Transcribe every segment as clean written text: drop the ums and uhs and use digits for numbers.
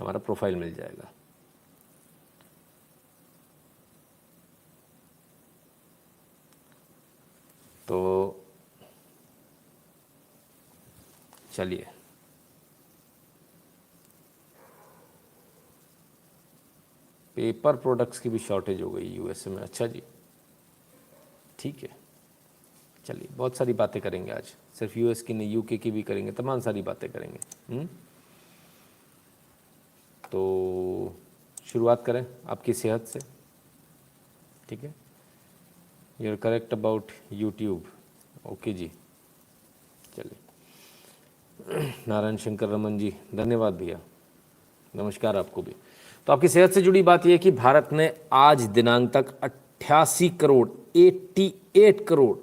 हमारा प्रोफाइल मिल जाएगा। तो चलिए, पेपर प्रोडक्ट्स की भी शॉर्टेज हो गई यूएसए में। अच्छा जी, ठीक है, चलिए बहुत सारी बातें करेंगे आज, सिर्फ यूएस की नहीं यूके की भी करेंगे, तमाम सारी बातें करेंगे। तो शुरुआत करें आपकी सेहत से, ठीक है। You are correct about YouTube, okay जी। चलिए, नारायण शंकर रमन जी धन्यवाद भैया, नमस्कार आपको भी। तो आपकी सेहत से जुड़ी बात यह है कि भारत ने आज दिनांक तक 88 करोड़ 88 करोड़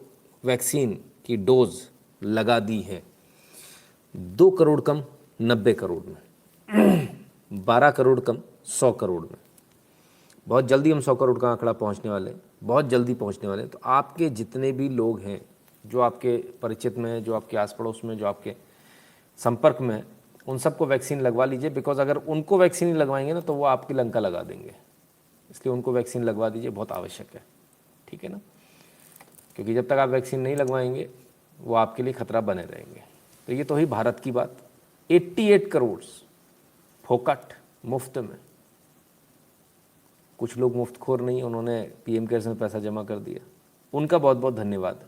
वैक्सीन की डोज लगा दी है। 2 करोड़ कम 90 करोड़ में, 12 करोड़ कम 100 करोड़ में। बहुत जल्दी हम 100 करोड़ का आंकड़ा पहुंचने वाले हैं, बहुत जल्दी पहुंचने वाले हैं। तो आपके जितने भी लोग हैं जो आपके परिचित में हैं, जो आपके आस पड़ोस में, जो आपके संपर्क में हैं, उन सबको वैक्सीन लगवा लीजिए। बिकॉज अगर उनको वैक्सीन नहीं लगवाएंगे ना तो वो आपकी लंका लगा देंगे, इसलिए उनको वैक्सीन लगवा दीजिए, बहुत आवश्यक है, ठीक है ना। क्योंकि जब तक आप वैक्सीन नहीं लगवाएंगे वो आपके लिए खतरा बने रहेंगे। तो ये तो ही भारत की बात। 88 करोड़ फोकट मुफ्त में। कुछ लोग मुफ्तखोर नहीं, उन्होंने पीएम केयर्स में पैसा जमा कर दिया, उनका बहुत बहुत धन्यवाद।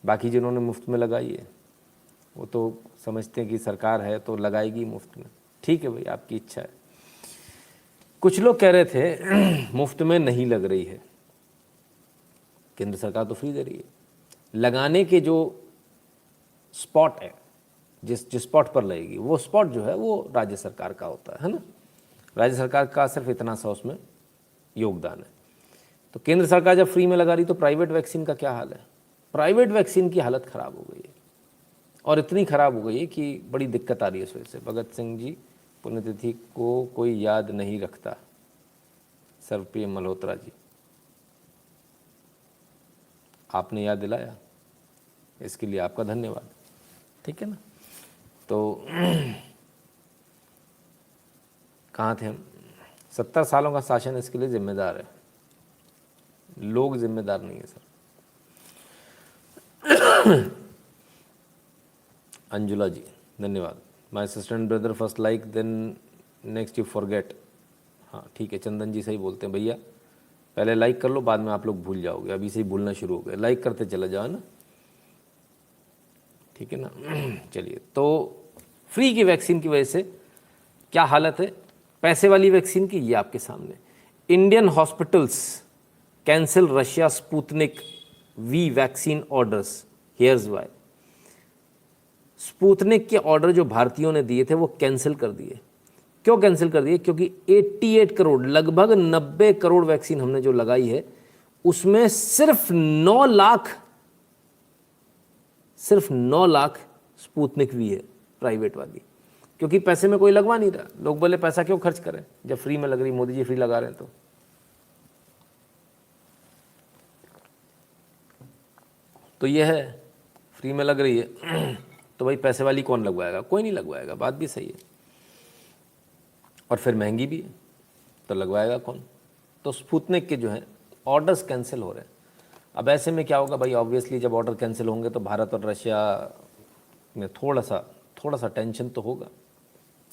बाकी जिन्होंने मुफ्त में लगाई है वो तो समझते हैं कि सरकार है तो लगाएगी मुफ्त में, ठीक है भाई, आपकी इच्छा है। कुछ लोग कह रहे थे मुफ्त में नहीं लग रही है, केंद्र सरकार तो फ्री दे रही है। लगाने के जो स्पॉट है, जिस स्पॉट पर लगेगी वो स्पॉट जो है वो राज्य सरकार का होता है ना। राज्य सरकार का सिर्फ इतना सा उसमें योगदान है। तो केंद्र सरकार जब फ्री में लगा रही तो प्राइवेट वैक्सीन का क्या हाल है? प्राइवेट वैक्सीन की हालत ख़राब हो गई है, और इतनी ख़राब हो गई है कि बड़ी दिक्कत आ रही है इस वजह से। भगत सिंह जी पुण्यतिथि को कोई याद नहीं रखता, सर्वप्रिय मल्होत्रा जी, आपने याद दिलाया, इसके लिए आपका धन्यवाद, ठीक है ना। तो कहाँ थे हम? 70 सालों का शासन इसके लिए जिम्मेदार है, लोग जिम्मेदार नहीं है सर। अंजुला जी धन्यवाद। My sister and brother first like then next you forget. हाँ ठीक है, चंदन जी सही बोलते हैं भैया, पहले लाइक कर लो, बाद में आप लोग भूल जाओगे, अभी से ही भूलना शुरू हो गए। लाइक करते चले जाओ ना, ठीक है ना। चलिए, तो फ्री की वैक्सीन की वजह से क्या हालत है पैसे वाली वैक्सीन की, ये आपके सामने। Indian hospitals cancel Russia Sputnik V vaccine orders, here's why. Sputnik के ऑर्डर जो भारतीयों ने दिए थे वो कैंसिल कर दिए। क्यों कैंसिल कर दिए? क्योंकि 88 करोड़, लगभग 90 करोड़ वैक्सीन हमने जो लगाई है उसमें सिर्फ 9 लाख स्पुतनिक वी है, प्राइवेट वाली। क्योंकि पैसे में कोई लगवा नहीं रहा, लोग बोले पैसा क्यों खर्च करें जब फ्री में लग रही, मोदी जी फ्री लगा रहे हैं। तो ये है, फ्री में लग रही है तो भाई पैसे वाली कौन लगवाएगा? कोई नहीं लगवाएगा, बात भी सही है। और फिर महंगी भी है तो लगवाएगा कौन? तो स्पुतनिक के जो है ऑर्डर्स कैंसिल हो रहे हैं। अब ऐसे में क्या होगा भाई? ऑब्वियसली जब ऑर्डर कैंसिल होंगे तो भारत और रशिया में थोड़ा सा टेंशन तो होगा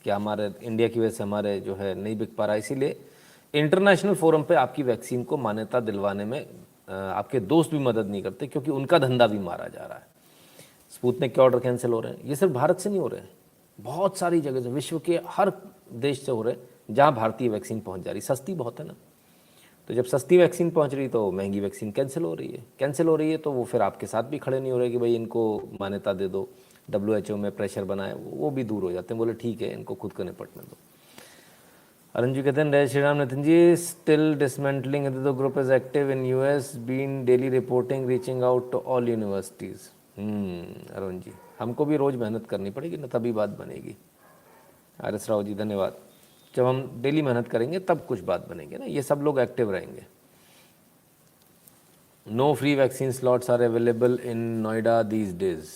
कि हमारे इंडिया की वजह से हमारे जो है नहीं बिक पा रहा है। इसीलिए इंटरनेशनल फोरम पे आपकी वैक्सीन को मान्यता दिलवाने में आपके दोस्त भी मदद नहीं करते, क्योंकि उनका धंधा भी मारा जा रहा है। स्पुतनिक के ऑर्डर कैंसिल हो रहे हैं, ये सिर्फ भारत से नहीं हो रहे हैं, बहुत सारी जगह से, विश्व के हर देश से हो रहे हैं जहाँ भारतीय वैक्सीन पहुँच जा रही। सस्ती बहुत है ना, तो जब सस्ती वैक्सीन पहुँच रही तो महंगी वैक्सीन कैंसिल हो रही है। तो वो फिर आपके साथ भी खड़े नहीं हो रहे कि भाई इनको मान्यता दे दो, WHO में प्रेशर बनाए, वो भी दूर हो जाते हैं, बोले ठीक है इनको खुद को निपटने दो। अरुण जी कहते हैं जय Shri Ram Nitin ji, still dismantling Hindutva group is active in US, been daily reporting reaching out to all universities. Arun ji, हमको भी रोज़ मेहनत करनी पड़ेगी ना, तभी बात बनेगी। RS राव जी धन्यवाद। जब हम डेली मेहनत करेंगे तब कुछ बात बनेगी ना, ये सब लोग एक्टिव रहेंगे। No free vaccine slots are available in Noida these days.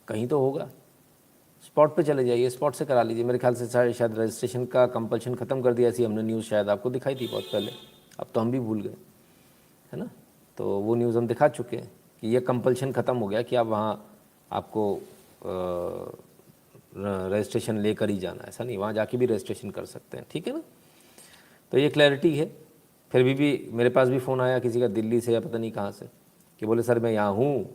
कहीं तो होगा, स्पॉट पे चले जाइए, स्पॉट से करा लीजिए। मेरे ख्याल से शायद रजिस्ट्रेशन का कंपल्शन ख़त्म कर दिया, ऐसी हमने न्यूज़ शायद आपको दिखाई थी बहुत पहले, अब तो हम भी भूल गए, है ना। तो वो न्यूज़ हम दिखा चुके हैं कि ये कंपल्शन ख़त्म हो गया कि आप वहाँ आपको रजिस्ट्रेशन लेकर ही जाना, ऐसा नहीं, वहाँ जाके भी रजिस्ट्रेशन कर सकते हैं, ठीक है ना। तो ये क्लैरिटी है। फिर भी मेरे पास भी फ़ोन आया किसी का दिल्ली से या पता नहीं कहाँ से, कि बोले सर मैं यहाँ हूँ,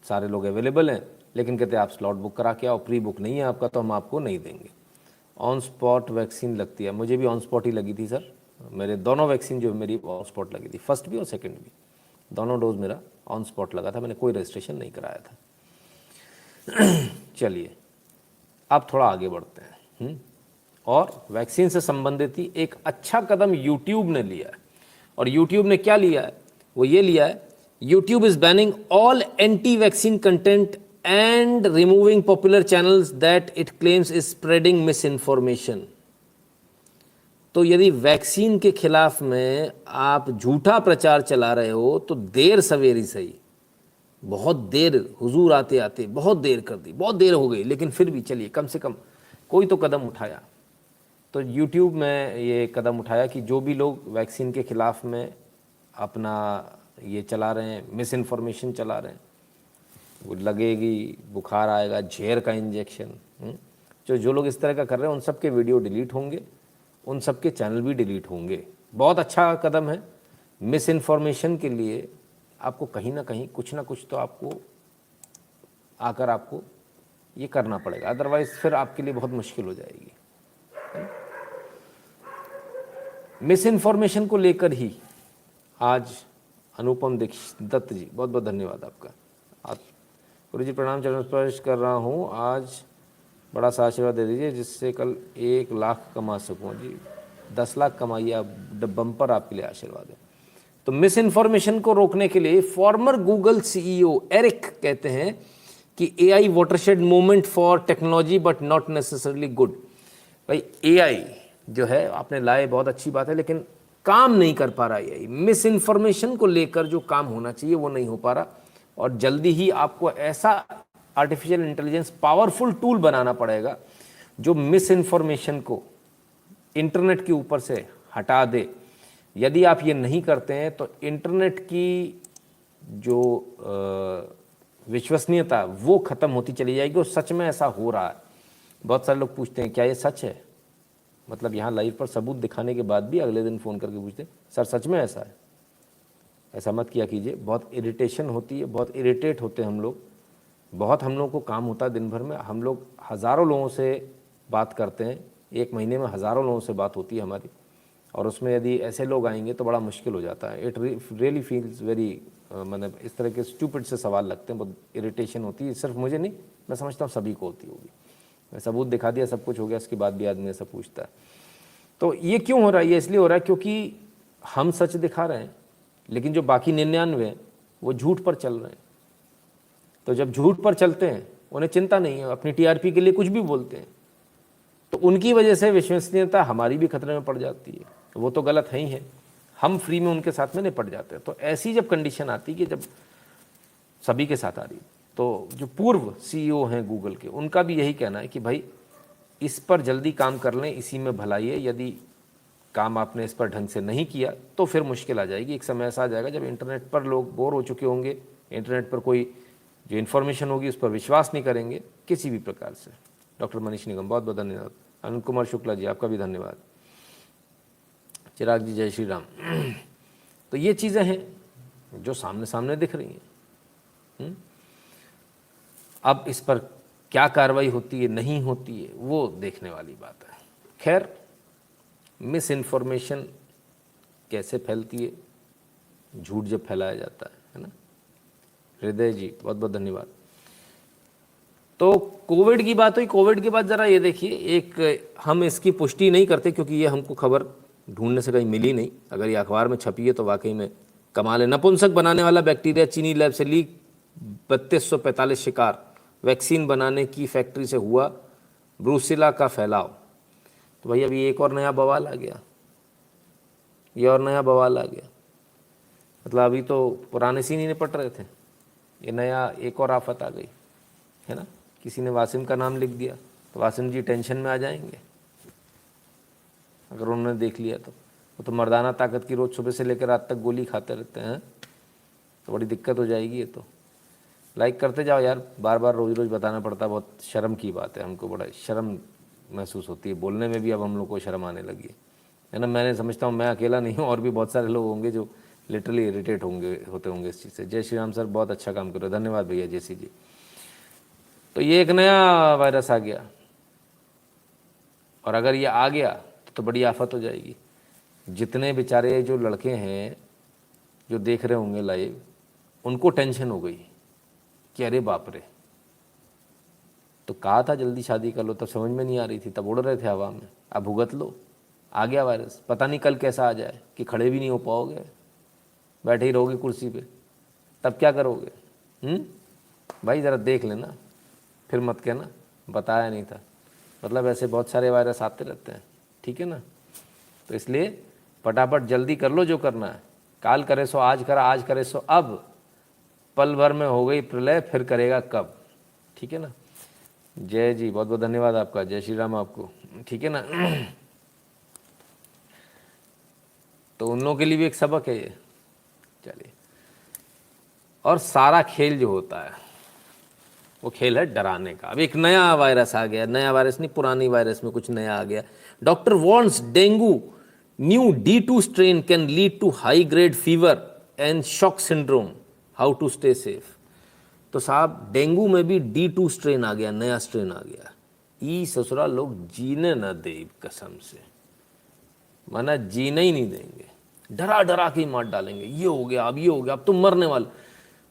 सारे लोग अवेलेबल हैं, लेकिन कहते आप स्लॉट बुक करा के आओ, प्री बुक नहीं है आपका तो हम आपको नहीं देंगे। ऑन स्पॉट वैक्सीन लगती है, मुझे भी ऑन स्पॉट ही लगी थी सर, मेरे दोनों वैक्सीन जो मेरी ऑन स्पॉट लगी थी, फर्स्ट भी और सेकंड भी, दोनों डोज मेरा ऑन स्पॉट लगा था, मैंने कोई रजिस्ट्रेशन नहीं कराया था। चलिए अब थोड़ा आगे बढ़ते हैं। और वैक्सीन से संबंधित ही एक अच्छा कदम यूट्यूब ने लिया है। और यूट्यूब ने क्या लिया है, वो ये लिया है, YouTube is banning all anti vaccine content and removing popular channels that it claims is spreading miss information. तो यदि वैक्सीन के खिलाफ में आप झूठा प्रचार चला रहे हो तो देर सवेरी सही, बहुत देर हुजूर आते आते बहुत देर कर दी, बहुत देर हो गई, लेकिन फिर भी चलिए कम से कम कोई तो कदम उठाया। तो यूट्यूब में ये कदम उठाया कि जो भी लोग वैक्सीन के ख़िलाफ़ में अपना ये चला रहे हैं, मिस इन्फॉर्मेशन चला रहे हैं, वो लगेगी, बुखार आएगा, झेर का इंजेक्शन, जो लोग इस तरह का कर रहे हैं उन सब के वीडियो डिलीट होंगे, उन सब के चैनल भी डिलीट होंगे। बहुत अच्छा कदम है। मिस इन्फॉर्मेशन के लिए आपको कहीं ना कहीं कुछ ना कुछ तो आपको आकर आपको ये करना पड़ेगा, अदरवाइज़ फिर आपके लिए बहुत मुश्किल हो जाएगी। मिस इन्फॉर्मेशन को लेकर ही आज अनुपम दत्त जी, बहुत बहुत धन्यवाद आपका। आप गुरु जी प्रणाम, चरण स्पर्श कर रहा हूँ, आज बड़ा सा आशीर्वाद दे दीजिए जिससे कल 1 लाख कमा सकूँ। जी 10 लाख कमाइए आप, बम्पर आपके लिए आशीर्वाद है। तो मिस इन्फॉर्मेशन को रोकने के लिए फॉर्मर गूगल सीईओ एरिक कहते हैं कि AI watershed movement for technology but not necessarily good. भाई एआई जो है आपने लाए, बहुत अच्छी बात है, लेकिन काम नहीं कर पा रहा है। मिस इन्फॉर्मेशन को लेकर जो काम होना चाहिए वो नहीं हो पा रहा, और जल्दी ही आपको ऐसा आर्टिफिशियल इंटेलिजेंस पावरफुल टूल बनाना पड़ेगा जो मिस इन्फॉर्मेशन को इंटरनेट के ऊपर से हटा दे। यदि आप ये नहीं करते हैं तो इंटरनेट की जो विश्वसनीयता वो ख़त्म होती चली जाएगी। और सच में ऐसा हो रहा है। बहुत सारे लोग पूछते हैं क्या ये सच है, मतलब यहाँ लाइव पर सबूत दिखाने के बाद भी अगले दिन फ़ोन करके पूछते हैं सर सच में ऐसा है। ऐसा मत किया कीजिए, बहुत इरिटेशन होती है, बहुत इरिटेट होते हैं हम लोग, बहुत हम लोगों को काम होता है दिन भर में, हम लोग हज़ारों लोगों से बात करते हैं, एक महीने में हज़ारों लोगों से बात होती है हमारी, और उसमें यदि ऐसे लोग आएंगे तो बड़ा मुश्किल हो जाता है। इट रियली फील्स वेरी, मतलब इस तरह के स्टूपिड से सवाल लगते हैं, बहुत इरिटेशन होती है। सिर्फ मुझे नहीं, मैं समझता हूँ सभी को होती होगी। मैं सबूत दिखा दिया, सब कुछ हो गया, उसके बाद भी आदमी ऐसा पूछता है। तो ये क्यों हो रहा है? ये इसलिए हो रहा है क्योंकि हम सच दिखा रहे हैं, लेकिन जो बाकी 99 हैं वो झूठ पर चल रहे हैं। तो जब झूठ पर चलते हैं उन्हें चिंता नहीं है, अपनी टीआरपी के लिए कुछ भी बोलते हैं, तो उनकी वजह से विश्वसनीयता हमारी भी खतरे में पड़ जाती है। वो तो गलत है ही है, हम फ्री में उनके साथ में निपट जाते हैं। तो ऐसी जब कंडीशन आती है कि जब सभी के साथ आ रही, तो जो पूर्व सीईओ हैं गूगल के, उनका भी यही कहना है कि भाई इस पर जल्दी काम कर लें, इसी में भलाई है। यदि काम आपने इस पर ढंग से नहीं किया तो फिर मुश्किल आ जाएगी। एक समय ऐसा आ जाएगा जब इंटरनेट पर लोग बोर हो चुके होंगे, इंटरनेट पर कोई जो इन्फॉर्मेशन होगी उस पर विश्वास नहीं करेंगे किसी भी प्रकार से। डॉक्टर मनीष निगम, बहुत बहुत धन्यवाद। अनंत कुमार शुक्ला जी, आपका भी धन्यवाद। चिराग जी, जय श्री राम। तो ये चीज़ें हैं जो सामने सामने दिख रही हैं। अब इस पर क्या कार्रवाई होती है नहीं होती है वो देखने वाली बात है। खैर, मिस इन्फॉर्मेशन कैसे फैलती है, झूठ जब फैलाया जाता है ना। हृदय जी, बहुत बहुत धन्यवाद। तो कोविड की बात हुई, कोविड के बाद ज़रा ये देखिए, एक हम इसकी पुष्टि नहीं करते क्योंकि ये हमको खबर ढूंढने से कहीं मिली नहीं। अगर ये अखबार में छपी है तो वाकई में कमाल है। नपुंसक बनाने वाला बैक्टीरिया चीनी लैब से लीक, 3245 शिकार, वैक्सीन बनाने की फैक्ट्री से हुआ ब्रूसिला का फैलाव। तो भाई अभी एक और नया बवाल आ गया, ये और नया बवाल आ गया। मतलब अभी तो पुराने से ही नहीं निपट रहे थे, ये नया एक और आफत आ गई है ना। किसी ने वासिम का नाम लिख दिया, तो वासिम जी टेंशन में आ जाएंगे अगर उन्होंने देख लिया तो। वो तो मर्दाना ताकत की रोज़ सुबह से लेकर रात तक गोली खाते रहते हैं, तो बड़ी दिक्कत हो जाएगी ये तो। लाइक करते जाओ यार, बार बार रोज़ रोज़ बताना पड़ता है, बहुत शर्म की बात है, हमको बड़ा शर्म महसूस होती है बोलने में भी, अब हम लोग को शर्म आने लगी है ना। मैंने समझता हूँ मैं अकेला नहीं हूँ, और भी बहुत सारे लोग होंगे जो लिटरली इरिटेट होते होंगे इस चीज़ से। जय श्री राम सर, बहुत अच्छा काम कर रहे हो, धन्यवाद भैया जेसी जी। तो ये एक नया वायरस आ गया, और अगर ये आ गया तो बड़ी आफत हो जाएगी। जितने बेचारे जो लड़के हैं जो देख रहे होंगे लाइव, उनको टेंशन हो गई कि अरे बाप रे, तो कहा था जल्दी शादी कर लो, तब समझ में नहीं आ रही थी, तब उड़ रहे थे हवा में, अब भुगत लो, आ गया वायरस, पता नहीं कल कैसा आ जाए कि खड़े भी नहीं हो पाओगे, बैठे ही रहोगे कुर्सी पे, तब क्या करोगे? भाई ज़रा देख लेना, फिर मत कहना बताया नहीं था। मतलब ऐसे बहुत सारे वायरस आते रहते हैं, ठीक है ना। तो इसलिए फटाफट जल्दी कर लो जो करना है। काल करे सो आज करा, आज करे सो अब, पल भर में हो गई प्रलय, फिर करेगा कब, ठीक है ना। जय जी, बहुत बहुत धन्यवाद आपका, जय श्री राम आपको, ठीक है ना। तो उन लोगों के लिए भी एक सबक है ये। चलिए, और सारा खेल जो होता है वो खेल है डराने का। अब एक नया वायरस आ गया, नया वायरस नहीं, पुरानी वायरस में कुछ नया आ गया। Doctor warns dengue new D2 strain can lead to high grade fever and shock syndrome, how to stay safe. तो साहब डेंगू में भी D2 स्ट्रेन आ गया, नया स्ट्रेन आ गया। ई ससुरा लोग जीने न दे कसम से, माना जीने ही नहीं देंगे, डरा डरा के ही मार डालेंगे। ये हो गया, अब ये हो गया, अब तुम मरने वाले,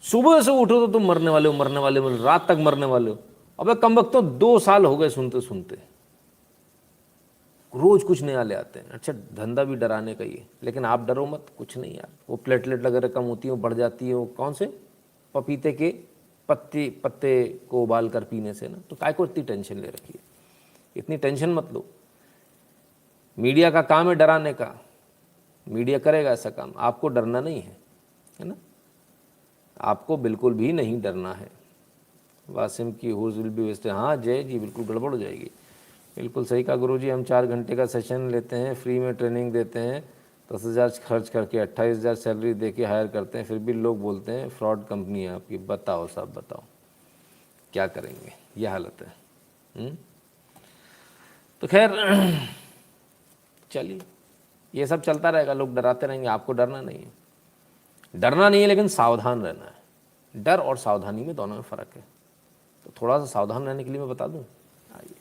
सुबह से उठो तो तुम मरने वाले हो, मरने वाले हो, रात तक मरने वाले हो। अबे कमबख्त, तो 2 साल हो गए सुनते सुनते, रोज कुछ नया ले आते हैं। अच्छा, धंधा भी डराने का ही है, लेकिन आप डरो मत, कुछ नहीं यार। वो प्लेटलेट वगैरह कम होती है, बढ़ जाती है, वो कौन से पपीते के पत्ते को उबाल कर पीने से ना। तो काय को इतनी टेंशन ले रखी है, इतनी टेंशन मत लो। मीडिया का काम है डराने का, मीडिया करेगा ऐसा काम, आपको डरना नहीं है ना, आपको बिल्कुल भी नहीं डरना है। वासिम की हुज विल बी वेस्टेड, हाँ जय जी बिल्कुल गड़बड़ हो जाएगी। बिल्कुल सही कहा गुरुजी, हम 4 घंटे का सेशन लेते हैं, फ्री में ट्रेनिंग देते हैं, 10,000 खर्च करके 28,000 सैलरी दे के हायर करते हैं, फिर भी लोग बोलते हैं फ्रॉड कंपनी है आपकी। बताओ साहब बताओ, क्या करेंगे, यह हालत है। तो खैर चलिए, ये सब चलता रहेगा, लोग डराते रहेंगे, आपको डरना नहीं है। डरना नहीं है लेकिन सावधान रहना है। डर और सावधानी में दोनों में फ़र्क है, तो थोड़ा सा सावधान रहने के लिए मैं बता दूं। आइए,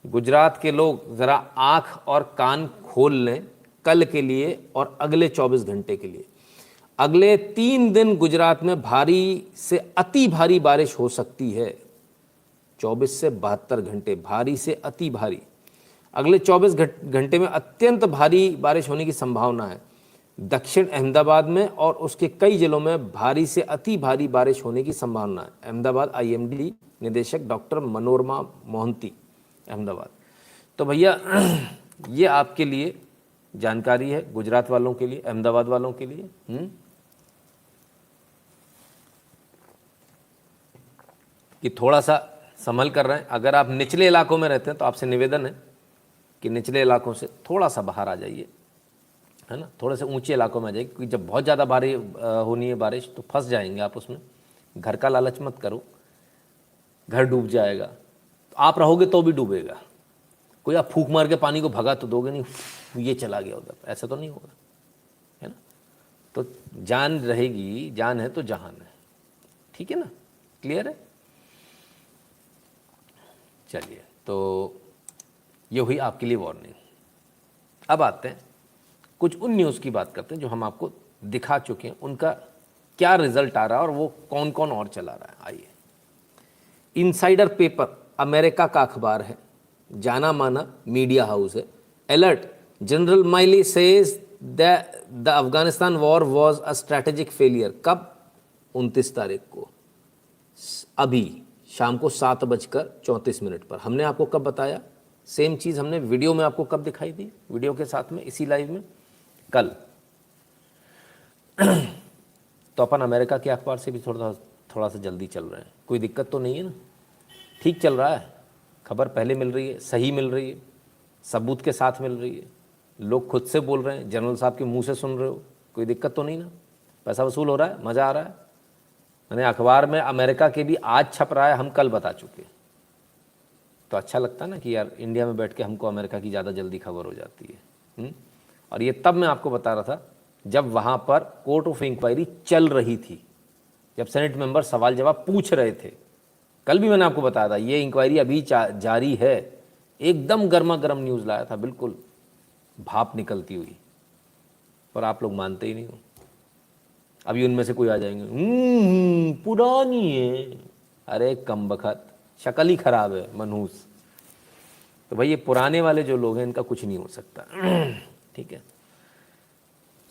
गुजरात के लोग ज़रा आँख और कान खोल लें कल के लिए और अगले 24 घंटे के लिए। अगले 3 दिन गुजरात में भारी से अति भारी बारिश हो सकती है। 24 से 72 घंटे, भारी से अति भारी। अगले 24 घंटे में अत्यंत भारी बारिश होने की संभावना है। दक्षिण अहमदाबाद में और उसके कई जिलों में भारी से अति भारी बारिश होने की संभावना है। अहमदाबाद IMD निदेशक डॉक्टर मनोरमा मोहंती, अहमदाबाद। तो भैया ये आपके लिए जानकारी है, गुजरात वालों के लिए, अहमदाबाद वालों के लिए, कि थोड़ा सा संभल कर रहे हैं। अगर आप निचले इलाकों में रहते हैं तो आपसे निवेदन है कि निचले इलाकों से थोड़ा सा बाहर आ जाइए, है ना, थोड़े से ऊंचे इलाकों में आ जाइए, क्योंकि जब बहुत ज़्यादा भारी होनी है बारिश तो फंस जाएंगे आप उसमें। घर का लालच मत करो, घर डूब जाएगा, तो आप रहोगे तो भी डूबेगा। कोई आप फूंक मार के पानी को भगा तो दोगे नहीं, ये चला गया उधर, ऐसा तो नहीं होगा, है ना। तो जान रहेगी, जान है तो जहान है, ठीक है ना, क्लियर है। चलिए, तो ये हुई आपके लिए वार्निंग। अब आते हैं कुछ उन न्यूज़ की बात करते हैं जो हम आपको दिखा चुके हैं, उनका क्या रिजल्ट आ रहा है और वो कौन कौन और चला रहा है। आइए, इनसाइडर पेपर अमेरिका का अखबार है, जाना माना मीडिया हाउस है। Alert, general Miley says the Afghanistan war was a strategic failure. कब? 29 तारीख को, अभी शाम को 7:34 पर। हमने आपको कब बताया? सेम चीज़ हमने वीडियो में आपको कब दिखाई दी? वीडियो के साथ में, इसी लाइव में, कल। तो अपन अमेरिका के अखबार से भी थोड़ा सा जल्दी चल रहे हैं, कोई दिक्कत तो नहीं है ना, ठीक चल रहा है, खबर पहले मिल रही है, सही मिल रही है, सबूत के साथ मिल रही है, लोग खुद से बोल रहे हैं, जनरल साहब के मुंह से सुन रहे हो, कोई दिक्कत तो नहीं ना, पैसा वसूल हो रहा है, मज़ा आ रहा है। मैंने अखबार में अमेरिका के भी आज छप रहा है, हम कल बता चुके, तो अच्छा लगता है ना कि यार इंडिया में बैठ के हमको अमेरिका की ज़्यादा जल्दी खबर हो जाती है। और ये तब मैं आपको बता रहा था जब वहाँ पर कोर्ट ऑफ इंक्वायरी चल रही थी, जब सेनेट मेंबर सवाल जवाब पूछ रहे थे। कल भी मैंने आपको बताया था ये इंक्वायरी अभी जारी है, एकदम गर्मा गर्म न्यूज़ लाया था, बिल्कुल भाप निकलती हुई, पर आप लोग मानते ही नहीं हो। अभी उनमें से कोई आ जाएंगे, पुरानी है, अरे कम बखत, शक्ल ही खराब है मनहूस। तो भाई ये पुराने वाले जो लोग हैं इनका कुछ नहीं हो सकता। ठीक है,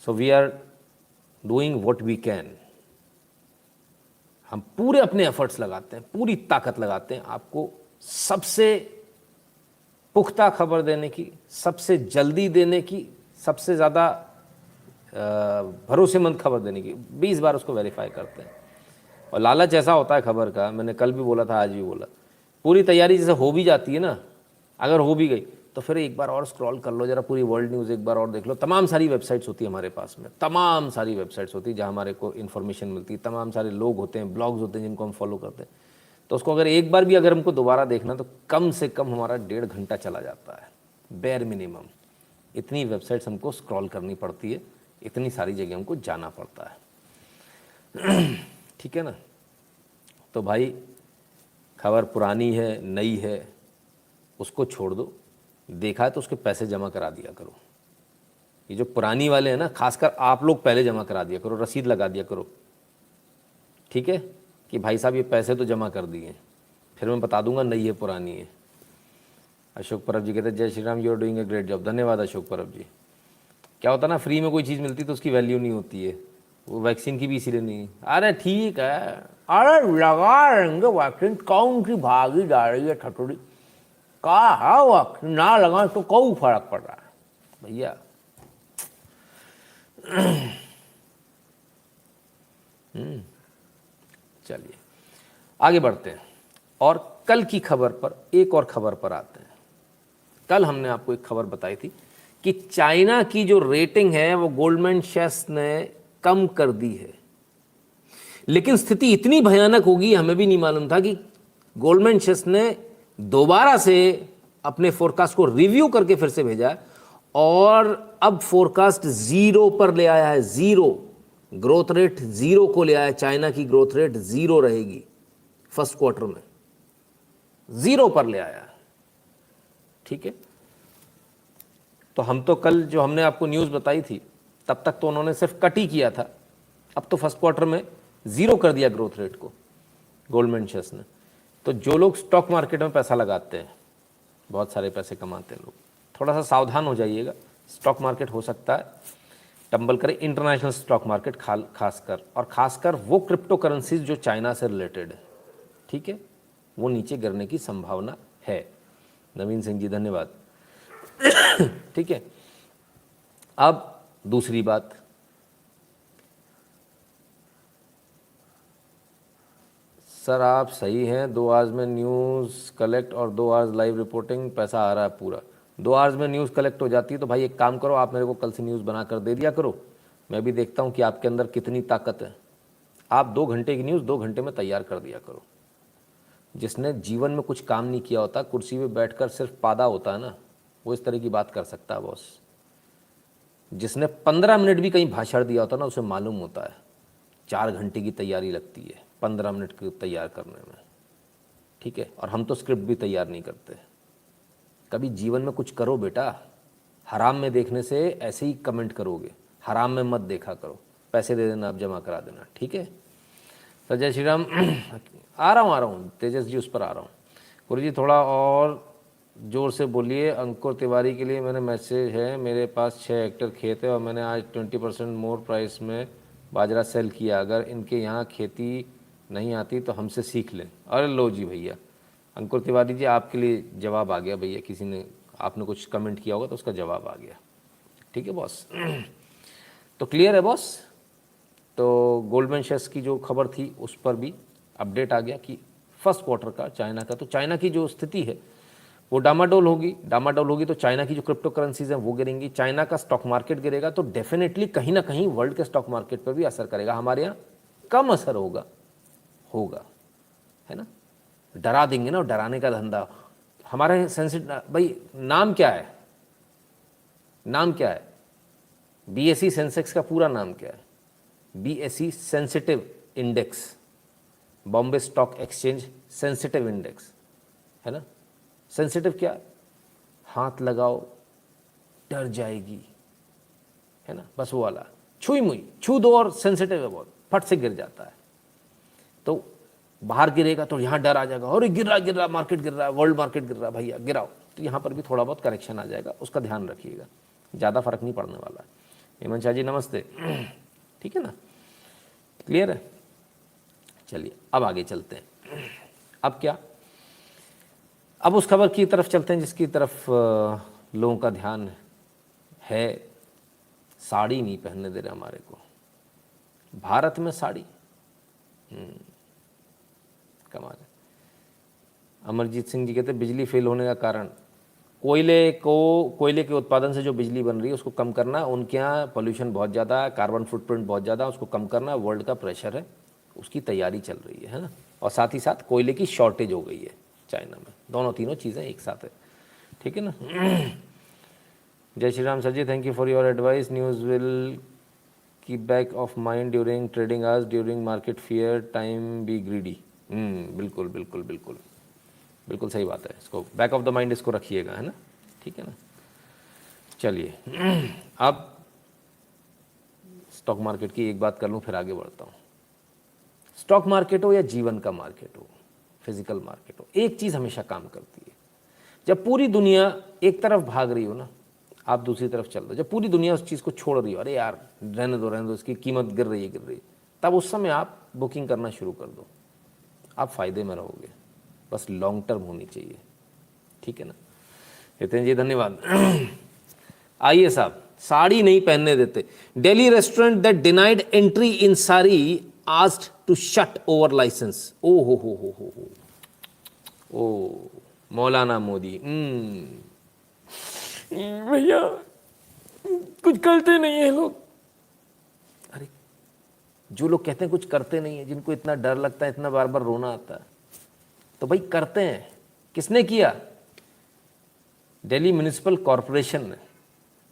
so we are doing what we can. हम पूरे अपने एफर्ट्स लगाते हैं, पूरी ताकत लगाते हैं आपको सबसे पुख्ता खबर देने की, सबसे जल्दी देने की, सबसे ज़्यादा भरोसेमंद खबर देने की। 20 बार उसको वेरीफाई करते हैं। और लालच ऐसा होता है खबर का, मैंने कल भी बोला था, आज भी बोला, पूरी तैयारी जैसे हो भी जाती है ना, अगर हो भी गई तो फिर एक बार और स्क्रॉल कर लो जरा, पूरी वर्ल्ड न्यूज़ एक बार और देख लो। तमाम सारी वेबसाइट्स होती है हमारे पास में, तमाम सारी वेबसाइट्स होती है जहाँ हमारे को इन्फॉर्मेशन मिलती है, तमाम सारे लोग होते हैं, ब्लॉग्स होते हैं जिनको हम फॉलो करते हैं। तो उसको अगर एक बार भी अगर हमको दोबारा देखना तो कम से कम हमारा 1.5 घंटा चला जाता है, बेयर मिनिमम। इतनी वेबसाइट्स हमको स्क्रॉल करनी पड़ती है, इतनी सारी जगह हमको जाना पड़ता है। ठीक है ना। तो भाई खबर पुरानी है नई है उसको छोड़ दो, देखा है तो उसके पैसे जमा करा दिया करो। ये जो पुरानी वाले हैं ना, खासकर आप लोग पहले जमा करा दिया करो, रसीद लगा दिया करो, ठीक है, कि भाई साहब ये पैसे तो जमा कर दिए, फिर मैं बता दूंगा नई है पुरानी है। अशोक परब जी कहते हैं जय Shri Ram, you are doing a great job. धन्यवाद अशोक परब जी। क्या होता ना, फ्री में कोई चीज़ मिलती तो उसकी वैल्यू नहीं होती है, वो वैक्सीन की भी इसीलिए नहीं। अरे ठीक है, अरे लगा रहेंगे वैक्सीन, कौन सी भागी जा रही है ठटोरी, कहा वैक्सीन ना लगा तो कोई फर्क पड़ रहा है भैया। चलिए आगे बढ़ते हैं और कल की खबर पर, एक और खबर पर आते हैं। कल हमने आपको एक खबर बताई थी कि चाइना की जो रेटिंग है वो गोल्डमैन सैक्स ने कम कर दी है, लेकिन स्थिति इतनी भयानक होगी हमें भी नहीं मालूम था कि गोल्डमैन सैक्स ने दोबारा से अपने फोरकास्ट को रिव्यू करके फिर से भेजा और अब फोरकास्ट 0 पर ले आया है। 0 ग्रोथ रेट 0 को ले आया, चाइना की ग्रोथ रेट 0 रहेगी फर्स्ट क्वार्टर में, 0 पर ले आया। ठीक है, तो हम तो कल जो हमने आपको न्यूज़ बताई थी तब तक तो उन्होंने सिर्फ कट ही किया था, अब तो फर्स्ट क्वार्टर में 0 कर दिया ग्रोथ रेट को गोल्डमैन सैक्स ने। तो जो लोग स्टॉक मार्केट में पैसा लगाते हैं, बहुत सारे पैसे कमाते हैं लोग, थोड़ा सा सावधान हो जाइएगा। स्टॉक मार्केट हो सकता है टंबल करे, इंटरनेशनल स्टॉक मार्केट खासकर, और खासकर वो क्रिप्टो करेंसीज जो चाइना से रिलेटेड है, ठीक है, वो नीचे गिरने की संभावना है। नवीन सिंह जी धन्यवाद। ठीक है, अब दूसरी बात, सर आप सही हैं, 2 आवर्स में न्यूज़ कलेक्ट और 2 आवर्स लाइव रिपोर्टिंग, पैसा आ रहा है पूरा। 2 आवर्स में न्यूज़ कलेक्ट हो जाती है तो भाई एक काम करो, आप मेरे को कल से न्यूज़ बना कर दे दिया करो, मैं भी देखता हूँ कि आपके अंदर कितनी ताकत है। आप 2 घंटे की न्यूज़ 2 घंटे में तैयार कर दिया करो। जिसने जीवन में कुछ काम नहीं किया होता, कुर्सी पे बैठकर सिर्फ पादा होता है ना, वो इस तरह की बात कर सकता है बॉस। जिसने 15 मिनट भी कहीं भाषण दिया होता ना, उसे मालूम होता है 4 घंटे की तैयारी लगती है 15 मिनट की तैयार करने में। ठीक है, और हम तो स्क्रिप्ट भी तैयार नहीं करते। कभी जीवन में कुछ करो बेटा, हराम में देखने से ऐसे ही कमेंट करोगे, हराम में मत देखा करो, पैसे दे देना, आप जमा करा देना, ठीक है। तो जय श्री राम। आ रहा हूँ तेजस जी, उस पर आ रहा हूँ। गुरु जी थोड़ा और जोर से बोलिए। अंकुर तिवारी के लिए मैंने मैसेज है, मेरे पास 6 हेक्टेयर खेत है और मैंने आज 20% मोर प्राइस में बाजरा सेल किया, अगर इनके यहाँ खेती नहीं आती तो हमसे सीख लें। अरे लो जी भैया, अंकुर तिवारी जी आपके लिए जवाब आ गया भैया, किसी ने, आपने कुछ कमेंट किया होगा तो उसका जवाब आ गया। ठीक है बॉस। तो क्लियर है बॉस। तो गोल्डमैन सैक्स की जो खबर थी उस पर भी अपडेट आ गया कि फर्स्ट क्वार्टर का चाइना का, तो चाइना की जो स्थिति है वो डामाडोल होगी तो चाइना की जो क्रिप्टो करेंसीज हैं वो गिरेंगी, चाइना का स्टॉक मार्केट गिरेगा, तो डेफिनेटली कहीं ना कहीं वर्ल्ड के स्टॉक मार्केट पर भी असर करेगा। हमारे यहाँ कम असर होगा होगा, है ना। डरा देंगे ना, डराने का धंधा। हमारे सेंसिटिव भाई, नाम क्या है, नाम क्या है? बीएसई सेंसेक्स का पूरा नाम क्या है? BSE sensitive index, Bombay stock exchange sensitive index, है ना। सेंसिटिव क्या? हाथ लगाओ डर जाएगी, है ना, बस वो वाला। छुई मुई छू दो और सेंसिटिव है बहुत, फट से गिर जाता है। तो बाहर गिरेगा तो यहाँ डर आ जाएगा, और गिर रहा मार्केट गिर रहा है, वर्ल्ड मार्केट गिर रहा है, भैया गिराओ। तो यहाँ पर भी थोड़ा बहुत करेक्शन आ जाएगा, उसका ध्यान रखिएगा, ज़्यादा फर्क नहीं पड़ने वाला है। हेमंत शाह जी नमस्ते। ठीक है ना, क्लियर है। चलिए अब आगे चलते हैं। अब क्या, अब उस खबर की तरफ चलते हैं जिसकी तरफ लोगों का ध्यान है। साड़ी नहीं पहनने दे रहे हमारे को, भारत में साड़ी। कमाल है। अमरजीत सिंह जी कहते हैं बिजली फेल होने का कारण कोयले के उत्पादन से जो बिजली बन रही है उसको कम करना। उनके यहाँ पोल्यूशन बहुत ज़्यादा है, कार्बन फुटप्रिंट बहुत ज़्यादा, उसको कम करना, वर्ल्ड का प्रेशर है, उसकी तैयारी चल रही है ना। और साथ ही साथ कोयले की शॉर्टेज हो गई है चाइना में। दोनों तीनों चीज़ें एक साथ है, ठीक है ना। जय Shri Ram sir ji, thank you for your advice. News will keep back of mind during trading hours, during market fear time be greedy. बिल्कुल बिल्कुल बिल्कुल बिल्कुल सही बात है, इसको बैक ऑफ द माइंड इसको रखिएगा, है ना, ठीक है ना। चलिए अब स्टॉक मार्केट की एक बात कर लूँ फिर आगे बढ़ता हूँ। स्टॉक मार्केट हो या जीवन का मार्केट हो, फिजिकल मार्केट हो, एक चीज़ हमेशा काम करती है। जब पूरी दुनिया एक तरफ भाग रही हो ना, आप दूसरी तरफ चल रहे हो। जब पूरी दुनिया उस चीज़ को छोड़ रही हो, अरे यार रहने दो, इसकी कीमत गिर रही है, तब उस समय आप बुकिंग करना शुरू कर दो, आप फ़ायदे में रहोगे। बस लॉन्ग टर्म होनी चाहिए, ठीक है ना। हितेन जी धन्यवाद। आइए साहब, साड़ी नहीं पहनने देते। Delhi restaurant that denied entry in sari asked to shut over licence. ओ हो ओ मौलाना मोदी। भैया कुछ करते नहीं है लोग। अरे जो लोग कहते हैं कुछ करते नहीं है, जिनको इतना डर लगता है, इतना बार बार रोना आता है, तो भाई करते हैं। किसने किया? दिल्ली म्युनिसिपल कॉरपोरेशन ने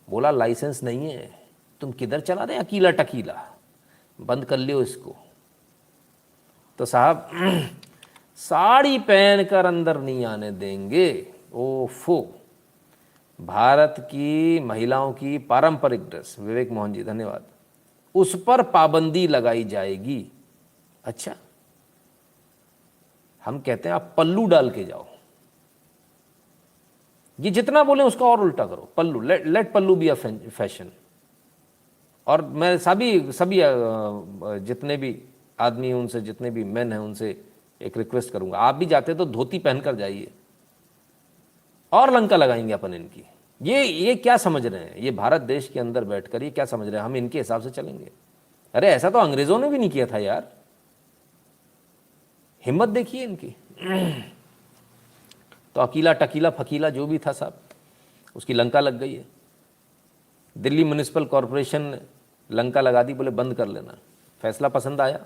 बोला लाइसेंस नहीं है, तुम किधर चला रहे अकीला टकीला, बंद कर लियो इसको। तो साहब साड़ी पहनकर अंदर नहीं आने देंगे। ओफो, भारत की महिलाओं की पारंपरिक ड्रेस, विवेक मोहन जी धन्यवाद, उस पर पाबंदी लगाई जाएगी। अच्छा, हम कहते हैं आप पल्लू डाल के जाओ, ये जितना बोले उसका और उल्टा करो। Pallu, let pallu be a fashion. और मैं सभी जितने भी आदमी हैं उनसे, जितने भी मेन हैं उनसे एक रिक्वेस्ट करूंगा, आप भी जाते तो धोती पहनकर जाइए। और लंका लगाएंगे अपन इनकी। ये क्या समझ रहे हैं, ये भारत देश के अंदर बैठकर ये क्या समझ रहे हैं हम इनके हिसाब से चलेंगे? अरे ऐसा तो अंग्रेजों ने भी नहीं किया था यार, हिम्मत देखिए इनकी। तो अकीला टकीला फकीला जो भी था साहब, उसकी लंका लग गई है। दिल्ली म्युनिसिपल कॉरपोरेशन ने लंका लगा दी, बोले बंद कर लेना। फैसला पसंद आया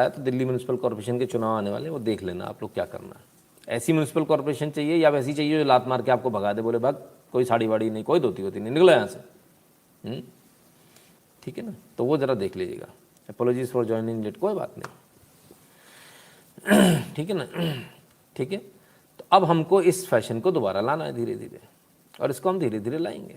तो दिल्ली म्युनिसिपल कॉरपोरेशन के चुनाव आने वाले, वो देख लेना आप लोग क्या करना है। ऐसी म्युनिसिपल कॉरपोरेशन चाहिए या वैसी चाहिए जो लात मार के आपको भगा दे, बोले भाग, कोई साड़ी वाड़ी नहीं, कोई धोती होती नहीं, निकलो यहाँ से। ठीक है ना, तो वो ज़रा देख लीजिएगा। अपोलॉजीज फॉर ज्वाइनिंग लेट, कोई बात नहीं, ठीक है ना, ठीक है। तो अब हमको इस फैशन को दोबारा लाना है धीरे धीरे, और इसको हम धीरे धीरे लाएंगे।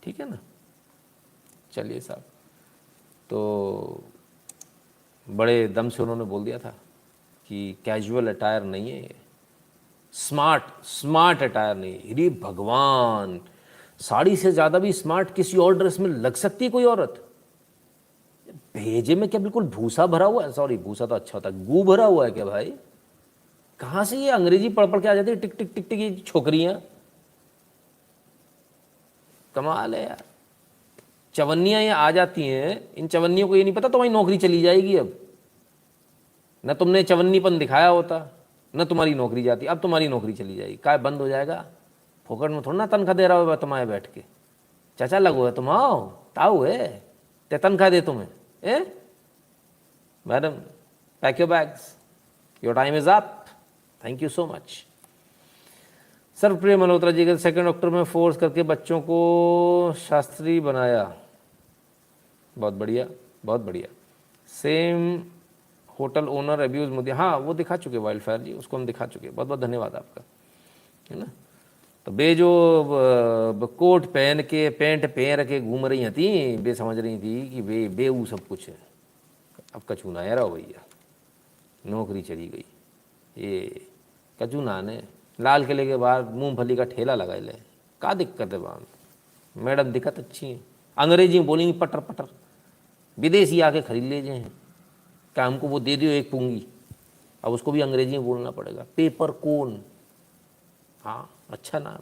ठीक है ना। चलिए साहब, तो बड़े दम से उन्होंने बोल दिया था कि कैजुअल अटायर नहीं है, स्मार्ट अटायर नहीं है। अरे भगवान, साड़ी से ज़्यादा भी स्मार्ट किसी और ड्रेस में लग सकती है कोई औरत? भेजे में क्या बिल्कुल भूसा भरा हुआ है? सॉरी, भूसा तो अच्छा होता है, गू भरा हुआ है क्या भाई? कहाँ से ये अंग्रेजी पढ़ पढ़ के आ जाती है, टिक टिक टिक टिक छोकरियाँ? कमाल है यार। चवन्नियाँ ये आ जाती हैं, इन चवन्नियों को ये नहीं पता तुम्हारी नौकरी चली जाएगी अब। न तुमने चवन्नीपन दिखाया होता, न तुम्हारी नौकरी जाती, अब तुम्हारी नौकरी चली जाएगी। काय बंद हो जाएगा, फोकट में थोड़ा ना तनख्वाह दे रहा होगा तुम्हारे बैठ के। चाचा लगो है तुम, आओ ताऊ है ते तनख्वाह दे तुम्हें। ए madam pack your bags, your time is up, thank you so much. Sarvapriya Malhotra ji के 2 अक्टूबर में फोर्स करके बच्चों को शास्त्री बनाया, बहुत बढ़िया बहुत बढ़िया। सेम होटल ओनर अब्यूज मुद्दे, हाँ वो दिखा चुके वाइल्ड फायर जी, उसको हम दिखा चुके, बहुत बहुत धन्यवाद आपका, है ना। तो बे जो कोट पहन के पैंट पहन के घूम रही थी, बे समझ रही थी कि बे बेऊ सब कुछ है। अब कचूना यार भैया, नौकरी चली गई। ये कचूना ने लाल किले के बाहर मूंगफली का ठेला लगाए ले, का दिक्कत है वहाँ। मैडम दिक्कत अच्छी है, अंग्रेजी में बोलेंगी पटर पटर, विदेशी आके खरीद ले जाए क्या हमको वो दे दियो एक पूंगी, अब उसको भी अंग्रेजी में बोलना पड़ेगा। पेपर कोन, हाँ अच्छा नाम,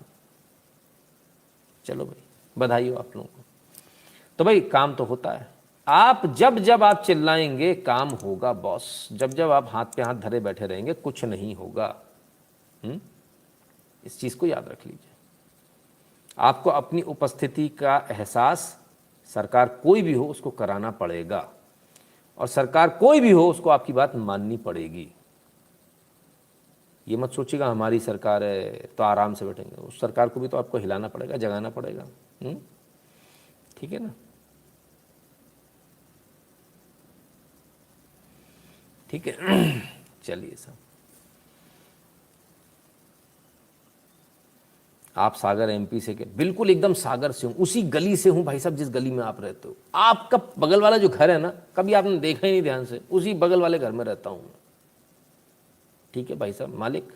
चलो भाई बधाई हो आप लोगों को। तो भाई काम तो होता है, आप जब जब आप चिल्लाएंगे काम होगा बॉस, जब जब आप हाथ पे हाथ धरे बैठे रहेंगे कुछ नहीं होगा। इस चीज़ को याद रख लीजिए। आपको अपनी उपस्थिति का एहसास सरकार कोई भी हो उसको कराना पड़ेगा, और सरकार कोई भी हो उसको आपकी बात माननी पड़ेगी। ये मत सोचिएगा हमारी सरकार है तो आराम से बैठेंगे, उस सरकार को भी तो आपको हिलाना पड़ेगा, जगाना पड़ेगा। ठीक है ना। ठीक है चलिए साहब, आप सागर एमपी से के? बिल्कुल एकदम सागर से हूँ, उसी गली से हूँ भाई साहब जिस गली में आप रहते हो। आपका बगल वाला जो घर है ना, कभी आपने देखा ही नहीं ध्यान से, उसी बगल वाले घर में रहता हूँ मैं। ठीक है भाई साहब मालिक।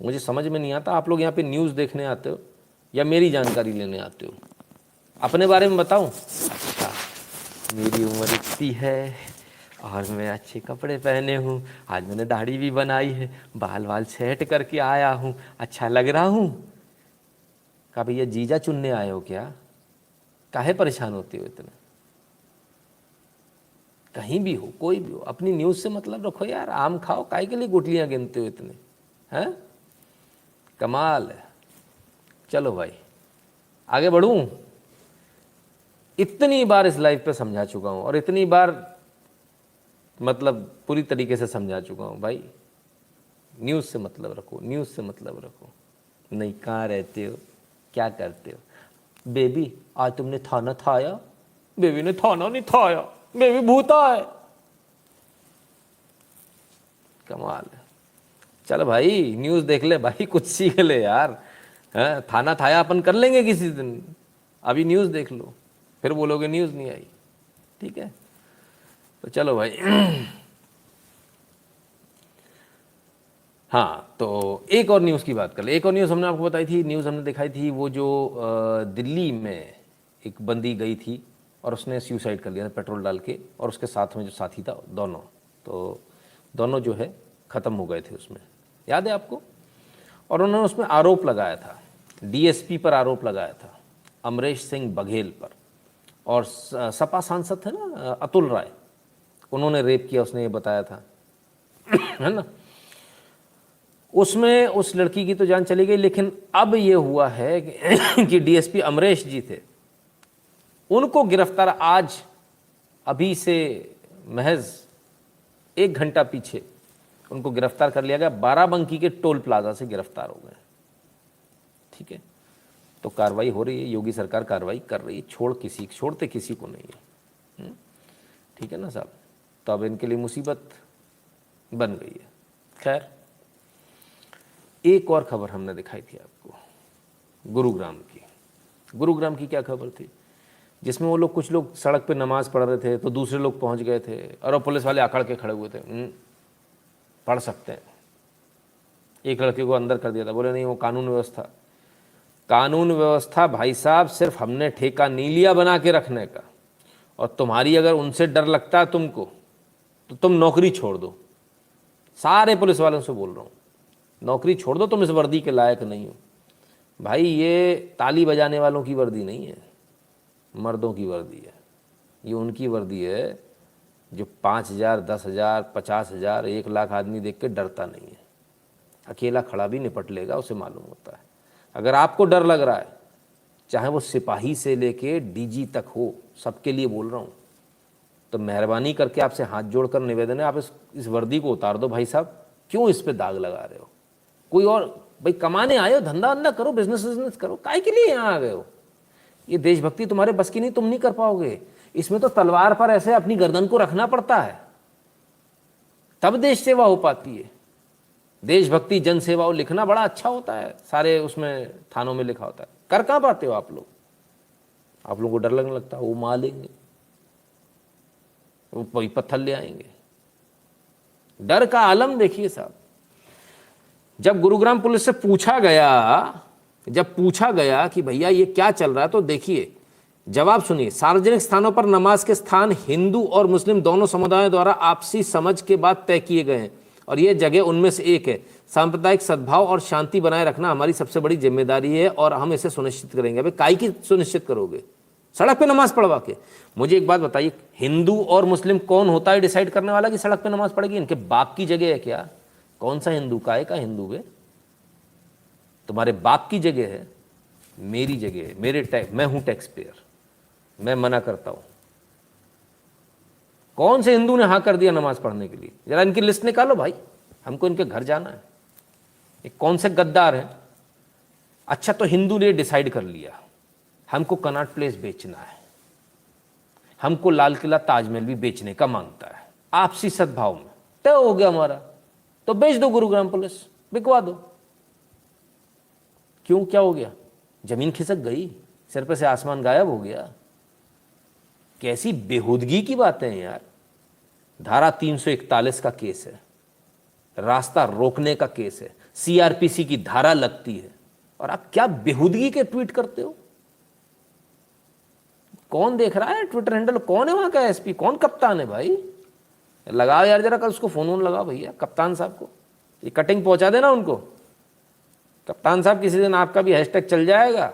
मुझे समझ में नहीं आता आप लोग यहाँ पे न्यूज़ देखने आते हो या मेरी जानकारी लेने आते हो? अपने बारे में बताऊं? अच्छा, मेरी उम्र इतनी है और मैं अच्छे कपड़े पहने हूँ, आज मैंने दाढ़ी भी बनाई है, बाल वाल सेट करके आया हूँ, अच्छा लग रहा हूँ। कहा भैया जीजा चुनने आए हो क्या? काहे परेशान होते हो इतना? कहीं भी हो, कोई भी हो, अपनी न्यूज़ से मतलब रखो यार। आम खाओ, काहे के लिए गुटलियाँ गिनते हो इतने? हैं, कमाल है। चलो भाई आगे बढ़ूं। इतनी बार इस लाइफ पे समझा चुका हूं और इतनी बार मतलब पूरी तरीके से समझा चुका हूं भाई, न्यूज़ से मतलब रखो, न्यूज़ से मतलब रखो। नहीं, कहाँ रहते हो, क्या करते हो? बेबी आज तुमने थाना थाया? बेबी ने थाना नहीं थाया, बेबी भूता है। कमाल है। चल भाई न्यूज़ देख ले भाई, कुछ सीख ले यार। हैं, थाना थाया अपन कर लेंगे किसी दिन, अभी न्यूज़ देख लो, फिर बोलोगे न्यूज़ नहीं आई। ठीक है, तो चलो भाई। हाँ, तो एक और न्यूज़ की बात कर ले। एक और न्यूज़ हमने आपको बताई थी, न्यूज़ हमने दिखाई थी, वो जो दिल्ली में एक बंदी गई थी और उसने सुसाइड कर लिया पेट्रोल डाल के, और उसके साथ में जो साथी था दोनों, तो दोनों जो है ख़त्म हो गए थे उसमें, याद है आपको? और उन्होंने उसमें आरोप लगाया था, डीएसपी पर आरोप लगाया था, अमरेश सिंह बघेल पर, और सपा सांसद थे ना अतुल राय, उन्होंने रेप किया, उसने ये बताया था। है ना। उसमें उस लड़की की तो जान चली गई, लेकिन अब ये हुआ है कि डीएसपी अमरेश जी थे, उनको गिरफ्तार आज अभी से महज 1 घंटा पीछे उनको गिरफ्तार कर लिया गया। बाराबंकी के टोल प्लाजा से गिरफ्तार हो गए। ठीक है, तो कार्रवाई हो रही है, योगी सरकार कार्रवाई कर रही है, छोड़ते किसी को नहीं है। ठीक है ना साहब, तो अब इनके लिए मुसीबत बन गई है। खैर, एक और खबर हमने दिखाई थी आपको, गुरुग्राम की। गुरुग्राम की क्या खबर थी, जिसमें वो लोग, कुछ लोग सड़क पे नमाज पढ़ रहे थे, तो दूसरे लोग पहुंच गए थे और पुलिस वाले अकड़ के खड़े हुए थे, पढ़ सकते हैं। एक लड़के को अंदर कर दिया था, बोले नहीं वो कानून व्यवस्था। कानून व्यवस्था भाई साहब सिर्फ हमने ठेका नहीं लिया बना के रखने का, और तुम्हारी अगर उनसे डर लगता है तुमको, तो तुम नौकरी छोड़ दो। सारे पुलिस वालों से बोल रहा हूँ, नौकरी छोड़ दो, तुम इस वर्दी के लायक नहीं हो। भाई ये ताली बजाने वालों की वर्दी नहीं है, मर्दों की वर्दी है। ये उनकी वर्दी है जो 5,000, 10,000, 50,000, 1,00,000 आदमी देख के डरता नहीं है। अकेला खड़ा भी निपट लेगा, उसे मालूम होता है। अगर आपको डर लग रहा है, चाहे वो सिपाही से लेके डीजी तक हो, सबके लिए बोल रहा हूँ, तो मेहरबानी करके आपसे हाथ जोड़कर निवेदन है, आप इस वर्दी को उतार दो भाई साहब। क्यों इस पे दाग लगा रहे हो? कोई और भाई कमाने आए हो, धंधा वंधा करो, बिजनेस करो, काहे के लिए यहाँ आ गए हो? ये देशभक्ति तुम्हारे बस की नहीं, तुम नहीं कर पाओगे। इसमें तो तलवार पर ऐसे अपनी गर्दन को रखना पड़ता है, तब देश सेवा हो पाती है। देशभक्ति जन सेवा लिखना बड़ा अच्छा होता है, सारे उसमें थानों में लिखा होता है, कर कहाँ पाते हो आप लोग? आप लोगों को डर लगने लगता है, वो मारेंगे, वो कोई पत्थर ले आएंगे। डर का आलम देखिए साहब। जब गुरुग्राम पुलिस से पूछा गया कि भैया ये क्या चल रहा है, तो देखिए जवाब सुनिए। सार्वजनिक स्थानों पर नमाज के स्थान हिंदू और मुस्लिम दोनों समुदायों द्वारा आपसी समझ के बाद तय किए गए हैं और यह जगह उनमें से एक है। सांप्रदायिक सद्भाव और शांति बनाए रखना हमारी सबसे बड़ी जिम्मेदारी है और हम इसे सुनिश्चित करेंगे। अबे काई की सुनिश्चित करोगे? सड़क पे नमाज पढ़वा के। मुझे एक बात बताइए, हिंदू और मुस्लिम कौन होता है डिसाइड करने वाला कि सड़क पे नमाज पड़ेगी? इनके बाप की जगह है क्या? कौन सा हिंदू का है? का हिंदू है? तुम्हारे बाप की जगह है, मेरी जगह है, मैं हूं टैक्स पेयर, मैं मना करता हूं। कौन से हिंदू ने हाँ कर दिया नमाज पढ़ने के लिए? जरा इनकी लिस्ट निकालो भाई, हमको इनके घर जाना है। ये कौन से गद्दार हैं? अच्छा, तो हिंदू ने डिसाइड कर लिया हमको कनॉट प्लेस बेचना है, हमको लाल किला ताजमहल भी बेचने का मांगता है, आपसी सद्भाव में तय हो गया हमारा, तो बेच दो गुरुग्राम पुलिस, बिकवा दो। क्यों, क्या हो गया? जमीन खिसक गई, सिर पे से आसमान गायब हो गया? कैसी बेहूदगी की बातें हैं यार। धारा 341 का केस है, रास्ता रोकने का केस है, सीआरपीसी की धारा लगती है, और आप क्या बेहूदगी के ट्वीट करते हो? कौन देख रहा है ट्विटर हैंडल? कौन है वहां का एसपी? कौन कप्तान है भाई? लगाओ यार जरा, कल उसको फोन लगाओ भैया, कप्तान साहब को ये कटिंग पहुंचा देना उनको। कप्तान साहब, किसी दिन आपका भी हैशटैग चल जाएगा।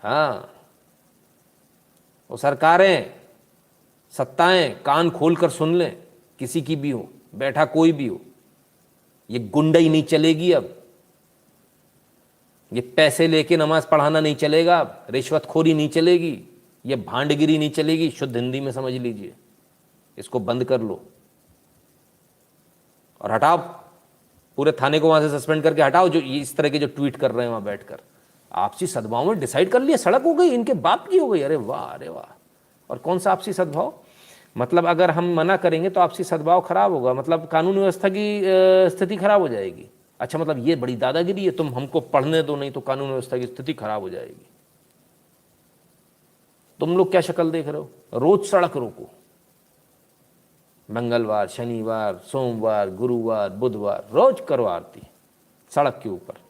हाँ, वो सरकारें, सत्ताएं कान खोलकर सुन लें, किसी की भी हो, बैठा कोई भी हो, ये गुंडई नहीं चलेगी अब, ये पैसे लेके नमाज पढ़ाना नहीं चलेगा अब, रिश्वतखोरी नहीं चलेगी, ये भांडगिरी नहीं चलेगी। शुद्ध हिंदी में समझ लीजिए, इसको बंद कर लो और हटाओ, पूरे थाने को वहां से सस्पेंड करके हटाओ जो इस तरह के जो ट्वीट कर रहे हैं वहां बैठकर। आपसी सद्भाव में डिसाइड कर लिया, सड़क हो गई, इनके बाप की हो गई। अरे वाह, अरे वाह। और कौन सा आपसी सद्भाव? मतलब अगर हम मना करेंगे तो आपसी सद्भाव खराब होगा, मतलब कानून व्यवस्था की स्थिति खराब हो जाएगी। अच्छा, मतलब ये बड़ी दादागिरी है, तुम हमको पढ़ने दो, नहीं तो कानून व्यवस्था की स्थिति खराब हो जाएगी। तुम लोग क्या शक्ल देख रहे हो? रोज सड़क रोको, मंगलवार, शनिवार, सोमवार, गुरुवार, बुधवार, रोज करो आरती सड़क के ऊपर।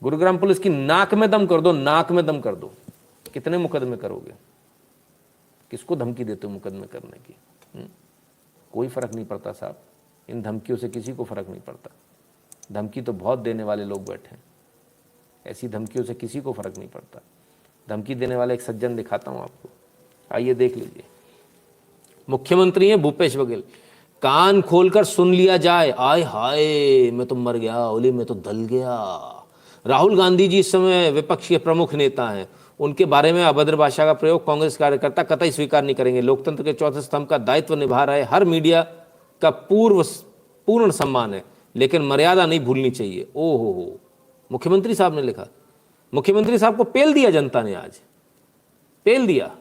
गुरुग्राम पुलिस की नाक में दम कर दो, नाक में दम कर दो। कितने मुकदमे करोगे? किसको धमकी देते हो मुकदमे करने की? कोई फर्क नहीं पड़ता साहब, इन धमकियों से किसी को फर्क नहीं पड़ता। धमकी तो बहुत देने वाले लोग बैठे हैं, ऐसी धमकियों से किसी को फर्क नहीं पड़ता। धमकी देने वाले एक सज्जन दिखाता हूं आपको, आइए देख लीजिए। मुख्यमंत्री हैं भूपेश बघेल, कान खोलकर सुन लिया जाए। आय हाय, मैं तो मर गया, ओले मैं तो दल गया। राहुल गांधी जी इस समय विपक्ष के प्रमुख नेता हैं, उनके बारे में अभद्र भाषा का प्रयोग कांग्रेस कार्यकर्ता कतई स्वीकार नहीं करेंगे। लोकतंत्र के चौथे स्तंभ का दायित्व निभा रहे हर मीडिया का पूर्ण सम्मान है, लेकिन मर्यादा नहीं भूलनी चाहिए। ओहो हो, मुख्यमंत्री साहब ने लिखा। मुख्यमंत्री साहब को पेल दिया जनता ने, आज पेल दिया।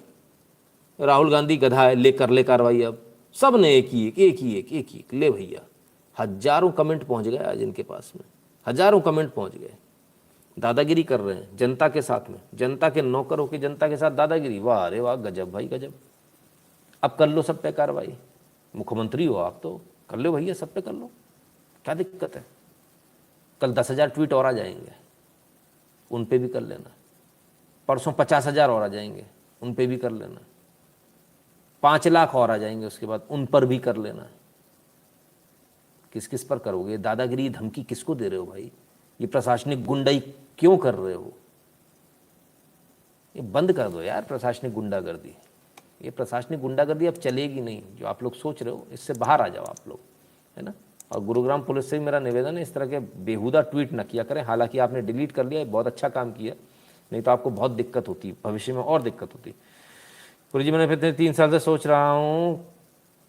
राहुल गांधी गधा है, ले कार्रवाई। अब सब ने एक ही ले भैया। हजारों कमेंट पहुंच गए आज इनके पास में, हजारों कमेंट पहुंच गए। दादागिरी कर रहे हैं जनता के साथ में, जनता के नौकर होकर जनता के साथ दादागिरी। वाह अरे वाह, गजब भाई गजब। अब कर लो सब पे कार्रवाई, मुख्यमंत्री हो आप तो कर लो भैया, सब पे कर लो, क्या दिक्कत है? कल 10,000 ट्वीट और आ जाएंगे, उन पे भी कर लेना। परसों 50,000 और आ जाएंगे, उन पे भी कर लेना। 5 लाख और आ जाएंगे उसके बाद, उन पर भी कर लेना। किस किस पर करोगे दादागिरी? धमकी किसको दे रहे हो भाई? ये प्रशासनिक गुंडाई क्यों कर रहे हो? ये बंद कर दो यार प्रशासनिक गुंडागर्दी। ये प्रशासनिक गुंडागर्दी अब चलेगी नहीं, जो आप लोग सोच रहे हो इससे बाहर आ जाओ आप लोग, है ना। और गुरुग्राम पुलिस से भी मेरा निवेदन है, इस तरह के बेहुदा ट्वीट न किया करें। हालांकि आपने डिलीट कर लिया, बहुत अच्छा काम किया, नहीं तो आपको बहुत दिक्कत होती, भविष्य में और दिक्कत होती। गुरुजी मैंने पिछले 3 साल से सोच रहा हूँ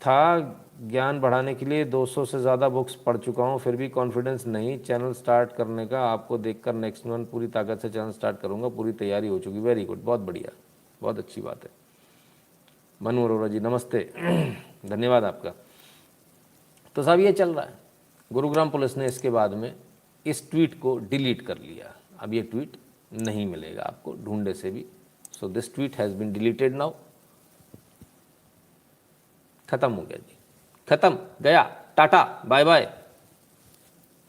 था, ज्ञान बढ़ाने के लिए 200 से ज़्यादा बुक्स पढ़ चुका हूँ, फिर भी कॉन्फिडेंस नहीं चैनल स्टार्ट करने का। आपको देखकर नेक्स्ट मंथ पूरी ताकत से चैनल स्टार्ट करूँगा, पूरी तैयारी हो चुकी। वेरी गुड, बहुत बढ़िया, बहुत अच्छी बात है। मनु अरोड़ा जी नमस्ते धन्यवाद आपका। तो साहब ये चल रहा है, गुरुग्राम पुलिस ने इसके बाद में इस ट्वीट को डिलीट कर लिया। अब ये ट्वीट नहीं मिलेगा आपको ढूंढे से भी। So this tweet has been deleted now. खत्म हो गया जी, खत्म, गया, टाटा बाय बाय।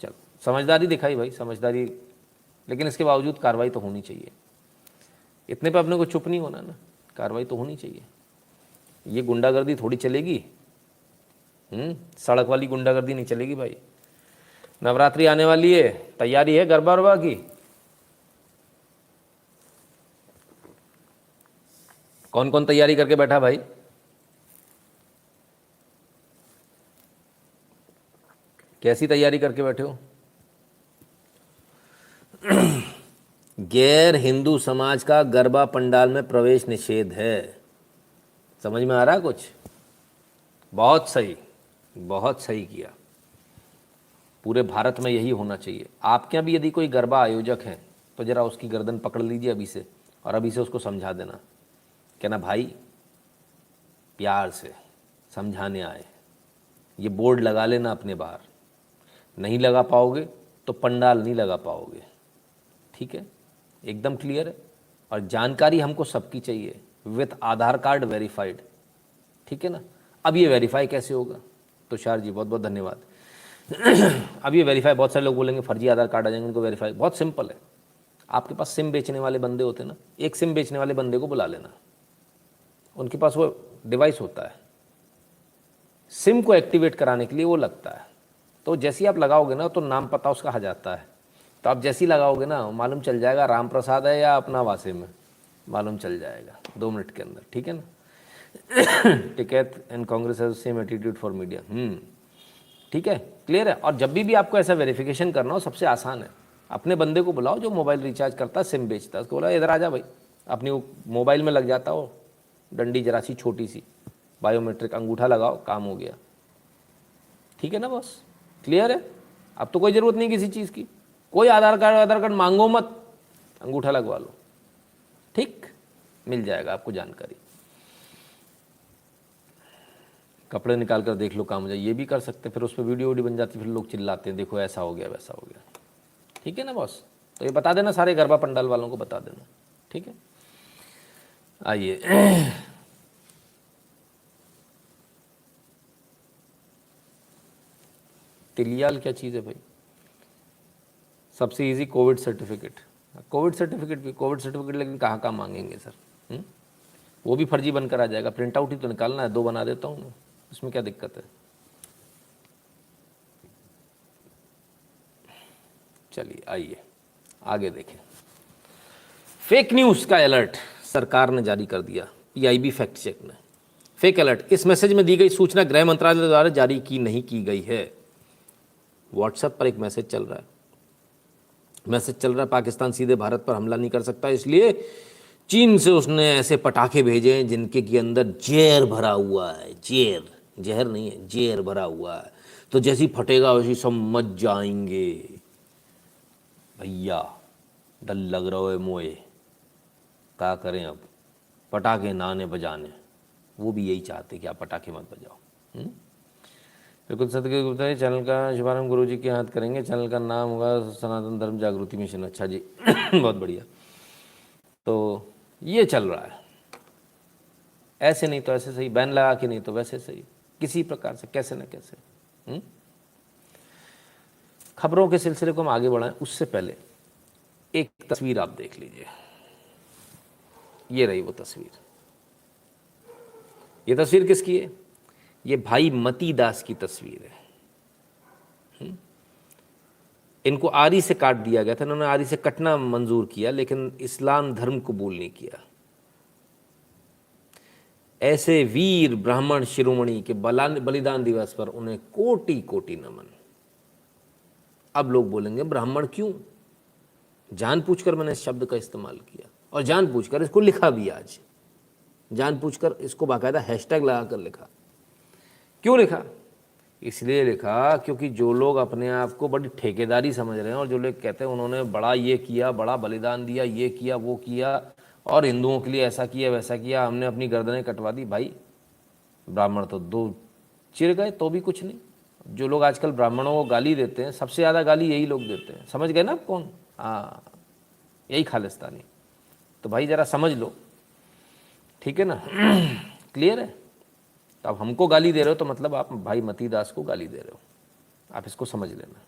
चलो समझदारी दिखाई भाई, समझदारी, लेकिन इसके बावजूद कार्रवाई तो होनी चाहिए। इतने पे अपने को चुप नहीं होना ना, कार्रवाई तो होनी चाहिए। ये गुंडागर्दी थोड़ी चलेगी, सड़क वाली गुंडागर्दी नहीं चलेगी भाई। नवरात्रि आने वाली है, तैयारी है गरबा वरबा की? कौन कौन तैयारी करके बैठा भाई? कैसी तैयारी करके बैठे हो? गैर हिंदू समाज का गरबा पंडाल में प्रवेश निषेध है। समझ में आ रहा है कुछ? बहुत सही, बहुत सही किया। पूरे भारत में यही होना चाहिए। आपके यहाँ भी यदि कोई गरबा आयोजक है तो ज़रा उसकी गर्दन पकड़ लीजिए अभी से, और अभी से उसको समझा देना, कहना भाई प्यार से समझाने आए, ये बोर्ड लगा लेना अपने बाहर, नहीं लगा पाओगे तो पंडाल नहीं लगा पाओगे, ठीक है? एकदम क्लियर है। और जानकारी हमको सबकी चाहिए, विथ आधार कार्ड वेरीफाइड, ठीक है ना। अब ये वेरीफाई कैसे होगा? तुषार जी बहुत बहुत धन्यवाद। अब ये वेरीफाई, बहुत सारे लोग बोलेंगे फर्जी आधार कार्ड आ जाएंगे, उनको वेरीफाई बहुत सिंपल है। आपके पास सिम बेचने वाले बंदे होते हैं ना, एक सिम बेचने वाले बंदे को बुला लेना, उनके पास वो डिवाइस होता है, सिम को एक्टिवेट कराने के लिए वो लगता है। तो जैसे ही आप लगाओगे ना तो नाम पता उसका आ जाता है। तो आप जैसे ही लगाओगे ना मालूम चल जाएगा राम प्रसाद है या अपना वासिम है, मालूम चल जाएगा 2 मिनट के अंदर, ठीक है ना। Tikait and Congress has same attitude for media, ठीक है, क्लियर है। और जब भी आपको ऐसा वेरिफिकेशन करना हो सबसे आसान है, अपने बंदे को बुलाओ जो मोबाइल रिचार्ज करता है, सिम बेचता है, उसको बोला इधर आ जा भाई, अपनी वो मोबाइल में लग जाता हो डंडी जरा सी छोटी सी, बायोमेट्रिक अंगूठा लगाओ, काम हो गया, ठीक है ना बॉस, क्लियर है। अब तो कोई ज़रूरत नहीं किसी चीज़ की, कोई आधार कार्ड मांगो मत, अंगूठा लगवा लो, ठीक, मिल जाएगा आपको जानकारी। कपड़े निकाल कर देख लो काम हो जाए, ये भी कर सकते, फिर उस पर वीडियो बन जाती, फिर लोग चिल्लाते हैं देखो ऐसा हो गया वैसा हो गया, ठीक है ना बॉस। तो ये बता देना, सारे गरबा पंडाल वालों को बता देना, ठीक है। आइए तिलियाल क्या चीज़ है भाई? सबसे easy Covid certificate, Covid certificate भी कोविड सर्टिफिकेट, लेकिन कहाँ कहाँ मांगेंगे सर? वो भी फर्जी बनकर आ जाएगा, प्रिंट आउट ही तो निकालना है, 2 बना देता हूँ मैं, इसमें क्या दिक्कत है? चलिए आइए आगे देखें। फेक न्यूज़ का अलर्ट सरकार ने जारी कर दिया, पीआईबी फैक्ट चेक ने। फेक अलर्ट, इस मैसेज में दी गई सूचना गृह मंत्रालय द्वारा जारी की नहीं की गई है। व्हाट्सएप पर एक मैसेज चल रहा है, पाकिस्तान सीधे भारत पर हमला नहीं कर सकता, इसलिए चीन से उसने ऐसे पटाखे भेजे हैं जिनके के अंदर जहर भरा हुआ है, जहर नहीं है, जहर भरा हुआ है, तो जैसी फटेगा वैसी सब मच जाएंगे। भैया डर लग रहा है मोए, क्या करें अब, पटाखे नाने बजाने, वो भी यही चाहते कि आप पटाखे मत बजाओ। बिल्कुल सत्य गुप्ता चैनल का शुभारंभ गुरुजी के हाथ करेंगे, चैनल का नाम होगा सनातन धर्म जागृति मिशन। अच्छा जी बहुत बढ़िया। तो ये चल रहा है, ऐसे नहीं तो ऐसे सही, बैन लगा के नहीं तो वैसे सही, किसी प्रकार से कैसे न कैसे। खबरों के सिलसिले को हम आगे बढ़ाएं उससे पहले एक तस्वीर आप देख लीजिए, ये रही वो तस्वीर। ये तस्वीर किसकी है? ये भाई मती दास की तस्वीर है। इनको आरी से काट दिया गया था, इन्होंने आरी से कटना मंजूर किया, लेकिन इस्लाम धर्म कबूल नहीं किया। ऐसे वीर ब्राह्मण शिरोमणि के बलिदान दिवस पर उन्हें कोटि कोटि नमन। अब लोग बोलेंगे ब्राह्मण क्यों? जानबूझकर मैंने इस शब्द का इस्तेमाल किया और जानबूझकर इसको लिखा भी, आज जानबूझकर इसको बाकायदा हैशटैग लगाकर लिखा। क्यों लिखा? इसलिए लिखा क्योंकि जो लोग अपने आप को बड़ी ठेकेदारी समझ रहे हैं और जो लोग कहते हैं उन्होंने बड़ा ये किया, बड़ा बलिदान दिया, ये किया वो किया, और हिंदुओं के लिए ऐसा किया वैसा किया, हमने अपनी गर्दनें कटवा दी, भाई ब्राह्मण तो दो चिर गए तो भी कुछ नहीं। जो लोग आजकल ब्राह्मणों को गाली देते हैं, सबसे ज़्यादा गाली यही लोग देते हैं। समझ गए ना आप कौन? हाँ, यही खालिस्तानी। तो भाई ज़रा समझ लो, ठीक है ना? क्लियर है? तो अब हमको गाली दे रहे हो तो मतलब आप भाई मती दास को गाली दे रहे हो, आप इसको समझ लेना।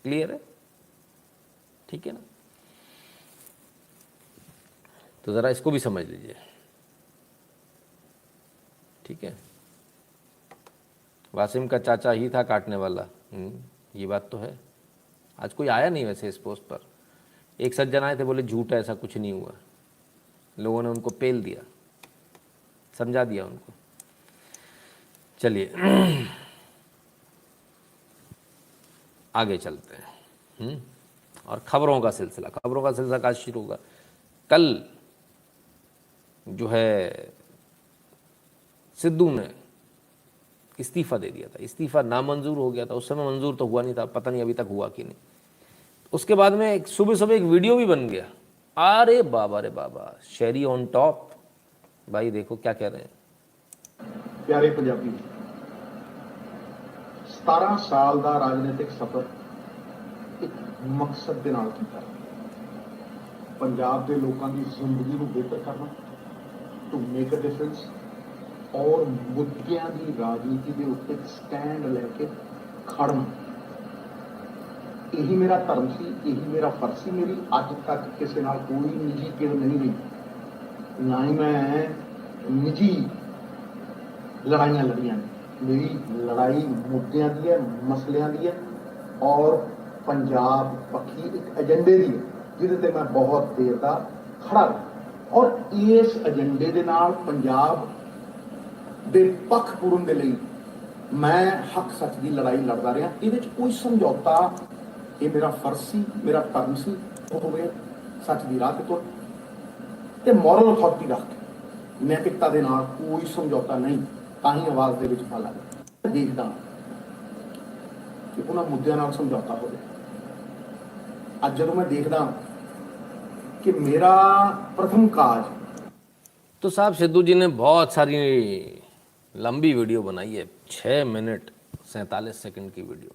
क्लियर है? ठीक है ना? तो ज़रा इसको भी समझ लीजिए, ठीक है? वासिम का चाचा ही था काटने वाला, ये बात तो है। आज कोई आया नहीं वैसे इस पोस्ट पर। एक सज्जन आए थे, बोले झूठ है, ऐसा कुछ नहीं हुआ। लोगों ने उनको पेल दिया, समझा दिया उनको। चलिए आगे चलते हैं। और खबरों का सिलसिला कल शुरू होगा। कल जो है सिद्धू ने इस्तीफ़ा दे दिया था, इस्तीफ़ा नामंजूर हो गया था। उस समय मंजूर तो हुआ नहीं था, पता नहीं अभी तक हुआ कि नहीं। उसके बाद में सुबह सुबह एक वीडियो भी बन गया। अरे बाबा रे बाबा, शेरी ऑन टॉप। भाई देखो क्या कह रहे हैं। प्यारे पंजाबी, 17 साल ਦਾ ਰਾਜਨੀਤਿਕ ਸਫ਼ਰ ਇੱਕ ਮਕਸਦ ਦੇ ਨਾਲ ਕੀਤਾ। ਪੰਜਾਬ ਦੇ ਲੋਕਾਂ ਦੀ ਜ਼ਿੰਦਗੀ ਨੂੰ ਬਿਹਤਰ ਕਰਨਾ, ਟੂ ਮੇਕ ਅ ਡਿਫਰੈਂਸ, ਔਰ ਮੁੱਦਿਆਂ ਦੀ ਰਾਜਨੀਤੀ ਦੇ ਉੱਤੇ ਸਟੈਂਡ ਲੈ ਕੇ ਖੜਨਾ। ਇਹੀ ਮੇਰਾ ਧਰਮ ਸੀ, ਇਹੀ ਮੇਰਾ ਫਰਜ਼ ਸੀ। ਮੇਰੀ ਅੱਜ ਤੱਕ ਕਿਸੇ ਨਾਲ ਕੋਈ ਨਿੱਜੀ ਕਿੜ ਨਹੀਂ ਰਹੀ, ਨਾ ਹੀ ਮੈਂ ਨਿੱਜੀ ਲੜਾਈਆਂ ਲੜੀਆਂ। मेरी लड़ाई मुद्दों की है, मसलों की है, और पंजाब पक्षी एक एजेंडे की है जिहदे मैं बहुत देर का खड़ा रहा। और इस एजेंडे के नाल पंजाब दे पक्ष पूरन के लिए मैं हक सच की लड़ाई लड़ता रहा। ये कोई समझौता, ये मेरा फर्ज सी, मेरा धर्म सी, हो गया सच की राह तुर ते मॉरल अथॉरिटी रख के नैतिकता के नाल कोई समझौता नहीं। ताही आवाज़ दे विच पा लगा देखदा कि उन्हां मुद्दों नाल समझौता हो जाए। अज जदों मैं देखदा कि मेरा प्रथम काज। तो साहब सिद्धू जी ने बहुत सारी लंबी वीडियो बनाई है, 6 मिनट 47 सेकंड की वीडियो,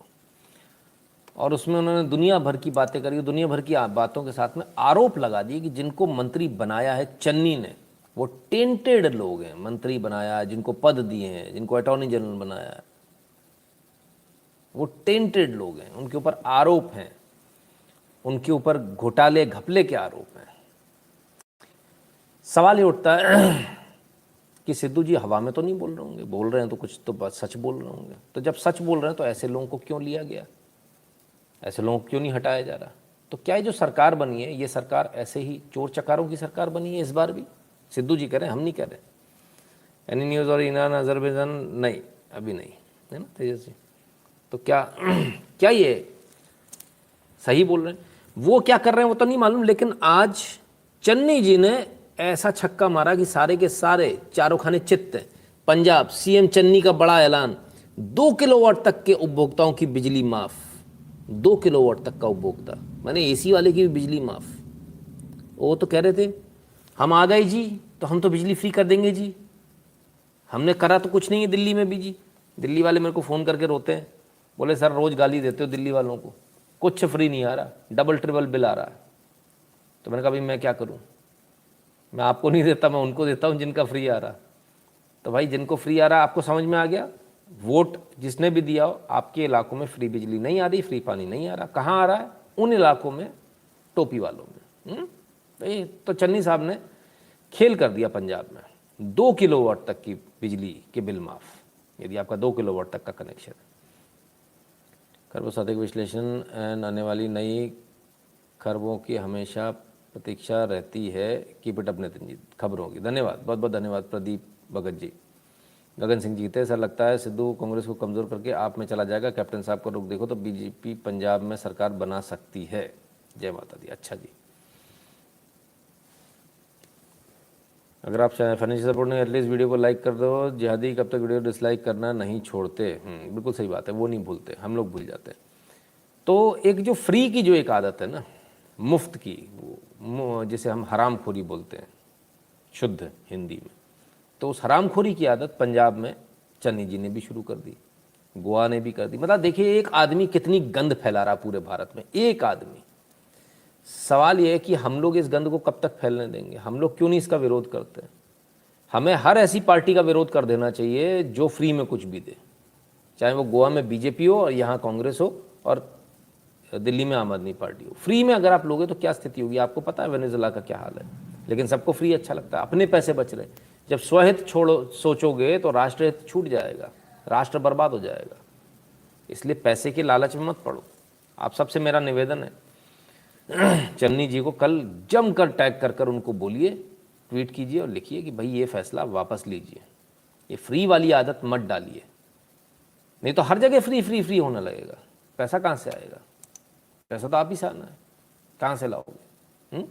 और उसमें उन्होंने दुनिया भर की बातें करी। दुनिया भर की बातों के साथ में आरोप लगा दिए कि जिनको मंत्री बनाया है चन्नी ने, वो टेंटेड लोग हैं। मंत्री बनाया, जिनको पद दिए हैं, जिनको अटॉर्नी जनरल बनाया है, वो टेंटेड लोग हैं। उनके ऊपर आरोप हैं, उनके ऊपर घोटाले घपले के आरोप हैं। सवाल ये उठता है कि सिद्धू जी हवा में तो नहीं बोल रहे होंगे, बोल रहे हैं तो कुछ तो सच बोल रहे होंगे। तो जब सच बोल रहे हैं तो ऐसे लोगों को क्यों लिया गया, ऐसे लोगों को क्यों नहीं हटाया जा रहा? तो क्या ये जो सरकार बनी है, ये सरकार ऐसे ही चोर चकारों की सरकार बनी है इस बार भी? सिद्धू जी कह रहे हैं, हम नहीं कह रहे। एनी न्यूज़ और ईरान अजरबैजान नहीं, अभी नहीं, है ना तेजस्वी? तो क्या क्या ये सही बोल रहे हैं? वो क्या कर रहे हैं वो तो नहीं मालूम, लेकिन आज चन्नी जी ने ऐसा छक्का मारा कि सारे के सारे चारों खाने चित्त हैं। पंजाब सीएम चन्नी का बड़ा ऐलान, 2 किलोवाट तक के उपभोक्ताओं की बिजली माफ़। 2 किलोवाट तक का उपभोक्ता, मैंने एसी वाले की भी बिजली माफ़। वो तो कह रहे थे हम आ गए जी तो हम तो बिजली फ्री कर देंगे जी, हमने करा तो कुछ नहीं है दिल्ली में भी जी। दिल्ली वाले मेरे को फ़ोन करके रोते हैं, बोले सर रोज़ गाली देते हो दिल्ली वालों को, कुछ फ्री नहीं आ रहा, डबल ट्रिपल बिल आ रहा है। तो मैंने कहा भाई मैं क्या करूं, मैं आपको नहीं देता, मैं उनको देता हूं जिनका फ्री आ रहा। तो भाई जिनको फ्री आ रहा आपको समझ में आ गया, वोट जिसने भी दिया हो, आपके इलाकों में फ्री बिजली नहीं आ रही, फ्री पानी नहीं आ रहा। कहाँ आ रहा है? उन इलाकों में, टोपी वालों में। तो चन्नी साहब ने खेल कर दिया पंजाब में। 2 किलोवाट तक की बिजली के बिल माफ़, यदि आपका 2 किलोवाट तक का कनेक्शन है। खरबों साथी विश्लेषण एंड आने वाली नई खबरों की हमेशा प्रतीक्षा रहती है। Keep it up Nitin ji खबरों की। धन्यवाद, बहुत बहुत धन्यवाद प्रदीप भगत जी। गगन सिंह जीते, सर लगता है सिद्धू कांग्रेस को कमज़ोर करके आप में चला जाएगा। कैप्टन साहब का रुख देखो तो बीजेपी पंजाब में सरकार बना सकती है। जय माता दी। अच्छा जी, अगर आप फाइनेंशियल सपोर्ट नहीं एटलीस्ट वीडियो को लाइक कर दो। जिहादी कब तक वीडियो डिसलाइक करना नहीं छोड़ते। बिल्कुल सही बात है, वो नहीं भूलते, हम लोग भूल जाते हैं। तो एक जो फ्री की जो एक आदत है ना, मुफ्त की, वो जिसे हम हरामखोरी बोलते हैं शुद्ध हिंदी में, तो उस हरामखोरी की आदत पंजाब में चन्नी जी ने भी शुरू कर दी, गोवा ने भी कर दी। मतलब देखिए एक आदमी कितनी गंद फैला रहा पूरे भारत में, एक आदमी। सवाल यह है कि हम लोग इस गंद को कब तक फैलने देंगे? हम लोग क्यों नहीं इसका विरोध करते? हमें हर ऐसी पार्टी का विरोध कर देना चाहिए जो फ्री में कुछ भी दे, चाहे वो गोवा में बीजेपी हो और यहाँ कांग्रेस हो और दिल्ली में आम आदमी पार्टी हो। फ्री में अगर आप लोगे तो क्या स्थिति होगी? आपको पता है वेनेजुएला का क्या हाल है। लेकिन सबको फ्री अच्छा लगता है, अपने पैसे बच रहे। जब स्वहित छोड़ो सोचोगे तो राष्ट्रहित छूट जाएगा, राष्ट्र बर्बाद हो जाएगा। इसलिए पैसे के लालच में मत पड़ो। आप सबसे मेरा निवेदन है, चन्नी जी को कल जमकर टैग कर कर उनको बोलिए, ट्वीट कीजिए और लिखिए कि भाई ये फैसला वापस लीजिए, ये फ्री वाली आदत मत डालिए, नहीं तो हर जगह फ्री फ्री फ्री होने लगेगा। पैसा कहाँ से आएगा? पैसा तो आप ही से आना है, कहाँ से लाओगे?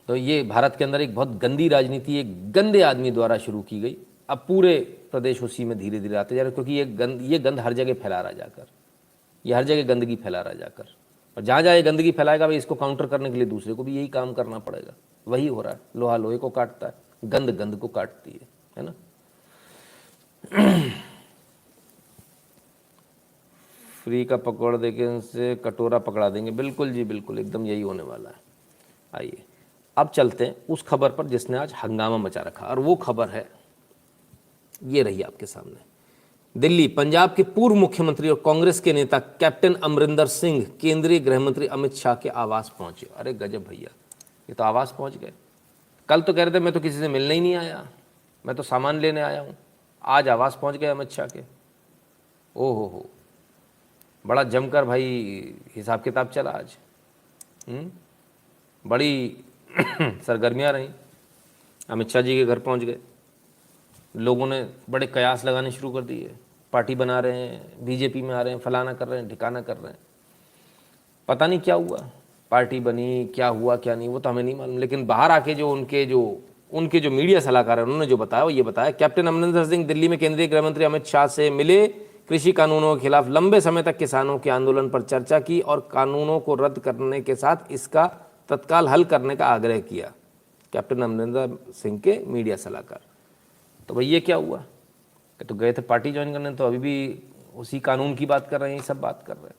तो ये भारत के अंदर एक बहुत गंदी राजनीति एक गंदे आदमी द्वारा शुरू की गई। अब पूरे प्रदेश उसी में धीरे धीरे आते जा रहे, क्योंकि ये गंद हर जगह फैला रहा जाकर, ये हर जगह गंदगी फैला रहा जाकर। और जहाँ जहाँ ये गंदगी फैलाएगा भाई, इसको काउंटर करने के लिए दूसरे को भी यही काम करना पड़ेगा। वही हो रहा है, लोहा लोहे को काटता है, गंद गंद को काटती है ना। फ्री का पकौड़ा देके से कटोरा पकड़ा देंगे। बिल्कुल जी बिल्कुल, एकदम यही होने वाला है। आइए अब चलते हैं उस खबर पर जिसने आज हंगामा मचा रखा, और वो खबर है ये रही आपके सामने। दिल्ली पंजाब के पूर्व मुख्यमंत्री और कांग्रेस के नेता कैप्टन अमरिंदर सिंह केंद्रीय गृह मंत्री अमित शाह के आवास पहुंचे। अरे गजब भैया, ये तो आवास पहुंच गए। कल तो कह रहे थे मैं तो किसी से मिलने ही नहीं आया, मैं तो सामान लेने आया हूं। आज आवास पहुंच गए अमित शाह के। ओहो, बड़ा जमकर भाई हिसाब किताब चला आज। बड़ी सरगर्मियां रहीं। अमित शाह जी के घर पहुंच गए, लोगों ने बड़े कयास लगाने शुरू कर दिए, पार्टी बना रहे हैं, बीजेपी में आ रहे हैं, फलाना कर रहे हैं, ठिकाना कर रहे हैं। पता नहीं क्या हुआ, पार्टी बनी, क्या हुआ क्या नहीं वो तो हमें नहीं मालूम। लेकिन बाहर आके जो उनके जो मीडिया सलाहकार है उन्होंने जो बताया वो ये बताया, कैप्टन अमरिंदर सिंह दिल्ली में केंद्रीय गृह मंत्री अमित शाह से मिले, कृषि कानूनों के खिलाफ लंबे समय तक किसानों के आंदोलन पर चर्चा की और कानूनों को रद्द करने के साथ इसका तत्काल हल करने का आग्रह किया। कैप्टन अमरिंदर सिंह के मीडिया सलाहकार। तो भाई ये क्या हुआ? तो गए थे पार्टी ज्वाइन करने, तो अभी भी उसी कानून की बात कर रहे हैं, ये सब बात कर रहे हैं।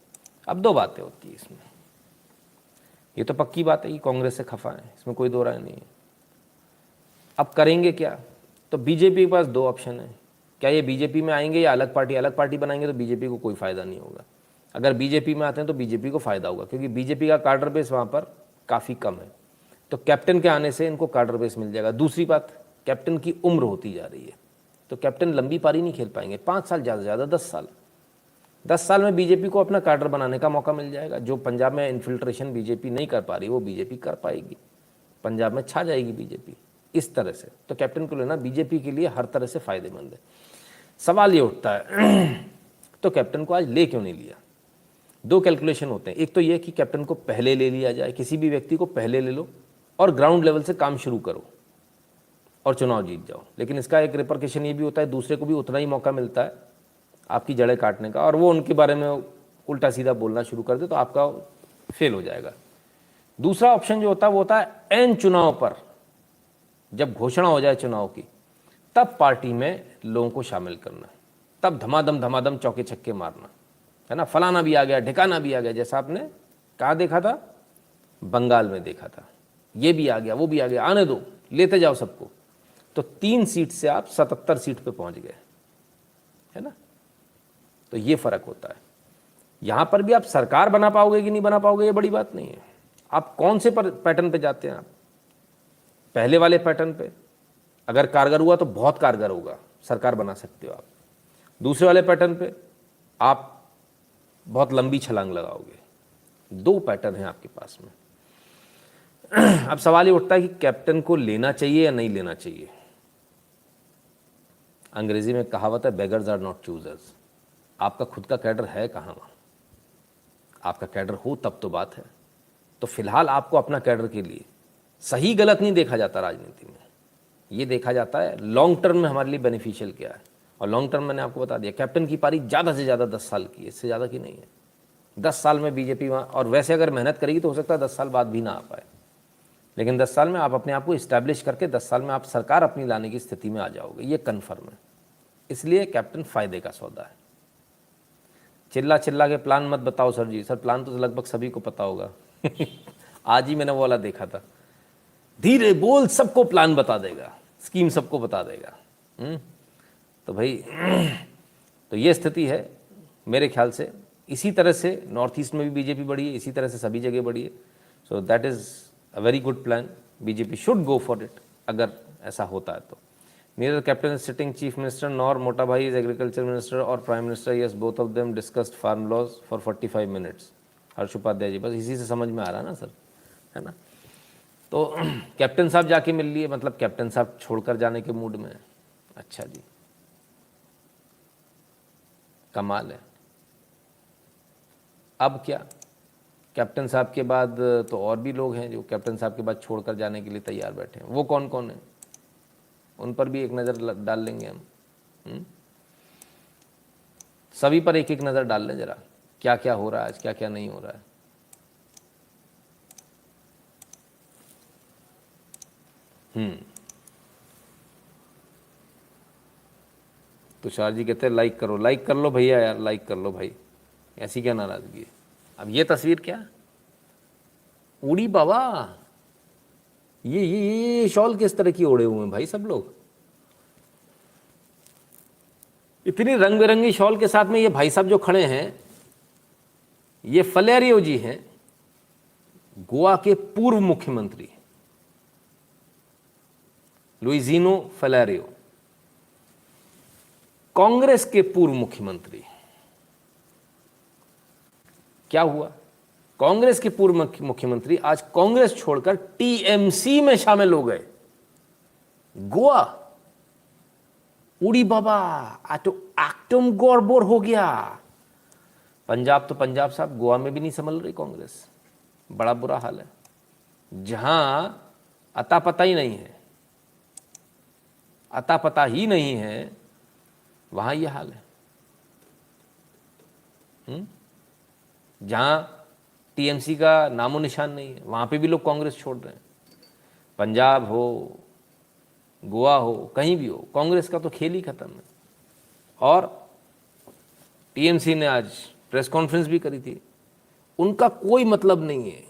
अब दो बातें होती है इसमें, ये तो पक्की बात है कि कांग्रेस से खफा है, इसमें कोई दो राय नहीं है। अब करेंगे क्या? तो बीजेपी के पास दो ऑप्शन है, क्या ये बीजेपी में आएंगे या अलग पार्टी बनाएंगे? तो बीजेपी को कोई फ़ायदा नहीं होगा। अगर बीजेपी में आते हैं तो बीजेपी को फ़ायदा होगा, क्योंकि बीजेपी का कार्डर बेस वहाँ पर काफ़ी कम है। तो कैप्टन के आने से इनको कार्डर बेस मिल जाएगा। दूसरी बात, कैप्टन की उम्र होती जा रही है, तो कैप्टन लंबी पारी नहीं खेल पाएंगे, 5 साल ज़्यादा से ज़्यादा 10 साल में बीजेपी को अपना कार्डर बनाने का मौका मिल जाएगा। जो पंजाब में इन्फिल्ट्रेशन बीजेपी नहीं कर पा रही वो बीजेपी कर पाएगी, पंजाब में छा जाएगी बीजेपी इस तरह से। तो कैप्टन को लेना बीजेपी के लिए हर तरह से फ़ायदेमंद है। सवाल ये उठता है तो कैप्टन को आज ले क्यों नहीं लिया? दो कैलकुलेशन होते हैं। एक तो ये कि कैप्टन को पहले ले लिया जाए, किसी भी व्यक्ति को पहले ले लो और ग्राउंड लेवल से काम शुरू करो और चुनाव जीत जाओ। लेकिन इसका एक रिपरकेशन ये भी होता है, दूसरे को भी उतना ही मौका मिलता है आपकी जड़ें काटने का, और वो उनके बारे में उल्टा सीधा बोलना शुरू कर दे तो आपका फेल हो जाएगा। दूसरा ऑप्शन जो होता है वो होता है एन चुनाव पर, जब घोषणा हो जाए चुनाव की, तब पार्टी में लोगों को शामिल करना, तब धमाधम चौके छक्के मारना, है ना। फलाना भी आ गया, ठिकाना भी आ गया, जैसा आपने कहाँ देखा था, बंगाल में देखा था। ये भी आ गया, वो भी आ गया, आने दो, लेते जाओ सबको। तो 3 सीट से आप 77 सीट पे पहुंच गए, है ना। तो ये फर्क होता है। यहां पर भी आप सरकार बना पाओगे कि नहीं बना पाओगे ये बड़ी बात नहीं है। आप कौन से पैटर्न पे जाते हैं? आप पहले वाले पैटर्न पे अगर कारगर हुआ तो बहुत कारगर होगा, सरकार बना सकते हो आप। दूसरे वाले पैटर्न पे आप बहुत लंबी छलांग लगाओगे। 2 पैटर्न हैं आपके पास में। अब सवाल ये उठता है कि कैप्टन को लेना चाहिए या नहीं लेना चाहिए। अंग्रेजी में कहावत है, बेगर्स आर नॉट चूजर्स। आपका खुद का कैडर है कहाँ वहाँ? आपका कैडर हो तब तो बात है। तो फिलहाल आपको अपना कैडर के लिए सही गलत नहीं देखा जाता राजनीति में, ये देखा जाता है लॉन्ग टर्म में हमारे लिए बेनिफिशियल क्या है। और लॉन्ग टर्म मैंने आपको बता दिया, कैप्टन की पारी ज़्यादा से ज़्यादा 10 साल की है, इससे ज़्यादा की नहीं है। 10 साल में बीजेपी वहाँ, और वैसे अगर मेहनत करेगी तो हो सकता है 10 साल बाद भी ना आ पाए, लेकिन 10 साल में आप अपने आप को इस्टेब्लिश करके 10 साल में आप सरकार अपनी लाने की स्थिति में आ जाओगे, ये कन्फर्म है। इसलिए कैप्टन फायदे का सौदा है। चिल्ला चिल्ला के प्लान मत बताओ सर जी। सर प्लान तो लगभग सभी को पता होगा। आज ही मैंने वो वाला देखा था, धीरे बोल सबको प्लान बता देगा, स्कीम सबको बता देगा। तो भाई तो ये स्थिति है मेरे ख्याल से। इसी तरह से नॉर्थ ईस्ट में भी बीजेपी बढ़ी है, इसी तरह से सभी जगह बढ़ी है। So that is a very good plan. BJP should go for it अगर ऐसा होता है तो। Neither captain is sitting chief minister nor Mota Bhai is agriculture minister or prime minister. Yes, both of them discussed farm laws for 45 minutes. हर्ष उपाध्याय जी, बस इसी से समझ में आ रहा है ना सर, है ना। तो कैप्टन साहब जाके मिल लिए, मतलब कैप्टन साहब छोड़कर जाने के मूड में। अच्छा जी, कमाल है। अब क्या, कैप्टन साहब के बाद तो और भी लोग हैं जो कैप्टन साहब के बाद छोड़कर जाने के लिए तैयार बैठे हैं। वो कौन कौन है, उन पर भी एक नज़र डाल लेंगे हम। सभी पर एक एक नज़र डाल लें जरा, क्या क्या हो रहा है आज, क्या क्या नहीं हो रहा है। तुषार जी कहते हैं लाइक करो, लाइक कर लो भैया यार, लाइक कर लो भाई, ऐसी क्या नाराज़गी है। अब ये तस्वीर क्या, उड़ी बाबा, ये शॉल किस तरह की ओढ़े हुए हैं भाई सब लोग, इतनी रंग बिरंगी शॉल के साथ में। ये भाई साहब जो खड़े हैं, ये फलेरियो जी हैं, गोवा के पूर्व मुख्यमंत्री लुइजिनो फलेरियो, कांग्रेस के पूर्व मुख्यमंत्री। क्या हुआ, कांग्रेस के पूर्व मुख्यमंत्री आज कांग्रेस छोड़कर टीएमसी में शामिल हो गए। गोवा, उड़ी बाबा, आज तो एक्टम गौरबोर हो गया। पंजाब तो पंजाब साहब, गोवा में भी नहीं संभल रही कांग्रेस, बड़ा बुरा हाल है। जहां अता पता ही नहीं है, अता पता ही नहीं है, वहां यह हाल है। जहां टीएमसी का नामो निशान नहीं है, वहां पे भी लोग कांग्रेस छोड़ रहे हैं। पंजाब हो, गोवा हो, कहीं भी हो, कांग्रेस का तो खेल ही खत्म है। और टीएमसी ने आज प्रेस कॉन्फ्रेंस भी करी थी, उनका कोई मतलब नहीं है।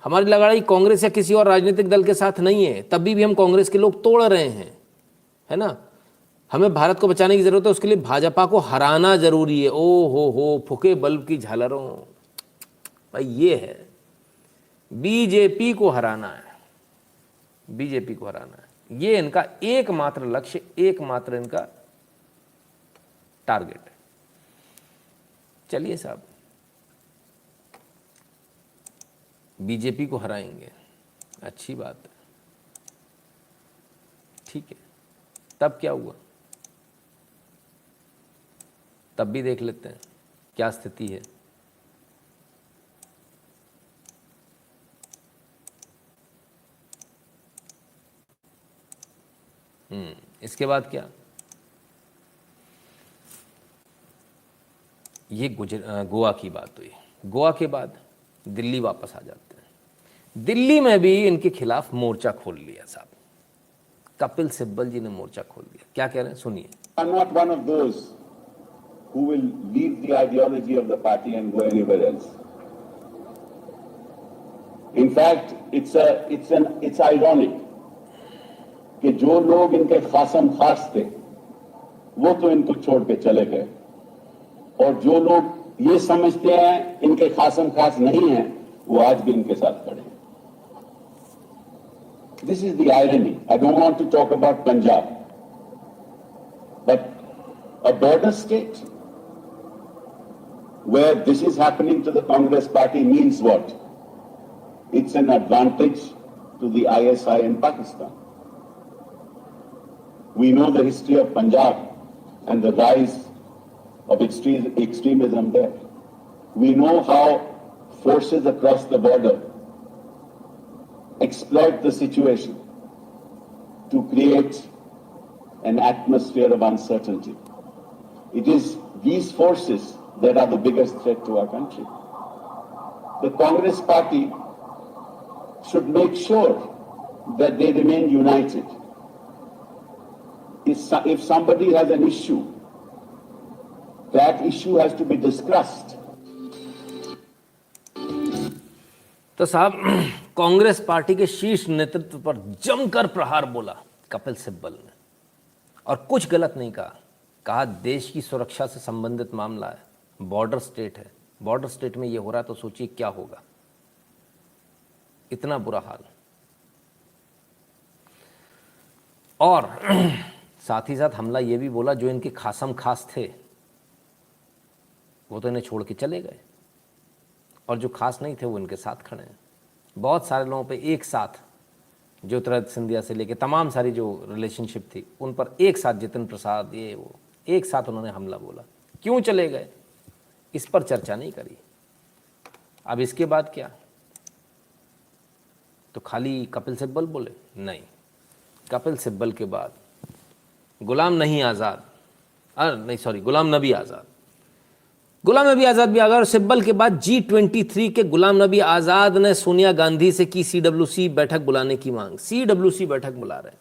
हमारी लड़ाई कांग्रेस या किसी और राजनीतिक दल के साथ नहीं है, तभी भी हम कांग्रेस के लोग तोड़ रहे हैं, है ना। हमें भारत को बचाने की जरूरत है, उसके लिए भाजपा को हराना जरूरी है। ओ हो फुके बल्ब की झालरों, भाई ये है, बीजेपी को हराना है, बीजेपी को हराना है। ये इनका एकमात्र लक्ष्य, एकमात्र इनका टारगेट है। चलिए साहब, बीजेपी को हराएंगे, अच्छी बात है, ठीक है। तब क्या हुआ, तब भी देख लेते हैं क्या स्थिति है। इसके बाद क्या, ये गोवा की बात हुई। गोवा के बाद दिल्ली वापस आ जाते हैं। दिल्ली में भी इनके खिलाफ मोर्चा खोल लिया साहब, कपिल सिब्बल जी ने मोर्चा खोल दिया। क्या कह रहे हैं सुनिए। I'm not one of those who will leave the ideology of the party and go anywhere else. In fact, it's ironic कि जो लोग इनके खासम खास थे वो तो इनको छोड़ के चले गए, और जो लोग ये समझते हैं इनके खासम खास नहीं हैं, वो आज भी इनके साथ खड़े हैं। This is the irony. I don't want to talk about Punjab, but a border state where this is happening to the Congress party means what? It's an advantage to the ISI in Pakistan. We know the history of Punjab and the rise of extremism there. We know how forces across the border exploit the situation to create an atmosphere of uncertainty. It is these forces that are the biggest threat to our country. The Congress party should make sure that they remain united. If somebody has an issue, that issue has to be discussed. तो साहब Congress party के शीर्ष नेतृत्व पर जमकर प्रहार बोला कपिल सिब्बल ने, और कुछ गलत नहीं कहा देश की सुरक्षा से संबंधित मामला है, बॉर्डर स्टेट है, बॉर्डर स्टेट में ये हो रहा है तो सोचिए क्या होगा। इतना बुरा हाल। और साथ ही साथ हमला ये भी बोला जो इनके खासम खास थे वो तो इन्हें छोड़ के चले गए, और जो खास नहीं थे वो इनके साथ खड़े हैं। बहुत सारे लोगों पे एक साथ, ज्योतिरादित्य सिंधिया से लेके तमाम सारी जो रिलेशनशिप थी उन पर एक साथ, जितिन प्रसाद ये वो, एक साथ उन्होंने हमला बोला। क्यों चले गए इस पर चर्चा नहीं करी। अब इसके बाद क्या, तो खाली कपिल सिब्बल बोले? नहीं, कपिल सिब्बल के बाद गुलाम नबी आज़ाद भी आ गया, और सिब्बल के बाद G23 के गुलाम नबी आज़ाद ने सोनिया गांधी से की CWC बैठक बुलाने की मांग। CWC बैठक बुला रहे हैं।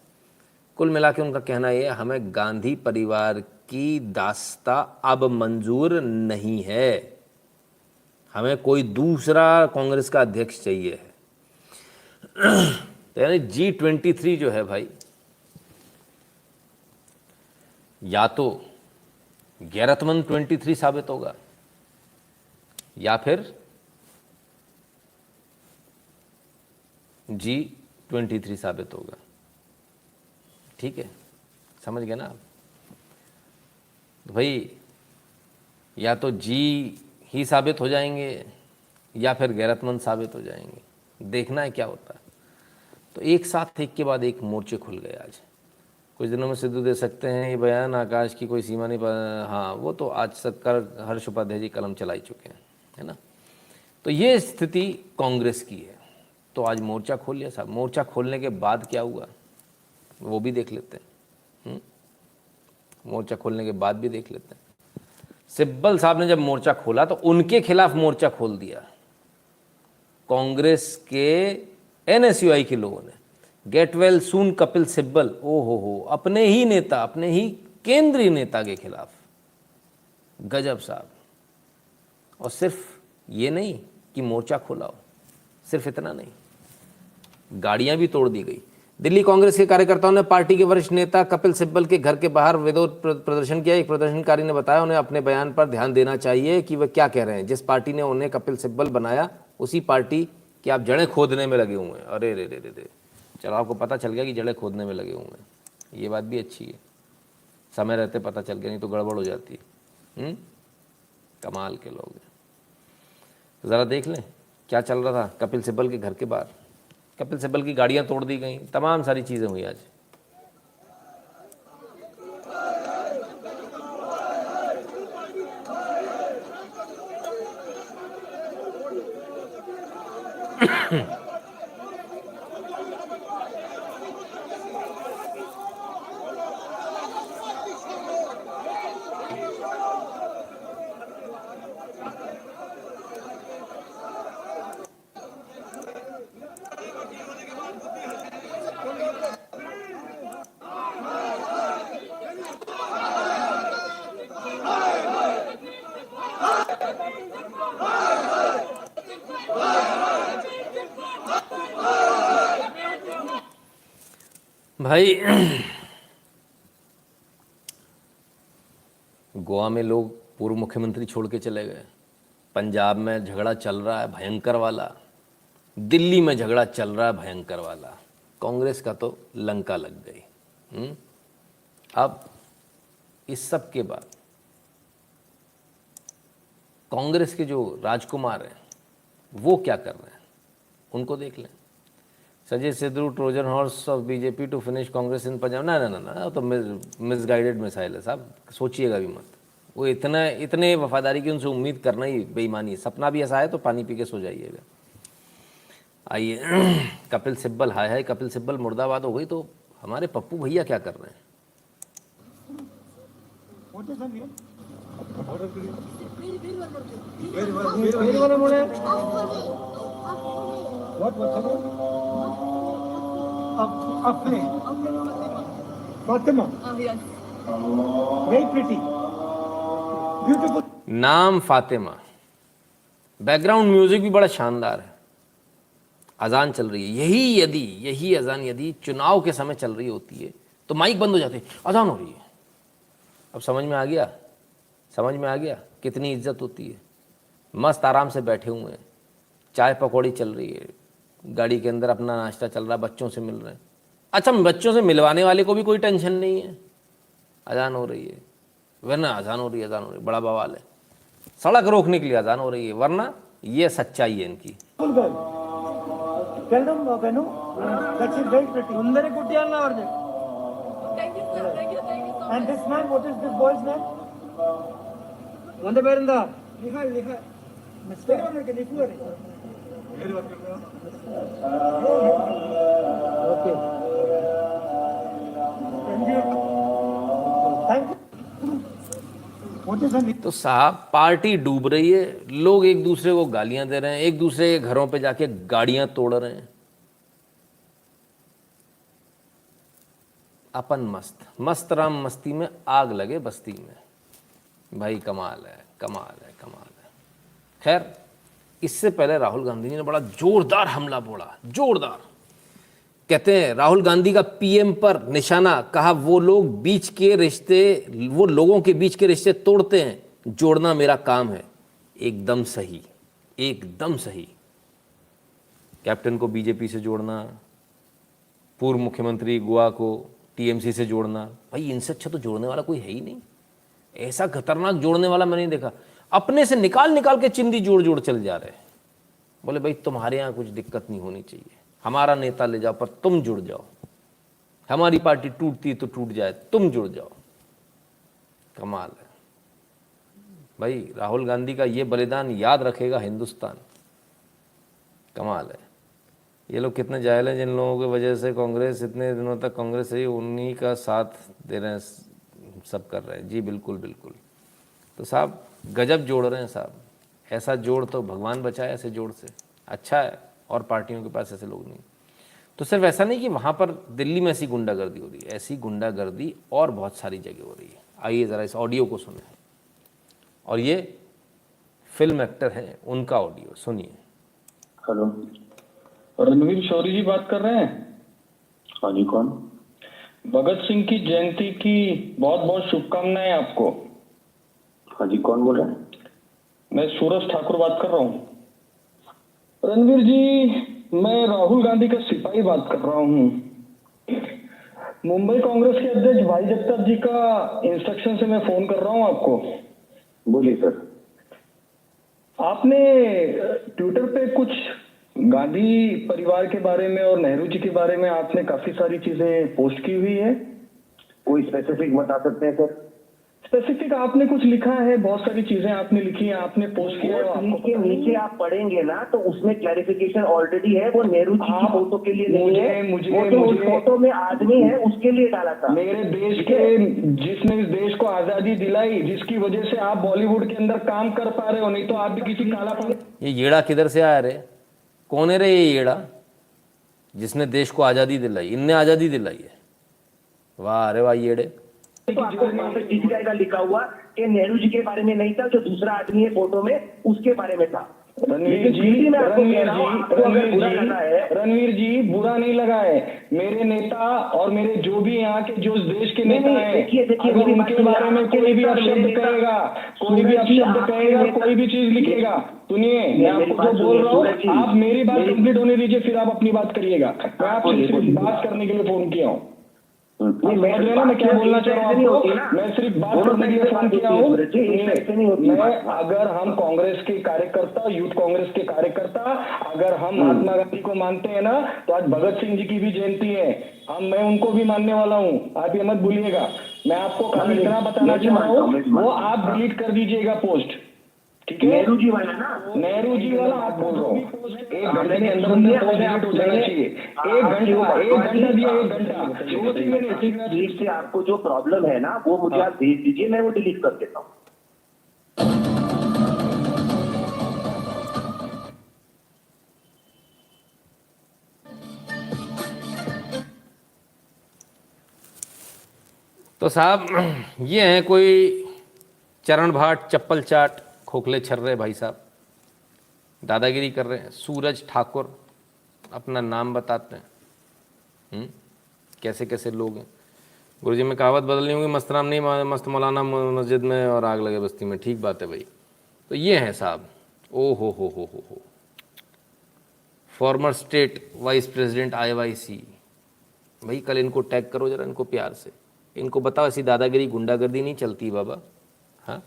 कुल मिला के उनका कहना यह, हमें गांधी परिवार की दास्ता अब मंजूर नहीं है, हमें कोई दूसरा कांग्रेस का अध्यक्ष चाहिए है। तो यानी G23 जो है भाई, या तो गैरतमंद 23 साबित होगा या फिर G23 साबित होगा। ठीक है, समझ गए ना आप? तो भाई या तो G ही साबित हो जाएंगे या फिर गैरतमंद साबित हो जाएंगे, देखना है क्या होता है। तो एक साथ एक के बाद एक मोर्चे खुल गए। आज कुछ दिनों में सिद्धू दे सकते हैं ये बयान, आकाश की कोई सीमा नहीं हाँ वो तो आज सरकार हर्ष उपाध्याय जी कलम चला ही चुके हैं, है ना। तो ये स्थिति कांग्रेस की है। तो आज मोर्चा खोल लिया साहब। मोर्चा खोलने के बाद क्या हुआ वो भी देख लेते हैं। मोर्चा खोलने के बाद भी देख लेते हैं। सिब्बल साहब ने जब मोर्चा खोला तो उनके खिलाफ मोर्चा खोल दिया कांग्रेस के NSUI के लोगों ने। Get well soon Kapil Sibal, ओ हो, अपने ही नेता, अपने ही केंद्रीय नेता के खिलाफ। गजब साहब। और सिर्फ ये नहीं कि मोर्चा खोला हो, सिर्फ इतना नहीं, गाड़ियां भी तोड़ दी गई। दिल्ली कांग्रेस के कार्यकर्ताओं ने पार्टी के वरिष्ठ नेता कपिल सिब्बल के घर के बाहर विरोध प्रदर्शन किया। एक प्रदर्शनकारी ने बताया उन्हें अपने बयान पर ध्यान देना चाहिए कि वह क्या कह रहे हैं। जिस पार्टी ने उन्हें कपिल सिब्बल बनाया उसी पार्टी की आप जड़ें खोदने में लगे हुए हैं। अरे रे रे रे, चलो आपको पता चल गया कि जड़ें खोदने में लगे हुए हैं, ये बात भी अच्छी है। समय रहते पता चल गया, नहीं तो गड़बड़ हो जाती है। कमाल के लोग हैं। तो ज़रा देख लें क्या चल रहा था कपिल सिब्बल के घर के बाहर। कपिल सिब्बल की गाड़ियां तोड़ दी गई, तमाम सारी चीज़ें हुई आज। भाई गोवा में लोग पूर्व मुख्यमंत्री छोड़ के चले गए, पंजाब में झगड़ा चल रहा है भयंकर वाला, दिल्ली में झगड़ा चल रहा है भयंकर वाला। कांग्रेस का तो लंका लग गई। अब इस सब के बाद कांग्रेस के जो राजकुमार हैं वो क्या कर रहे हैं, उनको देख लें। Suggest Sidhu Trojan horse of BJP to finish Congress in Punjab, ना ना ना ना, तो मिसगाइडेड मिसाइल है साहब, सोचिएगा भी मत। वो इतने वफादारी की उनसे उम्मीद करना ही बेईमानी है। सपना भी ऐसा है तो पानी पी के सो जाइएगा। आइए कपिल सिब्बल, हाय हाय कपिल सिब्बल मुर्दाबाद हो गई, तो हमारे पप्पू भैया क्या कर रहे हैं? अपने फातिमा, वेरी प्रिटी, ब्यूटीफुल। नाम फातिमा, बैकग्राउंड म्यूजिक भी बड़ा शानदार है। अजान चल रही है, यही अजान यदि चुनाव के समय चल रही होती है तो माइक बंद हो जाते, अजान हो रही है। अब समझ में आ गया कितनी इज्जत होती है। मस्त आराम से बैठे हुए हैं, चाय पकौड़ी चल रही है, गाड़ी के अंदर अपना नाश्ता चल रहा है, बच्चों से मिल रहे हैं। अच्छा, बच्चों से मिलवाने वाले को भी कोई टेंशन नहीं है, अजान हो रही है, वरना अजान हो रही है, बड़ा बवाल है। सड़क रोकने के लिए अजान हो रही है, वरना ये सच्चाई है इनकी। Tell them, Benu, that's it, very pretty. Thank you, sir. Thank you so And much. this man, what is this boy's name? ಒಂದೇ ಬೇರಿಂದ लिखा मिस्टेक होने के लिखू है। Okay, thank you. What is the name? तो साहब पार्टी डूब रही है, लोग एक दूसरे को गालियां दे रहे हैं, एक दूसरे के घरों पे जाके गाड़ियां तोड़ रहे हैं। अपन मस्त राम मस्ती में आग लगे बस्ती में। भाई कमाल है। खैर, इससे पहले राहुल गांधी जी ने बड़ा जोरदार हमला बोला, जोरदार। कहते हैं राहुल गांधी का पीएम पर निशाना, कहा वो लोगों के बीच के रिश्ते तोड़ते हैं, जोड़ना मेरा काम है। एकदम सही। कैप्टन को बीजेपी से जोड़ना, पूर्व मुख्यमंत्री गोवा को टीएमसी से जोड़ना, भाई इनसे अच्छा तो जोड़ने वाला कोई है ही नहीं। ऐसा खतरनाक जोड़ने वाला मैं नहीं देखा। अपने से निकाल के चिंदी जोड़ चल जा रहे हैं। बोले भाई तुम्हारे यहाँ कुछ दिक्कत नहीं होनी चाहिए, हमारा नेता ले जाओ पर तुम जुड़ जाओ, हमारी पार्टी टूटती तो टूट जाए, तुम जुड़ जाओ। कमाल है भाई, राहुल गांधी का ये बलिदान याद रखेगा हिंदुस्तान। कमाल है। ये लोग कितने जाहिल हैं, जिन लोगों की वजह से कांग्रेस इतने दिनों तक कांग्रेस रही, उन्हीं का साथ दे रहे हैं, सब कर रहे हैं। जी बिल्कुल। तो साहब गजब जोड़ रहे हैं साहब, ऐसा जोड़ तो भगवान बचाए ऐसे जोड़ से। अच्छा है, और पार्टियों के पास ऐसे लोग नहीं। तो सिर्फ ऐसा नहीं कि वहाँ पर दिल्ली में ऐसी गुंडागर्दी हो रही है, ऐसी गुंडागर्दी और बहुत सारी जगह हो रही है। आइए ज़रा इस ऑडियो को सुने, और ये फिल्म एक्टर हैं, उनका ऑडियो सुनिए। हेलो, रणवीर शौरी जी बात कर रहे हैं? हाँ जी, कौन? भगत सिंह की जयंती की बहुत बहुत शुभकामनाएं आपको। हाँ जी, कौन बोल रहे हैं? मैं सूरज ठाकुर बात कर रहा हूँ। रणवीर जी, मैं राहुल गांधी का सिपाही बात कर रहा हूँ। मुंबई कांग्रेस के अध्यक्ष भाई जगताप जी का इंस्ट्रक्शन से मैं फोन कर रहा हूँ आपको। बोलिए सर। आपने ट्विटर पे कुछ गांधी परिवार के बारे में और नेहरू जी के बारे में आपने काफी सारी चीजें पोस्ट की हुई है। कोई स्पेसिफिक बता सकते हैं सर? स्पेसिफिक आपने कुछ लिखा है, बहुत सारी चीजें आपने लिखी है, आपने पोस्ट किया है। के नीचे आप पढ़ेंगे ना तो उसमें क्लैरिफिकेशन ऑलरेडी है। वो नेहरू जी की फोटो के लिए नहीं है, वो तो उस फोटो में आदमी है उसके लिए डाला था। मेरे देश के, जिसने इस देश को आजादी दिलाई, जिसकी वजह से आप बॉलीवुड के अंदर काम कर पा रहे हो, नहीं तो आप भी किसी काला। ये येड़ा किधर से आया रे? कौन है रे ये येड़ा जिसने देश को आज़ादी दिलाई? इनने आज़ादी दिलाई है। वाह अरे वाह येड़े। तो आपको वहाँ पे दिख जाएगा लिखा हुआ कि नेहरू जी के बारे में नहीं था, जो दूसरा आदमी है फोटो में उसके बारे में था। रणवीर जी, रणवीर जी बुरा नहीं लगा है। मेरे नेता और मेरे जो भी यहाँ के जो देश के नेता हैं, अगर उनके बारे में कोई भी अपशब्द कहेगा, कोई भी चीज लिखेगा, सुनिए मैं आपको जो बोल रहा हूँ, आप मेरी बात कंप्लीट होने दीजिए, फिर आप अपनी बात करिएगा। मैं आपसे सिर्फ बात करने के लिए फोन किया हूँ। समझ रहे ना मैं क्या बोलना चाह रहा हूँ आपको? मैं सिर्फ बात करने के लिए फोन किया हूँ मैं अगर हम कांग्रेस के कार्यकर्ता, यूथ कांग्रेस के कार्यकर्ता, अगर हम महात्मा गांधी को मानते हैं ना, तो आज भगत सिंह जी की भी जयंती है, मैं उनको भी मानने वाला हूँ, आप ये मत भूलिएगा। मैं आपको खाली इतना बताना चाह रहा हूँ, वो आप डिलीट कर दीजिएगा पोस्ट, ठीक है? नेहरू जी वाला ना, नेहरू जी वाला आप बोल रहा हूँ, 1 घंटे के अंदर अंदर पोस्ट डिलीट हो जाना चाहिए। 1 घंटा दिया, 1 घंटा जो भी मैंने प्लीज से आपको जो प्रॉब्लम है ना, वो मुझे आप भेज दीजिए, मैं वो डिलीट कर देता हूँ। तो साहब ये हैं कोई चरण भाट, चप्पल चाट, खोखले छर्रे भाई साहब, दादागिरी कर रहे हैं। सूरज ठाकुर अपना नाम बताते हैं। कैसे कैसे लोग हैं। गुरुजी में कहावत बदलनी होगी, मस्त नाम नहीं मस्त मौलाना मस्जिद में और आग लगे बस्ती में। ठीक बात है भाई। तो ये हैं साहब, ओ हो farmer state wise president IYC। भाई कल इनको टैग करो जरा, इनको प्यार से इनको बताओ ऐसी दादागिरी गुंडागर्दी नहीं चलती बाबा। हाँ,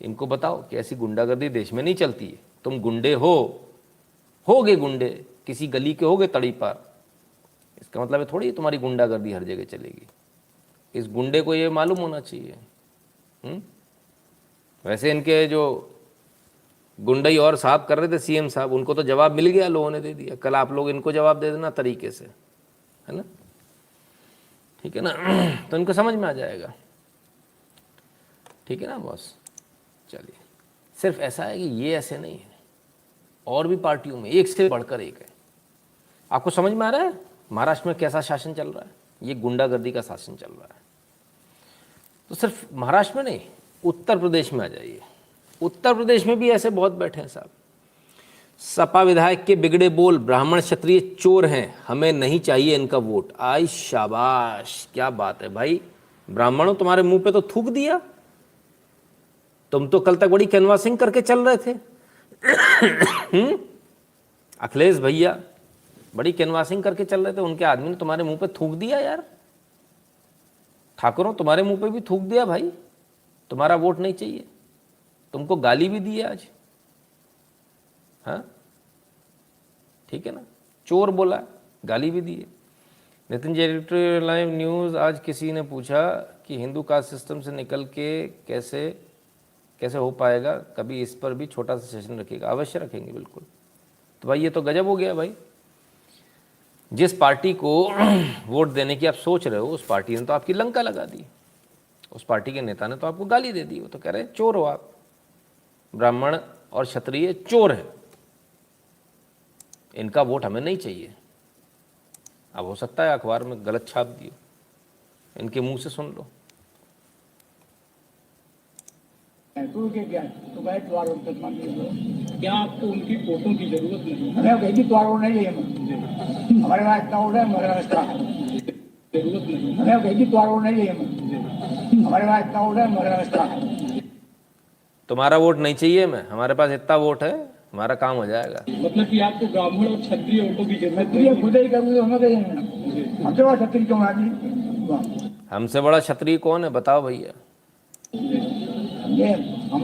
इनको बताओ कि ऐसी गुंडागर्दी देश में नहीं चलती है। तुम गुंडे होगे गुंडे, किसी गली के होगे तड़ी पार, इसका मतलब है थोड़ी तुम्हारी गुंडागर्दी हर जगह चलेगी। इस गुंडे को ये मालूम होना चाहिए। वैसे इनके जो गुंडई और साहब कर रहे थे, CM साहब, उनको तो जवाब मिल गया, लोगों ने दे दिया। कल आप लोग इनको जवाब दे देना तरीके से, है ना? ठीक है ना? तो इनको समझ में आ जाएगा। ठीक है ना बॉस? चलिए, सिर्फ ऐसा है कि ये ऐसे नहीं है, और भी पार्टियों में एक से बढ़कर एक है। आपको समझ में आ रहा है महाराष्ट्र में कैसा शासन चल रहा है? ये गुंडागर्दी का शासन चल रहा है। तो सिर्फ महाराष्ट्र में नहीं, उत्तर प्रदेश में आ जाइए। उत्तर प्रदेश में भी ऐसे बहुत बैठे हैं साहब। सपा विधायक के बिगड़े बोल, ब्राह्मण क्षत्रिय चोर हैं, हमें नहीं चाहिए इनका वोट। आई शाबाश, क्या बात है भाई। ब्राह्मणों, तुम्हारे मुंह पे तो थूक दिया। तुम तो कल तक बड़ी कैनवासिंग करके चल रहे थे। अखिलेश भैया बड़ी कैनवासिंग करके चल रहे थे, उनके आदमी ने तुम्हारे मुंह पे थूक दिया यार। ठाकुरों, तुम्हारे मुंह पे भी थूक दिया भाई, तुम्हारा वोट नहीं चाहिए। तुमको गाली भी दी आज। हाँ, ठीक है ना? चोर बोला, गाली भी दी है। Nitin ji, editorial live news. आज किसी ने पूछा कि हिंदू कास्ट सिस्टम से निकल के कैसे हो पाएगा, कभी इस पर भी छोटा सा सेशन रखिएगा। अवश्य रखेंगे, बिल्कुल। तो भाई ये तो गजब हो गया भाई। जिस पार्टी को वोट देने की आप सोच रहे हो, उस पार्टी ने तो आपकी लंका लगा दी। उस पार्टी के नेता ने तो आपको गाली दे दी। वो तो कह रहे हैं चोर हो आप, ब्राह्मण और क्षत्रिय चोर हैं, इनका वोट हमें नहीं चाहिए। अब हो सकता है अखबार में गलत छाप दिए, इनके मुंह से सुन लो। तो क्या तो मैं द्वार तक मान लीजिए, क्या आपको उनकी फोटो की जरूरत नहीं? हमें कहीं द्वार नहीं है, हमारे पास इतना उड़ा है, हमारे पास जरूरत नहीं। हमें कहीं द्वार नहीं है, हमारे पास इतना उड़ा है, हमारे पास। तुम्हारा वोट नहीं चाहिए हमें, हमारे पास इतना वोट है, हमारा काम हो जाएगा। मतलब कि आपको ब्राह्मण और क्षत्रिय वोटों की जरूरत ये नहीं। खुद ही करूँगी, हमें कहीं हमसे बड़ा छत्री क्यों आदमी? हमसे बड़ा क्षत्रिय कौन है बताओ भैया? ये हम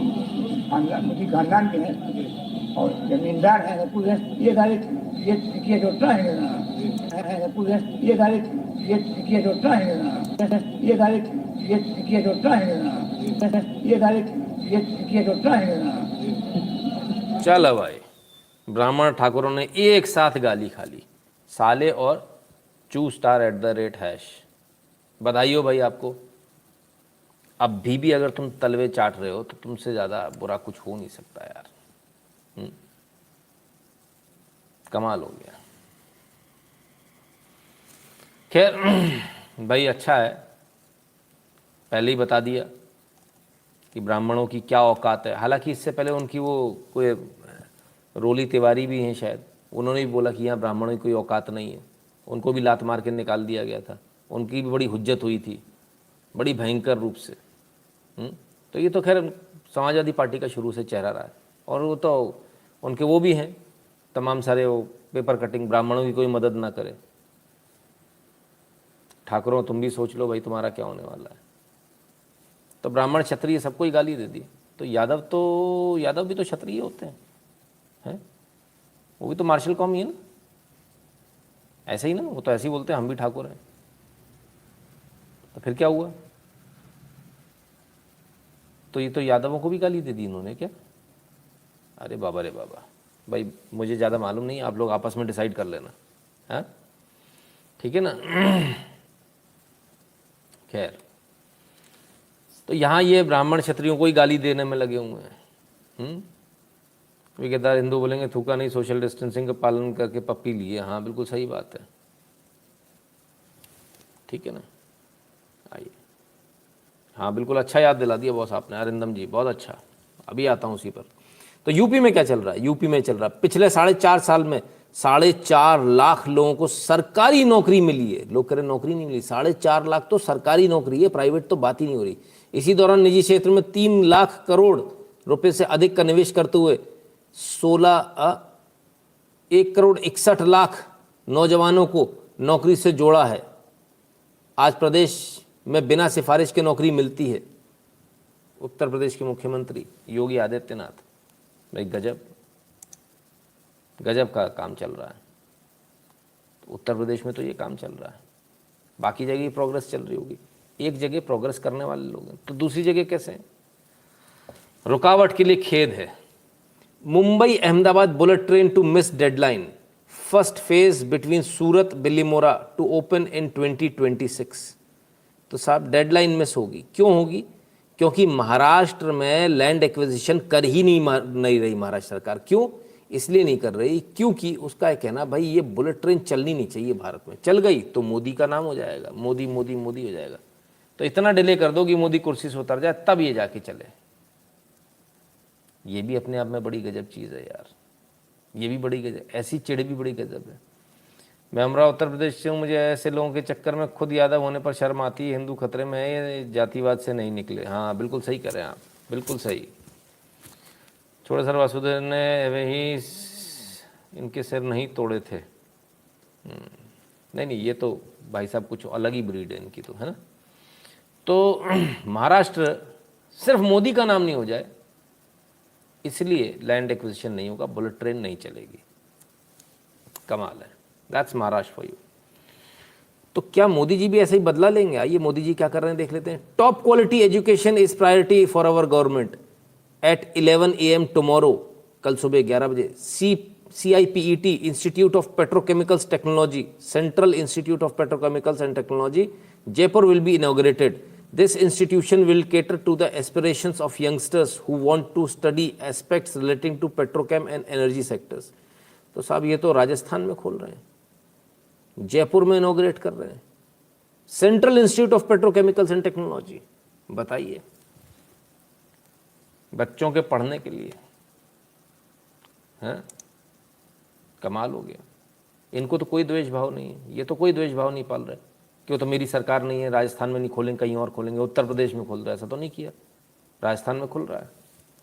खानदान, मुझे खानदान के हैं और जमींदार हैं, सब कुछ है। ये गाड़ी ये जोड़ता है ना, सब कुछ है। ये गाड़ी ये जोड़ता है ना, ये गाड़ी ये जोड़ता है ना, ये गाड़ी ये जोड़ता है ना। चलो भाई, ब्राह्मण ठाकुरों ने एक साथ गाली खा ली, साले और *@# बधाई हो भाई आपको। अब भी अगर तुम तलवे चाट रहे हो तो तुमसे ज़्यादा बुरा कुछ हो नहीं सकता यार। कमाल हो गया। खैर भाई, अच्छा है, पहले ही बता दिया कि ब्राह्मणों की क्या औकात है। हालांकि इससे पहले उनकी वो कोई रोली तिवारी भी हैं शायद, उन्होंने भी बोला कि यहाँ ब्राह्मणों की कोई औकात नहीं है, उनको भी लात मार के निकाल दिया गया था। उनकी भी बड़ी हुज्जत हुई थी, बड़ी भयंकर रूप से। तो ये तो खैर समाजवादी पार्टी का शुरू से चेहरा रहा है, और वो तो उनके वो भी हैं तमाम सारे वो पेपर कटिंग, ब्राह्मणों की कोई मदद ना करे। ठाकुरों तुम भी सोच लो भाई तुम्हारा क्या होने वाला है। तो ब्राह्मण क्षत्रिय सबको ही गाली दे दी, तो यादव भी तो क्षत्रिय होते हैं, वो भी तो मार्शल कौम ही है ना, ऐसे ही ना, वो तो ऐसे ही बोलते हैं हम भी ठाकुर हैं। तो फिर क्या हुआ? तो ये तो यादवों को भी गाली दे दी इन्होंने क्या? अरे बाबा रे बाबा, भाई मुझे ज़्यादा मालूम नहीं, आप लोग आपस में डिसाइड कर लेना, हाँ ठीक है ना। खैर, तो यहाँ ये ब्राह्मण क्षत्रियों को ही गाली देने में लगे हुए हैं। विकेदार हिंदू बोलेंगे थूका नहीं, सोशल डिस्टेंसिंग का पालन करके पप्पी लिए। हाँ बिल्कुल सही बात है, ठीक है ना। आइए, हाँ बिल्कुल अच्छा याद दिला दिया बॉस आपने, अरिंदम जी बहुत अच्छा, अभी आता हूँ उसी पर। तो यूपी में क्या चल रहा है? यूपी में चल रहा है पिछले 4.5 साल में 4.5 लाख लोगों को सरकारी नौकरी मिली है। लोग कह रहे नौकरी नहीं मिली, 4.5 लाख तो सरकारी नौकरी है, प्राइवेट तो बात ही नहीं हो रही। इसी दौरान निजी क्षेत्र में 3 लाख करोड़ रुपए से अधिक का निवेश करते हुए 1 करोड़ 61 लाख नौजवानों को नौकरी से जोड़ा है। आज प्रदेश में बिना सिफारिश के नौकरी मिलती है। उत्तर प्रदेश के मुख्यमंत्री योगी आदित्यनाथ, भाई गजब गजब का काम चल रहा है। तो उत्तर प्रदेश में तो ये काम चल रहा है, बाकी जगह प्रोग्रेस चल रही होगी, एक जगह प्रोग्रेस करने वाले लोग हैं, तो दूसरी जगह कैसे हैं? रुकावट के लिए खेद है। Mumbai Ahmedabad bullet train to miss deadline, first phase between Surat Bilimora to open in 2026। तो साहब डेडलाइन मिस होगी, क्यों होगी? क्योंकि महाराष्ट्र में लैंड एक्विजिशन कर ही नहीं रही महाराष्ट्र सरकार। क्यों? इसलिए नहीं कर रही क्योंकि उसका है कहना भाई ये बुलेट ट्रेन चलनी नहीं चाहिए भारत में, चल गई तो मोदी का नाम हो जाएगा, मोदी मोदी मोदी हो जाएगा। तो इतना डिले कर दो कि मोदी कुर्सी से उतर जाए, तब ये जाके चले। ये भी अपने आप में बड़ी गजब चीज़ है यार, ये भी बड़ी गजब, ऐसी चिड़ भी बड़ी गजब है। मैं अमरा उत्तर प्रदेश से हूँ, मुझे ऐसे लोगों के चक्कर में खुद यादव होने पर शर्म आती है। हिंदू खतरे में है, ये जातिवाद से नहीं निकले। हाँ बिल्कुल सही कह रहे हैं आप, बिल्कुल सही। छोड़े सर वासुदेव ने वही इनके सिर नहीं तोड़े थे। नहीं ये तो भाई साहब कुछ अलग ही ब्रीड है इनकी तो, है ना। तो महाराष्ट्र सिर्फ मोदी का नाम नहीं हो जाए इसलिए लैंड एक्विजिशन नहीं होगा, बुलेट ट्रेन नहीं चलेगी। कमाल है, दैट्स महाराष्ट्र फॉर यू। तो क्या मोदी जी भी ऐसे ही बदला लेंगे? आइए मोदी जी क्या कर रहे हैं देख लेते हैं। Top quality education is priority for our government at 11 AM tomorrow, कल सुबह 11 बजे CIPET institute of petrochemicals technology, central institute of petrochemicals and technology, Jaipur will be inaugurated. This institution will cater to the aspirations of youngsters who want to study aspects relating to petrochem and energy sectors. तो साहब ये तो राजस्थान में खोल रहे हैं, जयपुर में inaugurate कर रहे हैं, central institute of petrochemicals and technology. बताइए, बच्चों के पढ़ने के लिए, हैं? कमाल हो गया। इनको तो कोई द्वेष भाव नहीं है, ये तो कोई द्वेष भाव नहीं पाल रहे कि वो तो मेरी सरकार नहीं है, राजस्थान में नहीं खोलेंगे, कहीं और खोलेंगे। उत्तर प्रदेश में खोल रहा है, ऐसा तो नहीं किया, राजस्थान में खुल रहा है।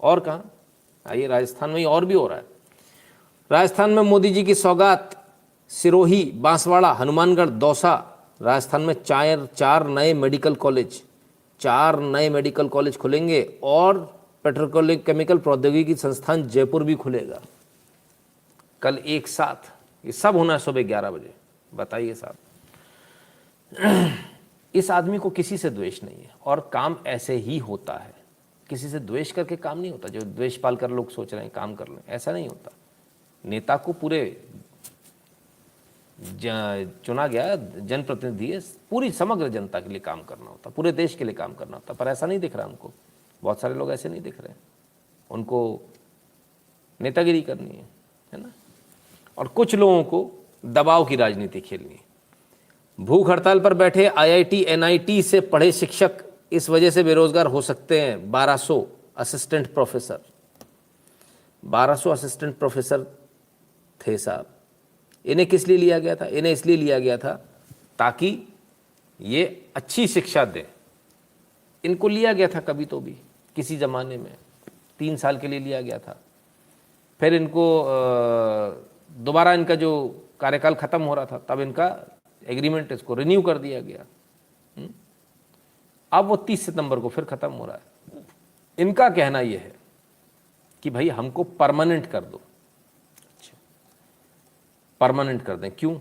और कहाँ? आइए राजस्थान में ही और भी हो रहा है। राजस्थान में मोदी जी की सौगात, सिरोही, बांसवाड़ा, हनुमानगढ़, दौसा। राजस्थान में 4 नए मेडिकल कॉलेज, 4 नए मेडिकल कॉलेज खुलेंगे और पेट्रोकेमिकल प्रौद्योगिकी संस्थान जयपुर भी खुलेगा कल एक साथ। ये सब होना है सुबह 11 बजे। बताइए साहब, इस आदमी को किसी से द्वेष नहीं है और काम ऐसे ही होता है। किसी से द्वेष करके काम नहीं होता, जो द्वेष पाल कर लोग सोच रहे हैं काम कर लें, ऐसा नहीं होता। नेता को पूरे चुना गया जनप्रतिनिधि है, पूरी समग्र जनता के लिए काम करना होता, पूरे देश के लिए काम करना होता, पर ऐसा नहीं दिख रहा हमको। बहुत सारे लोग ऐसे नहीं दिख रहे, उनको नेतागिरी करनी है ना। और कुछ लोगों को दबाव की राजनीति खेलनी है। भूख हड़ताल पर बैठे IIT NIT से पढ़े शिक्षक इस वजह से बेरोजगार हो सकते हैं। 1200 असिस्टेंट प्रोफेसर, 1200 असिस्टेंट प्रोफेसर थे साहब। इन्हें किस लिए लिया गया था? इन्हें इसलिए लिया गया था ताकि ये अच्छी शिक्षा दें। इनको लिया गया था कभी तो भी किसी ज़माने में, 3 साल के लिए लिया गया था। फिर इनको दोबारा इनका जो कार्यकाल ख़त्म हो रहा था तब इनका एग्रीमेंट इसको रिन्यू कर दिया गया। अब वो 30 सितंबर को फिर ख़त्म हो रहा है। इनका कहना यह है कि भाई हमको परमानेंट कर दो। अच्छा, परमानेंट कर दें, क्यों?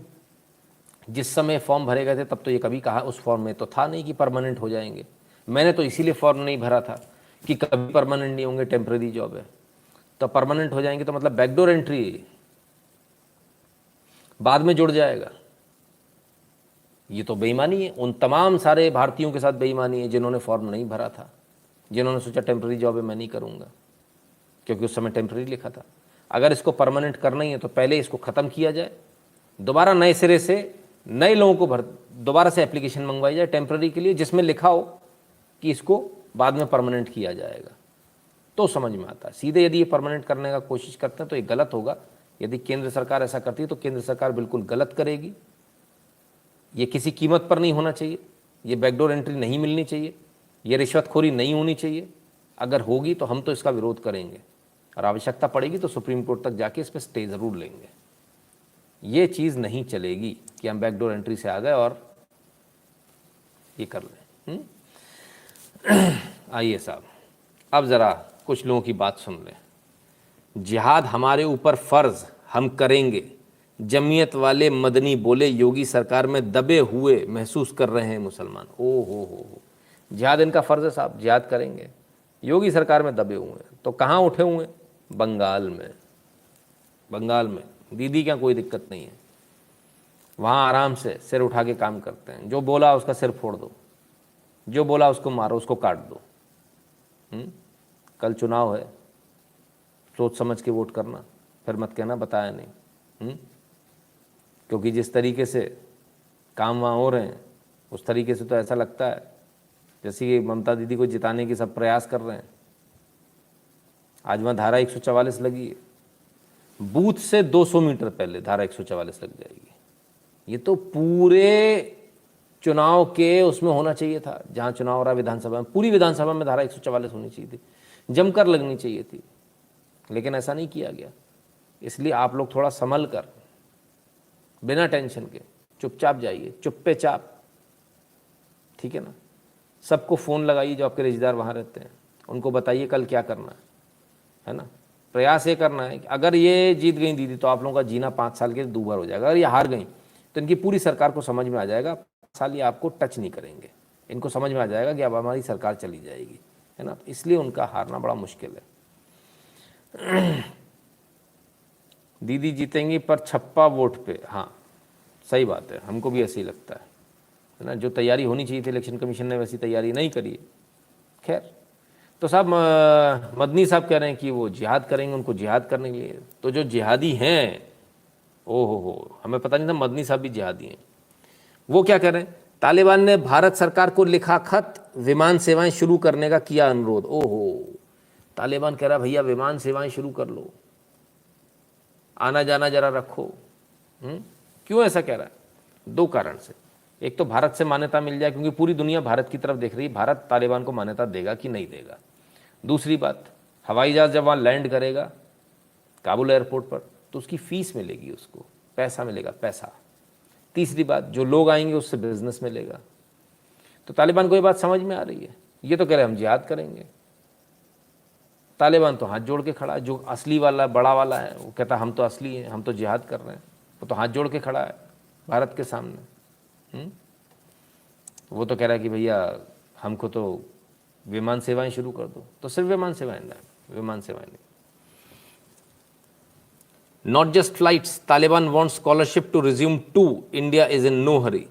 जिस समय फॉर्म भरे गए थे तब तो ये कभी कहा उस फॉर्म में तो था नहीं कि परमानेंट हो जाएंगे। मैंने तो इसीलिए फॉर्म नहीं भरा था कि कभी परमानेंट नहीं होंगे, टेम्परेरी जॉब है। तो परमानेंट हो जाएंगे तो मतलब बैकडोर एंट्री बाद में जुड़ जाएगा। ये तो बेईमानी है, उन तमाम सारे भारतीयों के साथ बेईमानी है जिन्होंने फॉर्म नहीं भरा था, जिन्होंने सोचा टेम्परेरी जॉब है मैं नहीं करूँगा, क्योंकि उस समय टेम्परेरी लिखा था। अगर इसको परमानेंट करना ही है तो पहले इसको ख़त्म किया जाए, दोबारा नए सिरे से नए लोगों को दोबारा से एप्लीकेशन मंगवाई जाए टेम्परेरी के लिए, जिसमें लिखा हो कि इसको बाद में परमानेंट किया जाएगा, तो समझ में आता है। सीधे यदि ये परमानेंट करने का कोशिश करते हैं तो ये गलत होगा। यदि केंद्र सरकार ऐसा करती है तो केंद्र सरकार बिल्कुल गलत करेगी। ये किसी कीमत पर नहीं होना चाहिए, ये बैकडोर एंट्री नहीं मिलनी चाहिए, ये रिश्वतखोरी नहीं होनी चाहिए। अगर होगी तो हम तो इसका विरोध करेंगे और आवश्यकता पड़ेगी तो सुप्रीम कोर्ट तक जाके इस पर स्टे ज़रूर लेंगे। ये चीज़ नहीं चलेगी कि हम बैकडोर एंट्री से आ गए और ये कर लें। आइए साहब, अब ज़रा कुछ लोगों की बात सुन लें। जिहाद हमारे ऊपर फ़र्ज़, हम करेंगे। जमीयत वाले मदनी बोले योगी सरकार में दबे हुए महसूस कर रहे हैं मुसलमान। ओ हो, जिहाद इनका फ़र्ज़ है साहब, जिहाद करेंगे। योगी सरकार में दबे हुए हैं तो कहाँ उठे हुए हैं? बंगाल में। बंगाल में दीदी क्या कोई दिक्कत नहीं है, वहाँ आराम से सिर उठा के काम करते हैं। जो बोला उसका सिर फोड़ दो, जो बोला उसको मारो, उसको काट दो। कल चुनाव है, सोच समझ के वोट करना, फिर मत कहना बताया नहीं। क्योंकि जिस तरीके से काम वहाँ हो रहे हैं उस तरीके से तो ऐसा लगता है जैसे कि ममता दीदी को जिताने की सब प्रयास कर रहे हैं। आज वहाँ धारा 144 लगी है, बूथ से 200 मीटर पहले धारा 144 लग जाएगी। ये तो पूरे चुनाव के उसमें होना चाहिए था, जहाँ चुनाव हो रहा है विधानसभा में, पूरी विधानसभा में धारा 144 होनी चाहिए थी, जमकर लगनी चाहिए थी, लेकिन ऐसा नहीं किया गया। इसलिए आप लोग थोड़ा संभल कर, बिना टेंशन के चुपचाप जाइए, चुप्पे चाप, ठीक है ना। सबको फ़ोन लगाइए जो आपके रिश्तेदार वहाँ रहते हैं, उनको बताइए कल क्या करना है ना। प्रयास ये करना है कि अगर ये जीत गई दीदी तो आप लोगों का जीना 5 साल के दूभर हो जाएगा। अगर ये हार गई तो इनकी पूरी सरकार को समझ में आ जाएगा, 5 साल ये आपको टच नहीं करेंगे। इनको समझ में आ जाएगा कि अब हमारी सरकार चली जाएगी, है ना। तो इसलिए उनका हारना बड़ा मुश्किल है। दीदी जीतेंगी पर छप्पा वोट पे, हाँ सही बात है, हमको भी ऐसे ही लगता है ना। जो तैयारी होनी चाहिए थी इलेक्शन कमीशन ने वैसी तैयारी नहीं करी है। खैर, तो साहब मदनी साहब कह रहे हैं कि वो जिहाद करेंगे, उनको जिहाद करने के लिए। तो जो जिहादी हैं, ओ हो, हमें पता नहीं था मदनी साहब भी जिहादी हैं। वो क्या कह रहे हैं? तालिबान ने भारत सरकार को लिखा खत, विमान सेवाएं शुरू करने का किया अनुरोध। ओहो, तालिबान कह रहा है भैया विमान सेवाएं शुरू कर लो, आना जाना जरा रखो। क्यों ऐसा कह रहा है? 2 कारण से। एक तो भारत से मान्यता मिल जाए, क्योंकि पूरी दुनिया भारत की तरफ देख रही है, भारत तालिबान को मान्यता देगा कि नहीं देगा। दूसरी बात, हवाई जहाज जब वहाँ लैंड करेगा काबुल एयरपोर्ट पर तो उसकी फ़ीस मिलेगी, उसको पैसा मिलेगा, पैसा। तीसरी बात, जो लोग आएंगे उससे बिजनेस मिलेगा। तो तालिबान को ये बात समझ में आ रही है। ये तो कह रहे हैं हम जिहाद करेंगे। तालिबान तो हाथ जोड़ के खड़ा है, जो असली वाला बड़ा वाला है वो कहता हम तो असली हैं, हम तो जिहाद कर रहे हैं। वो तो हाथ जोड़ के खड़ा है भारत के सामने। वो तो कह रहा है कि भैया हमको तो विमान सेवाएं शुरू कर दो। तो सिर्फ विमान सेवाएं ना, विमान सेवाएं नहीं, not just flights. Taliban want scholarship to resume too, India is in no hurry.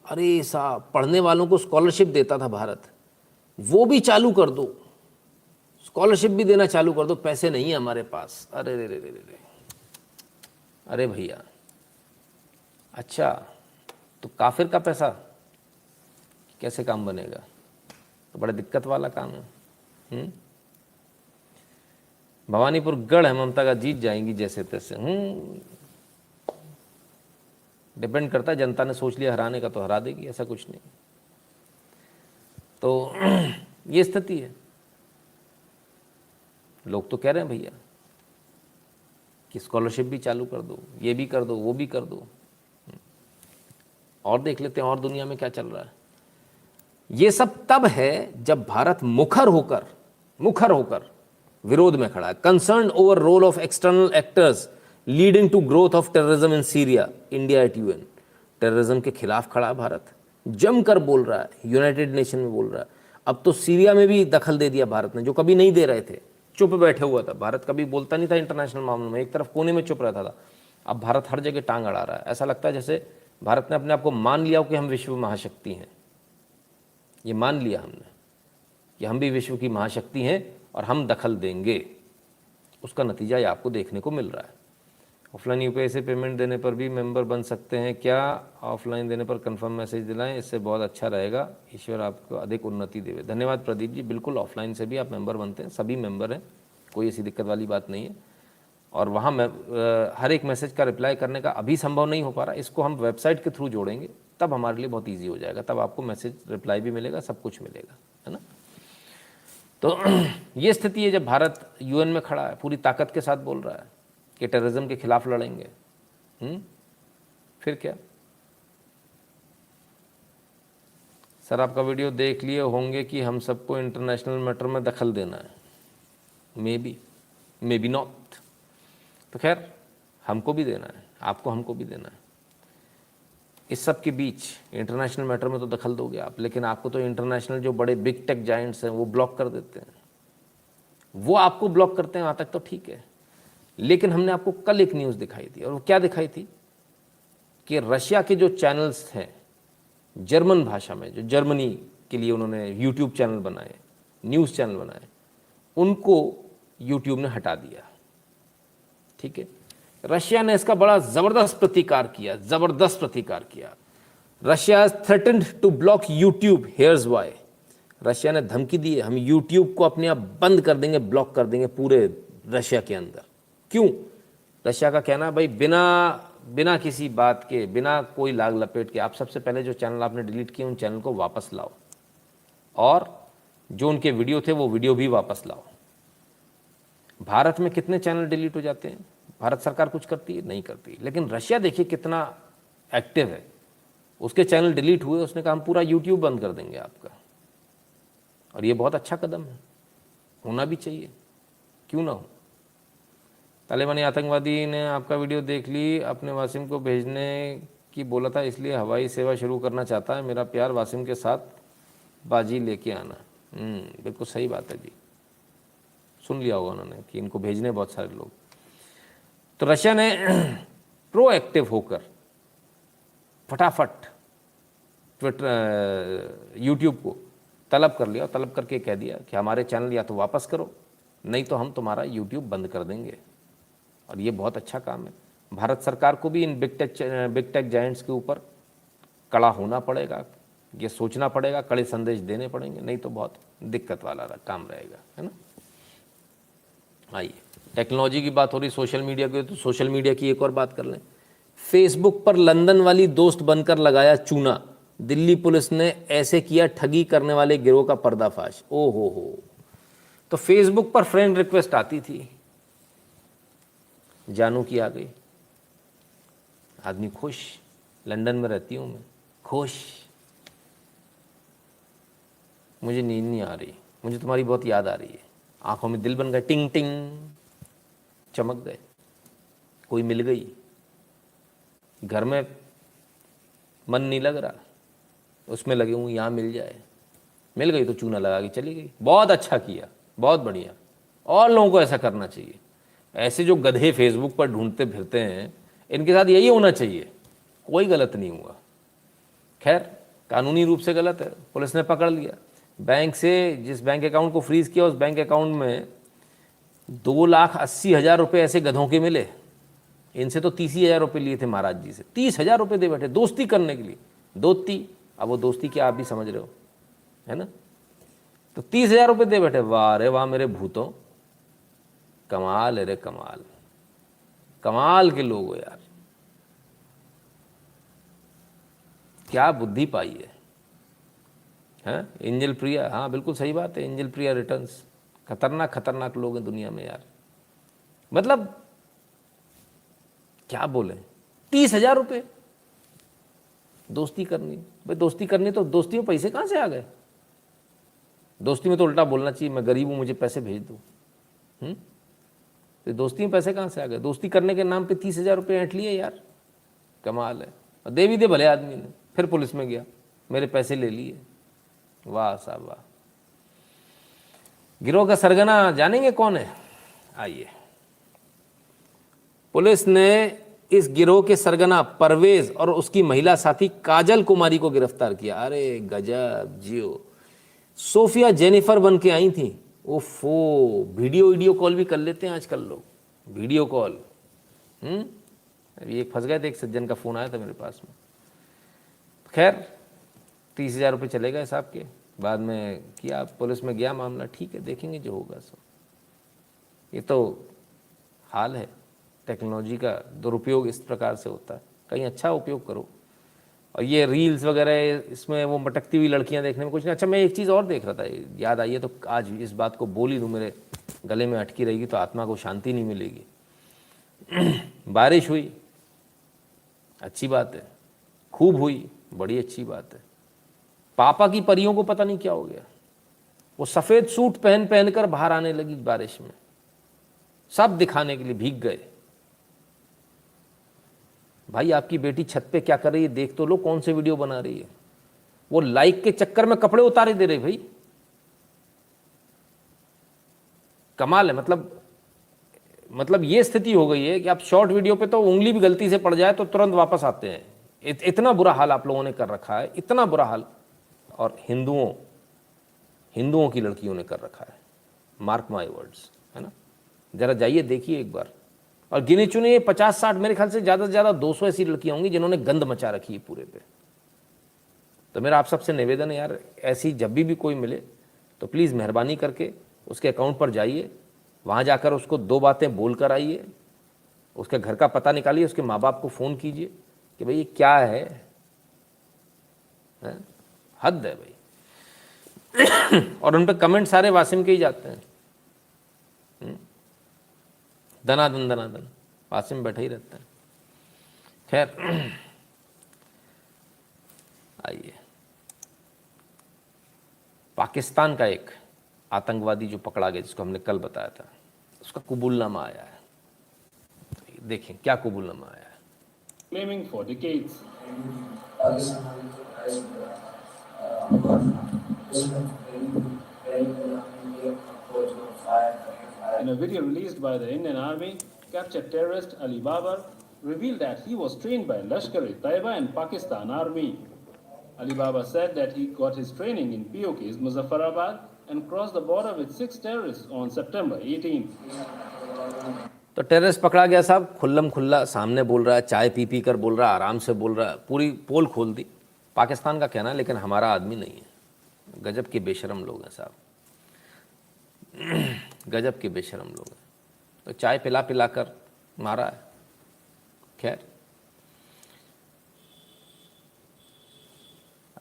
अरे साहब, पढ़ने वालों को स्कॉलरशिप देता था भारत, वो भी चालू कर दो, स्कॉलरशिप भी देना चालू कर दो, पैसे नहीं है हमारे पास। अरे रे रे रे रे, अरे भैया, अच्छा तो काफिर का पैसा कैसे काम बनेगा? तो बड़ा दिक्कत वाला काम है। भवानीपुर गढ़ है, ममता का जीत जाएंगी जैसे तैसे। डिपेंड करता है, जनता ने सोच लिया हराने का तो हरा देगी, ऐसा कुछ नहीं। तो ये स्थिति है। लोग तो कह रहे हैं भैया कि स्कॉलरशिप भी चालू कर दो, ये भी कर दो, वो भी कर दो। और देख लेते हैं और दुनिया में क्या चल रहा है। ये सब तब है जब भारत मुखर होकर विरोध में खड़ा है। Concern over role of external actors leading to growth of terrorism in Syria, India at UN. Terrorism के खिलाफ खड़ा है भारत, जमकर बोल रहा है, यूनाइटेड नेशन में बोल रहा है। अब तो सीरिया में भी दखल दे दिया भारत ने, जो कभी नहीं दे रहे थे, चुप बैठे हुआ था। भारत कभी बोलता नहीं था इंटरनेशनल मामलों में, एक तरफ कोने में चुप रहता था। अब भारत हर जगह टांग अड़ा रहा है। ऐसा लगता है जैसे भारत ने अपने आप को मान लिया हो कि हम विश्व महाशक्ति हैं। ये मान लिया हमने कि हम भी विश्व की महाशक्ति हैं और हम दखल देंगे। उसका नतीजा ये आपको देखने को मिल रहा है। ऑफलाइन यूपीआई से पेमेंट देने पर भी मेंबर बन सकते हैं क्या? ऑफलाइन देने पर कंफर्म मैसेज दिलाएं, इससे बहुत अच्छा रहेगा। ईश्वर आपको अधिक उन्नति देवे। धन्यवाद प्रदीप जी। बिल्कुल ऑफलाइन से भी आप मेंबर बनते हैं, सभी मेंबर हैं, कोई ऐसी दिक्कत वाली बात नहीं है। और वहाँ मैं हर एक मैसेज का रिप्लाई करने का अभी संभव नहीं हो पा रहा। इसको हम वेबसाइट के थ्रू जोड़ेंगे, तब हमारे लिए बहुत ईजी हो जाएगा। तब आपको मैसेज रिप्लाई भी मिलेगा, सब कुछ मिलेगा, है ना। तो ये स्थिति है जब भारत यूएन में खड़ा है, पूरी ताकत के साथ बोल रहा है कि टेररिज्म के खिलाफ लड़ेंगे। फिर क्या? सर आपका वीडियो देख लिए होंगे कि हम सबको इंटरनेशनल मैटर में दखल देना है। May be not. तो खैर हमको भी देना है, आपको हमको भी देना है। इस सब के बीच इंटरनेशनल मैटर में तो दखल दोगे आप, लेकिन आपको तो इंटरनेशनल जो बड़े बिग टेक जायंट्स हैं वो ब्लॉक कर देते हैं। वो आपको ब्लॉक करते हैं, वहाँ तक तो ठीक है। लेकिन हमने आपको कल एक न्यूज़ दिखाई थी, और वो क्या दिखाई थी कि रशिया के जो चैनल्स हैं जर्मन भाषा में, जो जर्मनी के लिए उन्होंने यूट्यूब चैनल बनाए, न्यूज़ चैनल बनाए, उनको यूट्यूब ने हटा दिया। ठीक है, रशिया ने इसका बड़ा ज़बरदस्त प्रतिकार किया। Russia threatened to block YouTube, here's why. Russia ने धमकी दी है, हम यूट्यूब को अपने आप बंद कर देंगे, ब्लॉक कर देंगे पूरे रशिया के अंदर। क्यों? रशिया का कहना, भाई बिना किसी बात के, बिना कोई लाग लपेट के, आप सबसे पहले जो चैनल आपने डिलीट किए उन चैनल को वापस लाओ, और जो उनके वीडियो थे वो वीडियो भी वापस लाओ। भारत में कितने चैनल डिलीट हो जाते हैं? भारत सरकार कुछ करती है? नहीं करती। लेकिन रशिया देखिए कितना एक्टिव है, उसके चैनल डिलीट हुए, उसने कहा हम पूरा यूट्यूब बंद कर देंगे आपका। और ये बहुत अच्छा कदम है, होना भी चाहिए, क्यों ना हो। तालिबानी आतंकवादी ने आपका वीडियो देख ली, अपने वासिम को भेजने की बोला था, इसलिए हवाई सेवा शुरू करना चाहता है। मेरा प्यार, वासिम के साथ बाजी लेके आना। बिल्कुल सही बात है जी, सुन लिया होगा उन्होंने कि इनको भेजने बहुत सारे लोग। तो रशिया ने प्रोएक्टिव होकर फटाफट ट्विटर यूट्यूब को तलब कर लिया, और तलब करके कह दिया कि हमारे चैनल या तो वापस करो, नहीं तो हम तुम्हारा यूट्यूब बंद कर देंगे। और ये बहुत अच्छा काम है। भारत सरकार को भी इन बिग टेक जायंट्स के ऊपर कड़ा होना पड़ेगा, ये सोचना पड़ेगा, कड़े संदेश देने पड़ेंगे, नहीं तो बहुत दिक्कत वाला काम रहेगा, है ना। आइए, टेक्नोलॉजी की बात हो रही, सोशल मीडिया की, तो सोशल मीडिया की एक और बात कर लें। फेसबुक पर लंदन वाली दोस्त बनकर लगाया चूना, दिल्ली पुलिस ने ऐसे किया ठगी करने वाले गिरोह का पर्दाफाश। ओ हो। तो फेसबुक पर फ्रेंड रिक्वेस्ट आती थी, जानू की आ गई, आदमी खुश, लंदन में रहती हूँ मैं, खुश, मुझे नींद नहीं आ रही, मुझे तुम्हारी बहुत याद आ रही है, आंखों में दिल बन गए, टिंग टिंग चमक गए, कोई मिल गई, घर में मन नहीं लग रहा, उसमें लगे हूँ यहाँ मिल जाए, मिल गई तो चूना लगा के चली गई। बहुत अच्छा किया, बहुत बढ़िया, और लोगों को ऐसा करना चाहिए। ऐसे जो गधे फेसबुक पर ढूंढते फिरते हैं, इनके साथ यही होना चाहिए। कोई गलत नहीं हुआ, खैर कानूनी रूप से गलत है, पुलिस ने पकड़ लिया। बैंक से जिस बैंक अकाउंट को फ्रीज किया, उस बैंक अकाउंट में 2,80,000 रुपये ऐसे गधों के मिले। इनसे तो 30,000 रुपये लिए थे महाराज जी से, 30,000 रुपये दे बैठे दोस्ती करने के लिए। दोस्ती, अब वो दोस्ती क्या आप भी समझ रहे हो, है ना। तो 30,000 रुपये दे बैठे। वाह रे वाह मेरे भूतों, कमाल है रे कमाल, कमाल के लोग हो यार, क्या बुद्धि पाई है। हैं एंजल प्रिया, हाँ बिल्कुल सही बात है, एंजल प्रिया रिटर्न्स, खतरनाक लोग हैं दुनिया में यार। मतलब क्या बोले, 30,000 रुपये दोस्ती करनी। भाई दोस्ती करनी तो दोस्ती में पैसे कहाँ से आ गए? दोस्ती में तो उल्टा बोलना चाहिए, मैं गरीब हूँ मुझे पैसे भेज दो। तो दोस्ती में पैसे कहाँ से आ गए? दोस्ती करने के नाम पे 30,000 रुपये ऐंठ लिए यार, कमाल है। और दे भी दे भले आदमी ने, फिर पुलिस में गया, मेरे पैसे ले लिए। वाह साहब वाह। गिरोह का सरगना जानेंगे कौन है? आइए, पुलिस ने इस गिरोह के सरगना परवेज और उसकी महिला साथी काजल कुमारी को गिरफ्तार किया। अरे गजब जियो, सोफिया जेनिफर बन के आई थी। ओफो, वीडियो कॉल भी कर लेते हैं आजकल लोग, वीडियो कॉल। अभी एक फंस गए थे, एक सज्जन का फ़ोन आया था मेरे पास में। खैर 30,000 रुपये चले गए साहब के, बाद में किया, पुलिस में गया मामला, ठीक है देखेंगे जो होगा सब। ये तो हाल है, टेक्नोलॉजी का दुरुपयोग इस प्रकार से होता है, कहीं अच्छा उपयोग करो। और ये रील्स वगैरह, इसमें वो मटकती हुई लड़कियां देखने में कुछ नहीं। अच्छा, मैं एक चीज़ और देख रहा था, याद आई है तो आज इस बात को बोल ही दूँ, मेरे गले में अटकी रहेगी तो आत्मा को शांति नहीं मिलेगी। बारिश हुई, अच्छी बात है, खूब हुई, बड़ी अच्छी बात है। पापा की परियों को पता नहीं क्या हो गया, वो सफ़ेद सूट पहन कर बाहर आने लगी बारिश में, सब दिखाने के लिए भीग गए। भाई आपकी बेटी छत पे क्या कर रही है देख तो लो, कौन से वीडियो बना रही है। वो लाइक के चक्कर में कपड़े उतारे दे रहे भाई, कमाल है। मतलब ये स्थिति हो गई है कि आप शॉर्ट वीडियो पे तो उंगली भी गलती से पड़ जाए तो तुरंत वापस आते हैं। इतना बुरा हाल आप लोगों ने कर रखा है, इतना बुरा हाल। और हिंदुओं की लड़कियों ने कर रखा है, मार्क माय वर्ड्स, है ना। जरा जाइए देखिए एक बार, और गिने चुने 50-60, मेरे ख्याल से ज़्यादा से ज़्यादा 200 ऐसी लड़कियाँ होंगी जिन्होंने गंद मचा रखी है पूरे पे। तो मेरा आप सबसे निवेदन है यार, ऐसी जब भी कोई मिले तो प्लीज़ मेहरबानी करके उसके अकाउंट पर जाइए, वहाँ जाकर उसको 2 बातें बोल कर आइए, उसके घर का पता निकालिए, उसके माँ बाप को फ़ोन कीजिए कि भाई ये क्या है? हद है भाई। और उन पर कमेंट सारे वासिम के ही जाते हैं, दनादन वासिम बैठे ही रहते हैं। खैर आइए, पाकिस्तान का एक आतंकवादी जो पकड़ा गया, जिसको हमने कल बताया था, उसका कबूलनामा आया है। देखें क्या कबूलनामा आया है। Claiming for decades. In a video released by the Indian Army, captured terrorist Ali Babar revealed that he was trained by Lashkar-e-Taiba and Pakistan Army. Ali Babar said that he got his training in POK's Muzaffarabad and crossed the border with 6 terrorists on September 18. तो terrorist पकड़ा गया साहब, खुल्लम खुल्ला सामने बोल रहा है, चाय पी कर बोल रहा है, आराम से बोल रहा है, पूरी पोल खोल दी। पाकिस्तान का कहना है, लेकिन हमारा आदमी नहीं है। गजब के बेशरम लोग हैं साहब, गजब के बेशरम लोग हैं। तो चाय पिला कर मारा है। खैर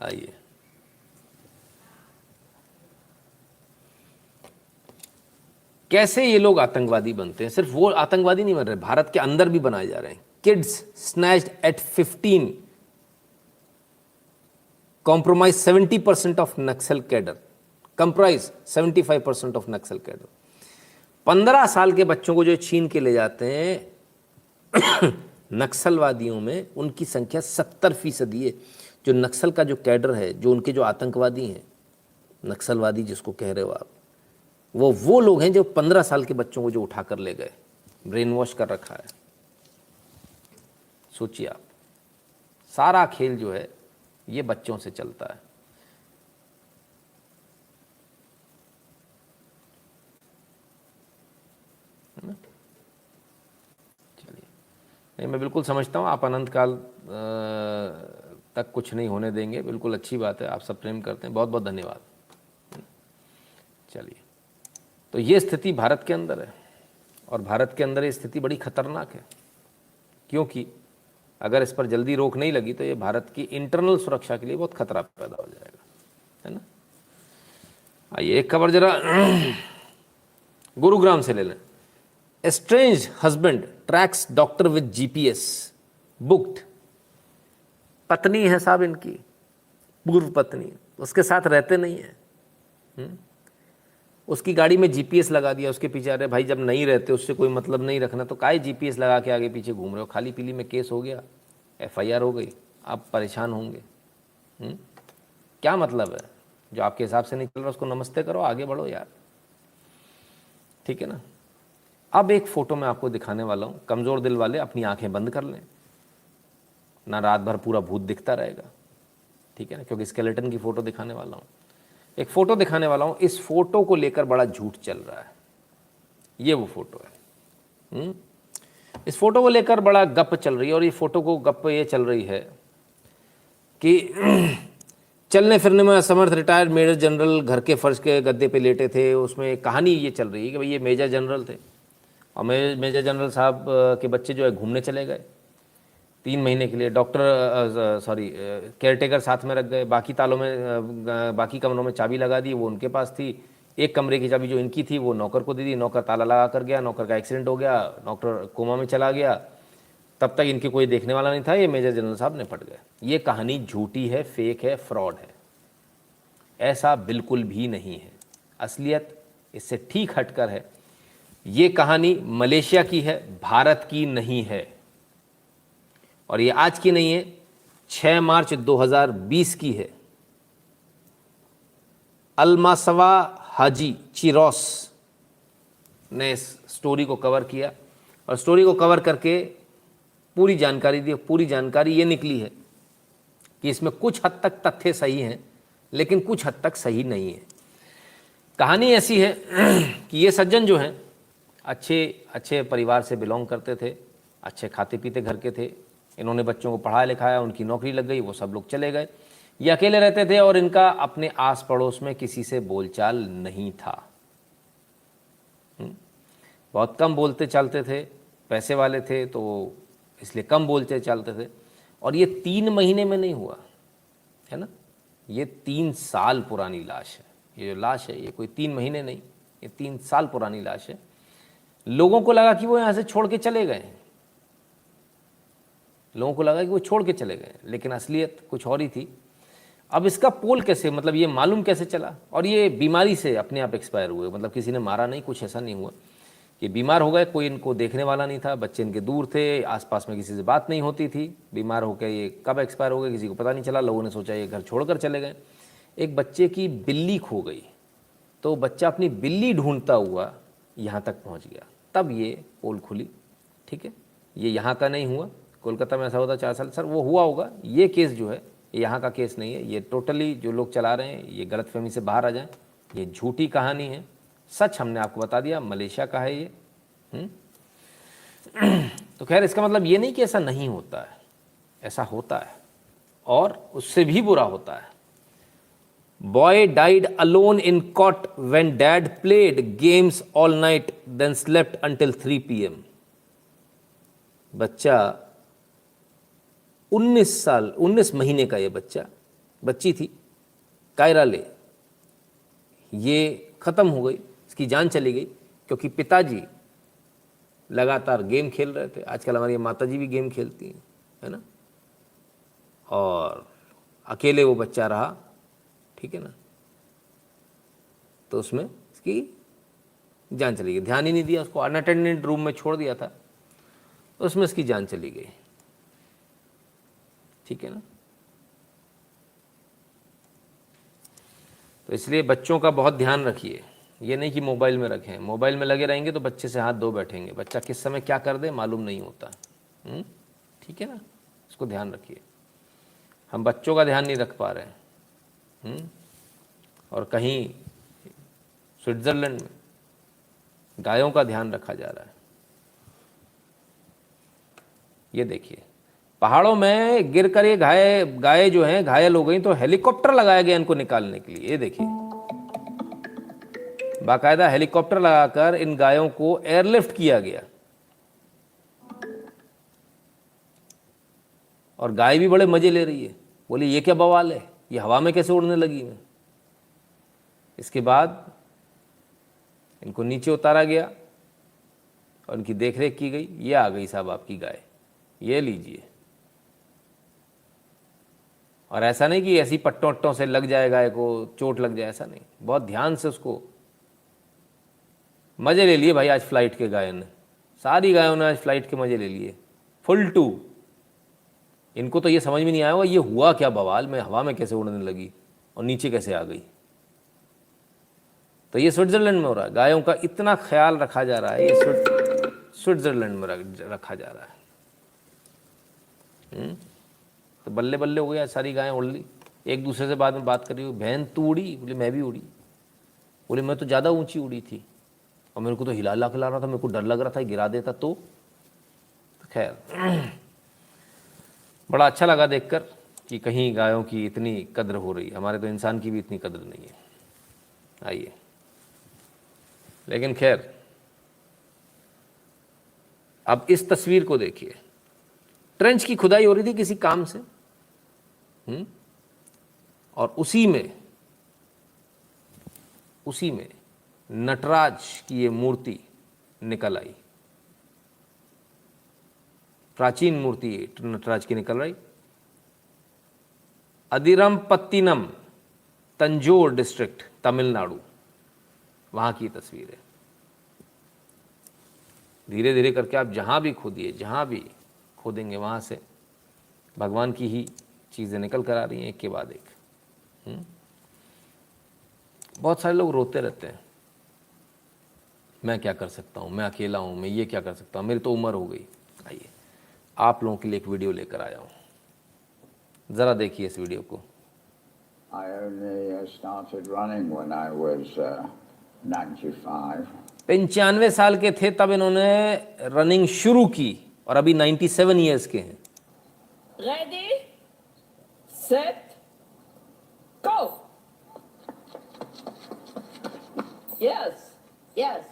आइए, कैसे ये लोग आतंकवादी बनते हैं। सिर्फ वो आतंकवादी नहीं बन रहे, भारत के अंदर भी बनाए जा रहे हैं। Kids snatched at 15, compromise 70% of Naxal cadre, comprise 75% of Naxal cadre. 15 साल के बच्चों को जो छीन के ले जाते हैं नक्सलवादियों में, उनकी संख्या 70% है। जो नक्सल का जो कैडर है, जो उनके जो आतंकवादी हैं, नक्सलवादी जिसको कह रहे हो आप, वो लोग हैं जो 15 साल के बच्चों को जो उठा कर ले गए, ब्रेन वॉश कर रखा है। सोचिए आप, सारा खेल जो है ये बच्चों से चलता है। चलिए, नहीं मैं बिल्कुल समझता हूँ आप अनंत काल तक कुछ नहीं होने देंगे, बिल्कुल अच्छी बात है, आप सब प्रेम करते हैं, बहुत बहुत धन्यवाद। चलिए, तो ये स्थिति भारत के अंदर है, और भारत के अंदर ये स्थिति बड़ी खतरनाक है, क्योंकि अगर इस पर जल्दी रोक नहीं लगी तो ये भारत की इंटरनल सुरक्षा के लिए बहुत खतरा पैदा हो जाएगा, है ना। आइए एक खबर जरा गुरुग्राम से ले लें। Estranged husband tracks doctor with GPS, booked. पत्नी है साहब इनकी, पूर्व पत्नी, उसके साथ रहते नहीं है। उसकी गाड़ी में जीपीएस लगा दिया, उसके पीछे। अरे भाई जब नहीं रहते उससे कोई मतलब नहीं रखना तो काहे जीपीएस लगा के आगे पीछे घूम रहे हो? खाली पीली में केस हो गया, एफआईआर हो गई, आप परेशान होंगे। क्या मतलब है? जो आपके हिसाब से नहीं चल रहा उसको नमस्ते करो, आगे बढ़ो यार, ठीक है ना। अब एक फ़ोटो मैं आपको दिखाने वाला हूँ, कमज़ोर दिल वाले अपनी आंखें बंद कर लें, ना रात भर पूरा भूत दिखता रहेगा, ठीक है ना, क्योंकि स्केलेटन की फ़ोटो दिखाने वाला हूँ। एक फ़ोटो दिखाने वाला हूँ, इस फ़ोटो को लेकर बड़ा झूठ चल रहा है। ये वो फ़ोटो है, इस फ़ोटो को लेकर बड़ा गप चल रही है। और ये फ़ोटो को गप ये चल रही है कि चलने फिरने में असमर्थ रिटायर्ड मेजर जनरल घर के फर्श के गद्दे पे लेटे थे। उसमें कहानी ये चल रही है कि भाई ये मेजर जनरल थे और मेजर जनरल साहब के बच्चे जो है घूमने चले गए 3 महीने के लिए। डॉक्टर केयरटेकर साथ में रख गए, बाकी तालों में बाकी कमरों में चाबी लगा दी, वो उनके पास थी। एक कमरे की चाबी जो इनकी थी वो नौकर को दे दी, नौकर ताला लगा कर गया, नौकर का एक्सीडेंट हो गया, नौकर कोमा में चला गया। तब तक इनके कोई देखने वाला नहीं था, ये मेजर जनरल साहब निपट गए। ये कहानी झूठी है, फेक है, फ्रॉड है। ऐसा बिल्कुल भी नहीं है, असलियत इससे ठीक हटकर है। ये कहानी मलेशिया की है, भारत की नहीं है। और ये आज की नहीं है, 6 मार्च 2020 की है। अलमासवा हाजी चिरोस ने इस स्टोरी को कवर किया और स्टोरी को कवर करके पूरी जानकारी दी। पूरी जानकारी ये निकली है कि इसमें कुछ हद तक तथ्य सही हैं, लेकिन कुछ हद तक सही नहीं है। कहानी ऐसी है कि ये सज्जन जो हैं अच्छे परिवार से बिलोंग करते थे, अच्छे खाते पीते घर के थे। इन्होंने बच्चों को पढ़ाया लिखाया, उनकी नौकरी लग गई, वो सब लोग चले गए। ये अकेले रहते थे और इनका अपने आस पड़ोस में किसी से बोलचाल नहीं था। बहुत कम बोलते चालते थे, पैसे वाले थे तो इसलिए कम बोलते चालते थे। और ये 3 महीने में नहीं हुआ है ना, ये 3 साल पुरानी लाश है। ये जो लाश है ये कोई 3 महीने नहीं, ये 3 साल पुरानी लाश है। लोगों को लगा कि वो यहाँ से छोड़ के चले गए, लोगों को लगा कि वो छोड़ के चले गए, लेकिन असलियत कुछ और ही थी। अब इसका पोल कैसे, मतलब ये मालूम कैसे चला? और ये बीमारी से अपने आप एक्सपायर हुए, मतलब किसी ने मारा नहीं, कुछ ऐसा नहीं हुआ कि बीमार हो गए, कोई इनको देखने वाला नहीं था, बच्चे इनके दूर थे, आसपास में किसी से बात नहीं होती थी। बीमार होकर ये कब एक्सपायर हो गए किसी को पता नहीं चला। लोगों ने सोचा ये घर छोड़कर चले गए। एक बच्चे की बिल्ली खो गई, तो बच्चा अपनी बिल्ली ढूंढता हुआ यहाँ तक पहुँच गया, तब ये पोल खुली, ठीक है। ये यहाँ का नहीं हुआ, कोलकाता में ऐसा होता 4 साल सर वो हुआ होगा। ये केस जो है ये यहाँ का केस नहीं है, ये टोटली जो लोग चला रहे हैं ये गलतफहमी से बाहर आ जाएं, ये झूठी कहानी है। सच हमने आपको बता दिया, मलेशिया का है ये। तो खैर इसका मतलब ये नहीं कि ऐसा नहीं होता है, ऐसा होता है और उससे भी बुरा होता है। Boy died alone in cot when dad played games all night then slept until 3 PM। बच्चा 19 महीने का ये बच्ची थी, कायरा ले, ये ख़त्म हो गई, इसकी जान चली गई क्योंकि पिताजी लगातार गेम खेल रहे थे। आजकल हमारी माताजी भी गेम खेलती हैं, है ना, और अकेले वो बच्चा रहा, ठीक है ना, तो उसमें इसकी जान चली गई। ध्यान ही नहीं दिया उसको, अनअटेंडेड रूम में छोड़ दिया था, तो उसमें इसकी जान चली गई, ठीक है ना। तो इसलिए बच्चों का बहुत ध्यान रखिए, ये नहीं कि मोबाइल में रखें। मोबाइल में लगे रहेंगे तो बच्चे से हाथ धो बैठेंगे, बच्चा किस समय क्या कर दे मालूम नहीं होता, ठीक है ना, इसको ध्यान रखिए। हम बच्चों का ध्यान नहीं रख पा रहे हैं, और कहीं स्विट्ज़रलैंड में गायों का ध्यान रखा जा रहा है। ये देखिए, पहाड़ों में गिर कर ये गाय जो हैं घायल हो गई, तो हेलीकॉप्टर लगाया गया इनको निकालने के लिए। ये देखिए, बाकायदा हेलीकॉप्टर लगाकर इन गायों को एयरलिफ्ट किया गया, और गाय भी बड़े मजे ले रही है, बोली ये क्या बवाल है, ये हवा में कैसे उड़ने लगी मैं। इसके बाद इनको नीचे उतारा गया और इनकी देखरेख की गई। ये आ गई साहब आपकी गाय, ये लीजिए। और ऐसा नहीं कि ऐसी पट्टों से लग जाए गाय को, चोट लग जाए, ऐसा नहीं, बहुत ध्यान से उसको मज़े ले लिए भाई आज फ्लाइट के गायों ने, सारी गायों ने आज फ्लाइट के मज़े ले लिए फुल टू। इनको तो ये समझ में नहीं आया होगा ये हुआ क्या बवाल में, हवा में कैसे उड़ने लगी और नीचे कैसे आ गई। तो ये स्विट्ज़रलैंड में हो रहा है, गायों का इतना ख्याल रखा जा रहा है, ये स्विट्ज़रलैंड में रखा जा रहा है। तो बल्ले बल्ले हो गया, सारी गायें उड़ ली। एक दूसरे से बाद में बात कर रही हूँ, बहन तू उड़ी? बोले मैं भी उड़ी। बोले मैं तो ज़्यादा ऊंची उड़ी थी और मेरे को तो हिला रहा था, मेरे को डर लग रहा था गिरा देता तो खैर बड़ा अच्छा लगा देखकर कि कहीं गायों की इतनी कद्र हो रही है। हमारे तो इंसान की भी इतनी कद्र नहीं है। आइए, लेकिन खैर अब इस तस्वीर को देखिए, ट्रेंच की खुदाई हो रही थी किसी काम से, और उसी में नटराज की ये मूर्ति निकल आई, प्राचीन मूर्ति नटराज की निकल रही। अदिरमपत्तिनम, तंजौर डिस्ट्रिक्ट, तमिलनाडु, वहां की तस्वीर है। धीरे धीरे करके आप जहां भी खोदिए, जहां भी खोदेंगे वहां से भगवान की ही चीज़ें निकल कर आ रही हैं एक के बाद एक। बहुत सारे लोग रोते रहते हैं, मैं क्या कर सकता हूँ, मैं अकेला हूँ, मैं ये क्या कर सकता हूँ, मेरी तो उम्र हो गई। आइए आप लोगों के लिए एक वीडियो लेकर आया हूँ, ज़रा देखिए इस वीडियो को। I only started running when I was 95. 95 साल के थे तब इन्होंने रनिंग शुरू की और अभी 97 ईयर्स के हैं। Ready, set, go. Yes, yes.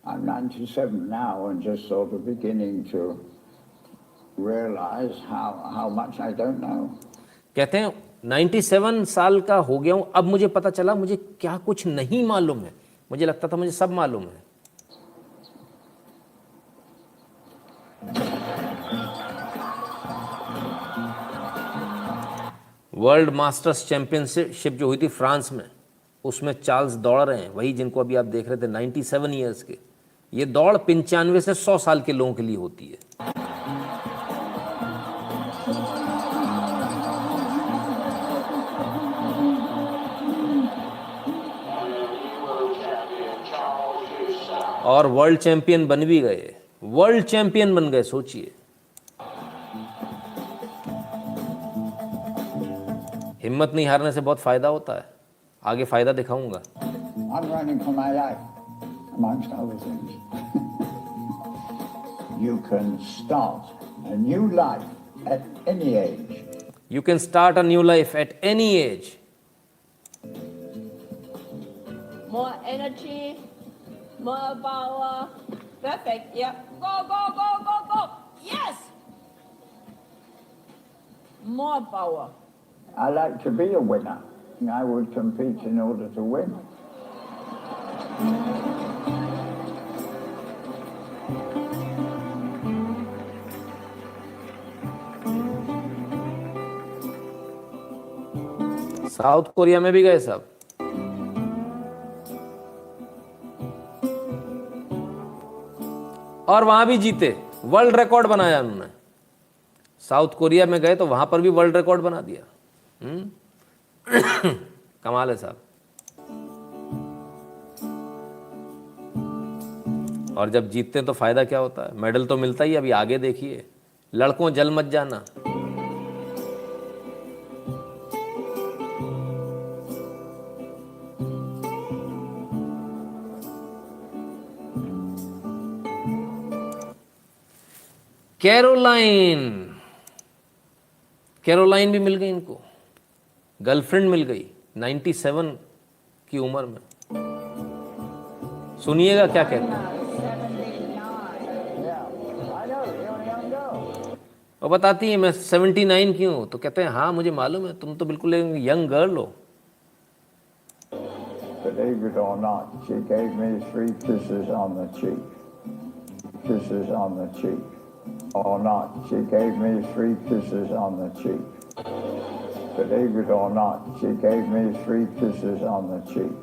I'm 97 now and just sort of beginning to realize how much I don't know. कहते हैं 97 साल का हो गया हूँ, अब मुझे पता चला मुझे क्या कुछ नहीं मालूम है। मुझे लगता था मुझे सब मालूम है। वर्ल्ड मास्टर्स चैंपियनशिप जो हुई थी फ्रांस में, उसमें चार्ल्स दौड़ रहे हैं, वही जिनको अभी आप देख रहे थे 97 ईयर्स के। ये दौड़ 95 से 100 साल के लोगों के लिए होती है। और वर्ल्ड चैंपियन बन भी गए, वर्ल्ड चैंपियन बन गए, सोचिए। हिम्मत नहीं हारने से बहुत फायदा होता है, आगे फायदा दिखाऊंगा। I'm running for my life, amongst other things. You can start a new life at any age. You can start a new life at any age. More energy, more power. Perfect. Yep. Go, go, go, go, go. Yes. More power. I like to be a winner. I would compete in order to win. South Korea में भी गए सब। और वहां भी जीते, world record बनाया उन्होंने। साउथ कोरिया में गए तो वहां पर भी वर्ल्ड रिकॉर्ड बना दिया। कमाल है साहब। और जब जीतते हैं तो फायदा क्या होता है, मेडल तो मिलता ही। अभी आगे देखिए, लड़कों जल मत जाना। कैरोलाइन भी मिल गई इनको, गर्लफ्रेंड मिल गई 97 की उम्र में। सुनिएगा क्या कहते हैं। वो बताती है मैं 79 की हूँ, तो कहते हैं हाँ मुझे मालूम है, तुम तो बिल्कुल यंग गर्ल हो। Believe it or not, she gave me 3 kisses on the cheek. Kisses on the cheek. Or not, she gave me 3 kisses on the cheek. Believe it or not, she gave me 3 kisses on the cheek.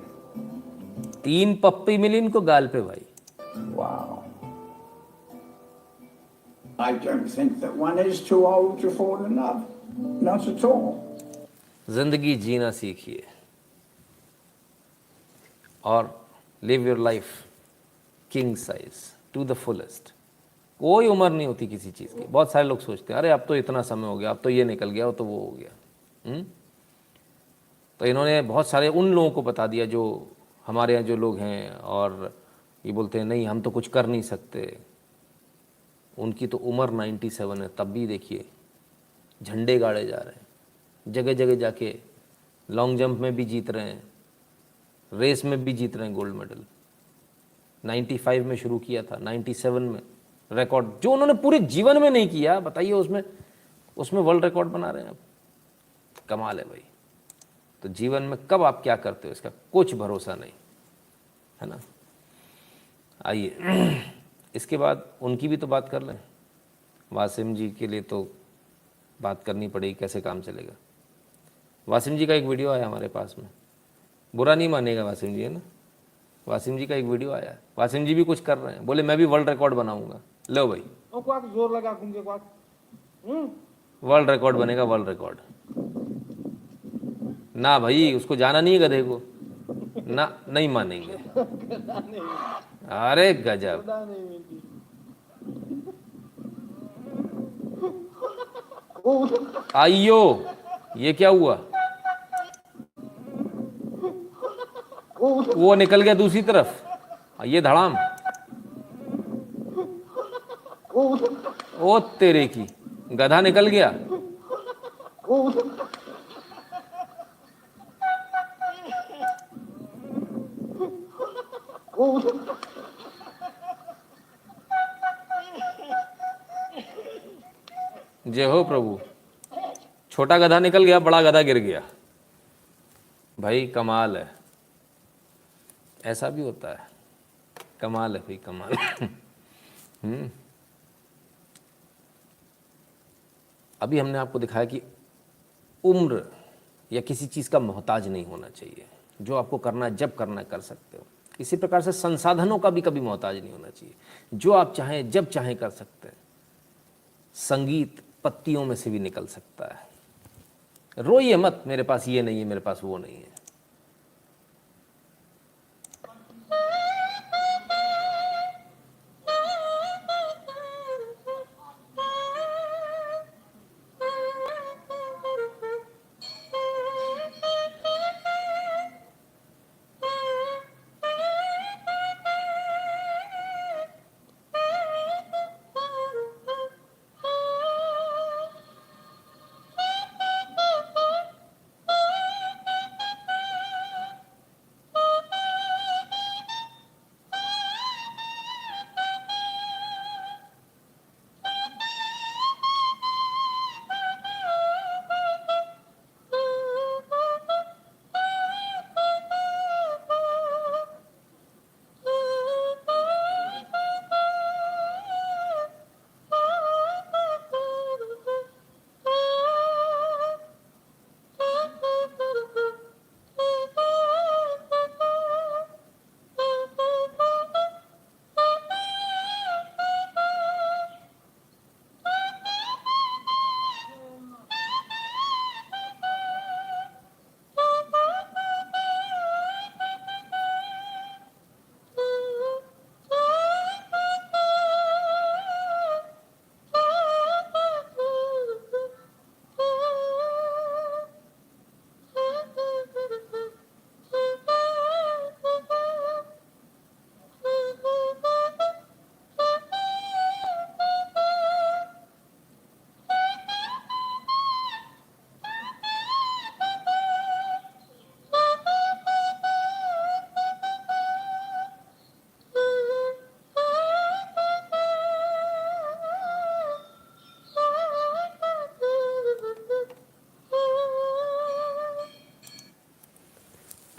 3 पप्पी मिली इनको गाल पे भाई। Wow. I don't think that one is too old to fall in love. Not at all. जिंदगी जीना सीखिए और live your life king size to the fullest. कोई उम्र नहीं होती किसी चीज़ की। बहुत सारे लोग सोचते हैं अरे अब तो इतना समय हो गया, अब तो ये निकल गया, अब तो वो हो गया। तो इन्होंने बहुत सारे उन लोगों को बता दिया जो हमारे यहाँ जो लोग हैं और ये बोलते हैं नहीं हम तो कुछ कर नहीं सकते। उनकी तो उम्र 97 है, तब भी देखिए झंडे गाड़े जा रहे हैं, जगह जगह जाके लॉन्ग जंप में भी जीत रहे हैं, रेस में भी जीत रहे हैं गोल्ड मेडल। 95 में शुरू किया था, 97 में रिकॉर्ड जो उन्होंने पूरे जीवन में नहीं किया, बताइए उसमें वर्ल्ड रिकॉर्ड बना रहे हैं। अब कमाल है भाई। तो जीवन में कब आप क्या करते हो इसका कुछ भरोसा नहीं है ना। आइए इसके बाद उनकी भी तो बात कर लें। वासिम जी के लिए तो बात करनी पड़ेगी, कैसे काम चलेगा। वासिम जी का एक वीडियो आया हमारे पास में, बुरा नहीं मानेगा वासिम जी, है ना। वासिम जी का एक वीडियो आया, वासिम जी भी कुछ कर रहे हैं, बोले मैं भी वर्ल्ड रिकॉर्ड बनाऊंगा। लो भाई क्वाक जोर लगा घूम क्वाक। वर्ल्ड रिकॉर्ड बनेगा, वर्ल्ड रिकॉर्ड। ना भाई उसको जाना नहीं है गधे को ना, नहीं मानेंगे। अरे गजब। आइयो ये क्या हुआ, वो निकल गया दूसरी तरफ, ये धड़ाम। ओ तेरे की गधा निकल गया। जय हो प्रभु। छोटा गधा निकल गया, बड़ा गधा गिर गया। भाई कमाल है, ऐसा भी होता है। कमाल है भाई, कमाल। अभी हमने आपको दिखाया कि उम्र या किसी चीज़ का मोहताज नहीं होना चाहिए। जो आपको करना है जब करना है कर सकते हो। इसी प्रकार से संसाधनों का भी कभी मोहताज नहीं होना चाहिए। जो आप चाहें जब चाहें कर सकते हैं। संगीत पत्तियों में से भी निकल सकता है। रोइए मत मेरे पास ये नहीं है, मेरे पास वो नहीं है।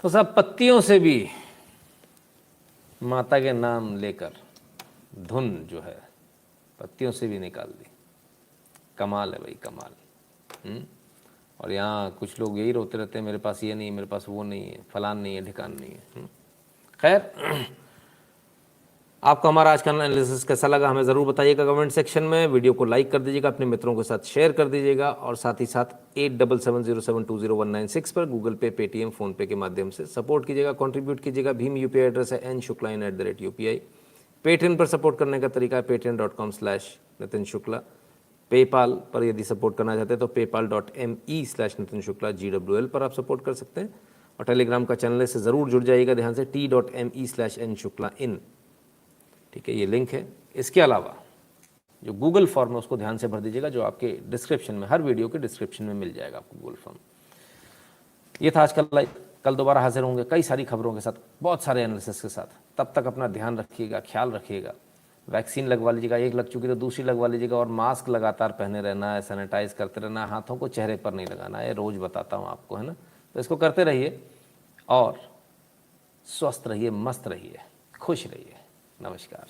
तो सब पत्तियों से भी माता के नाम लेकर धुन जो है पत्तियों से भी निकाल दी। कमाल है भाई, कमाल। और यहाँ कुछ लोग यही रोते रहते हैं मेरे पास ये नहीं है, मेरे पास वो नहीं है, फलान नहीं है, ढिकान नहीं है। खैर, आपको हमारा आज का एनालिसिस कैसा लगा हमें ज़रूर बताइएगा कमेंट सेक्शन में। वीडियो को लाइक कर दीजिएगा, अपने मित्रों के साथ शेयर कर दीजिएगा और साथ ही साथ 8770720196 पर गूगल पे, पेटीएम, फ़ोनपे के माध्यम से सपोर्ट कीजिएगा, कंट्रीब्यूट कीजिएगा। भीम यूपीआई एड्रेस है nshukla@UPI। पेटीएम पर सपोर्ट करने का तरीका है patreon.com/नितिन शुक्ला। पेपाल पर यदि सपोर्ट करना चाहते हैं तो paypal.me/नितिन शुक्ला GWL पर आप सपोर्ट कर सकते हैं। और टेलीग्राम का चैनल से ज़रूर जुड़ जाइएगा ध्यान से, t.me/nshukla_in, ठीक है, ये लिंक है। इसके अलावा जो गूगल फॉर्म है उसको ध्यान से भर दीजिएगा, जो आपके डिस्क्रिप्शन में, हर वीडियो के डिस्क्रिप्शन में मिल जाएगा आपको गूगल फॉर्म। ये था आज का लाइव, कल दोबारा हाजिर होंगे कई सारी खबरों के साथ, बहुत सारे एनालिसिस के साथ। तब तक अपना ध्यान रखिएगा, ख्याल रखिएगा। वैक्सीन लगवा लीजिएगा, एक लग चुकी तो दूसरी लगवा लीजिएगा, और मास्क लगातार पहने रहना है, सैनिटाइज करते रहना है, हाथों को चेहरे पर नहीं लगाना है, रोज़ बताता हूँ आपको, है ना। तो इसको करते रहिए और स्वस्थ रहिए, मस्त रहिए, खुश रहिए। नमस्कार।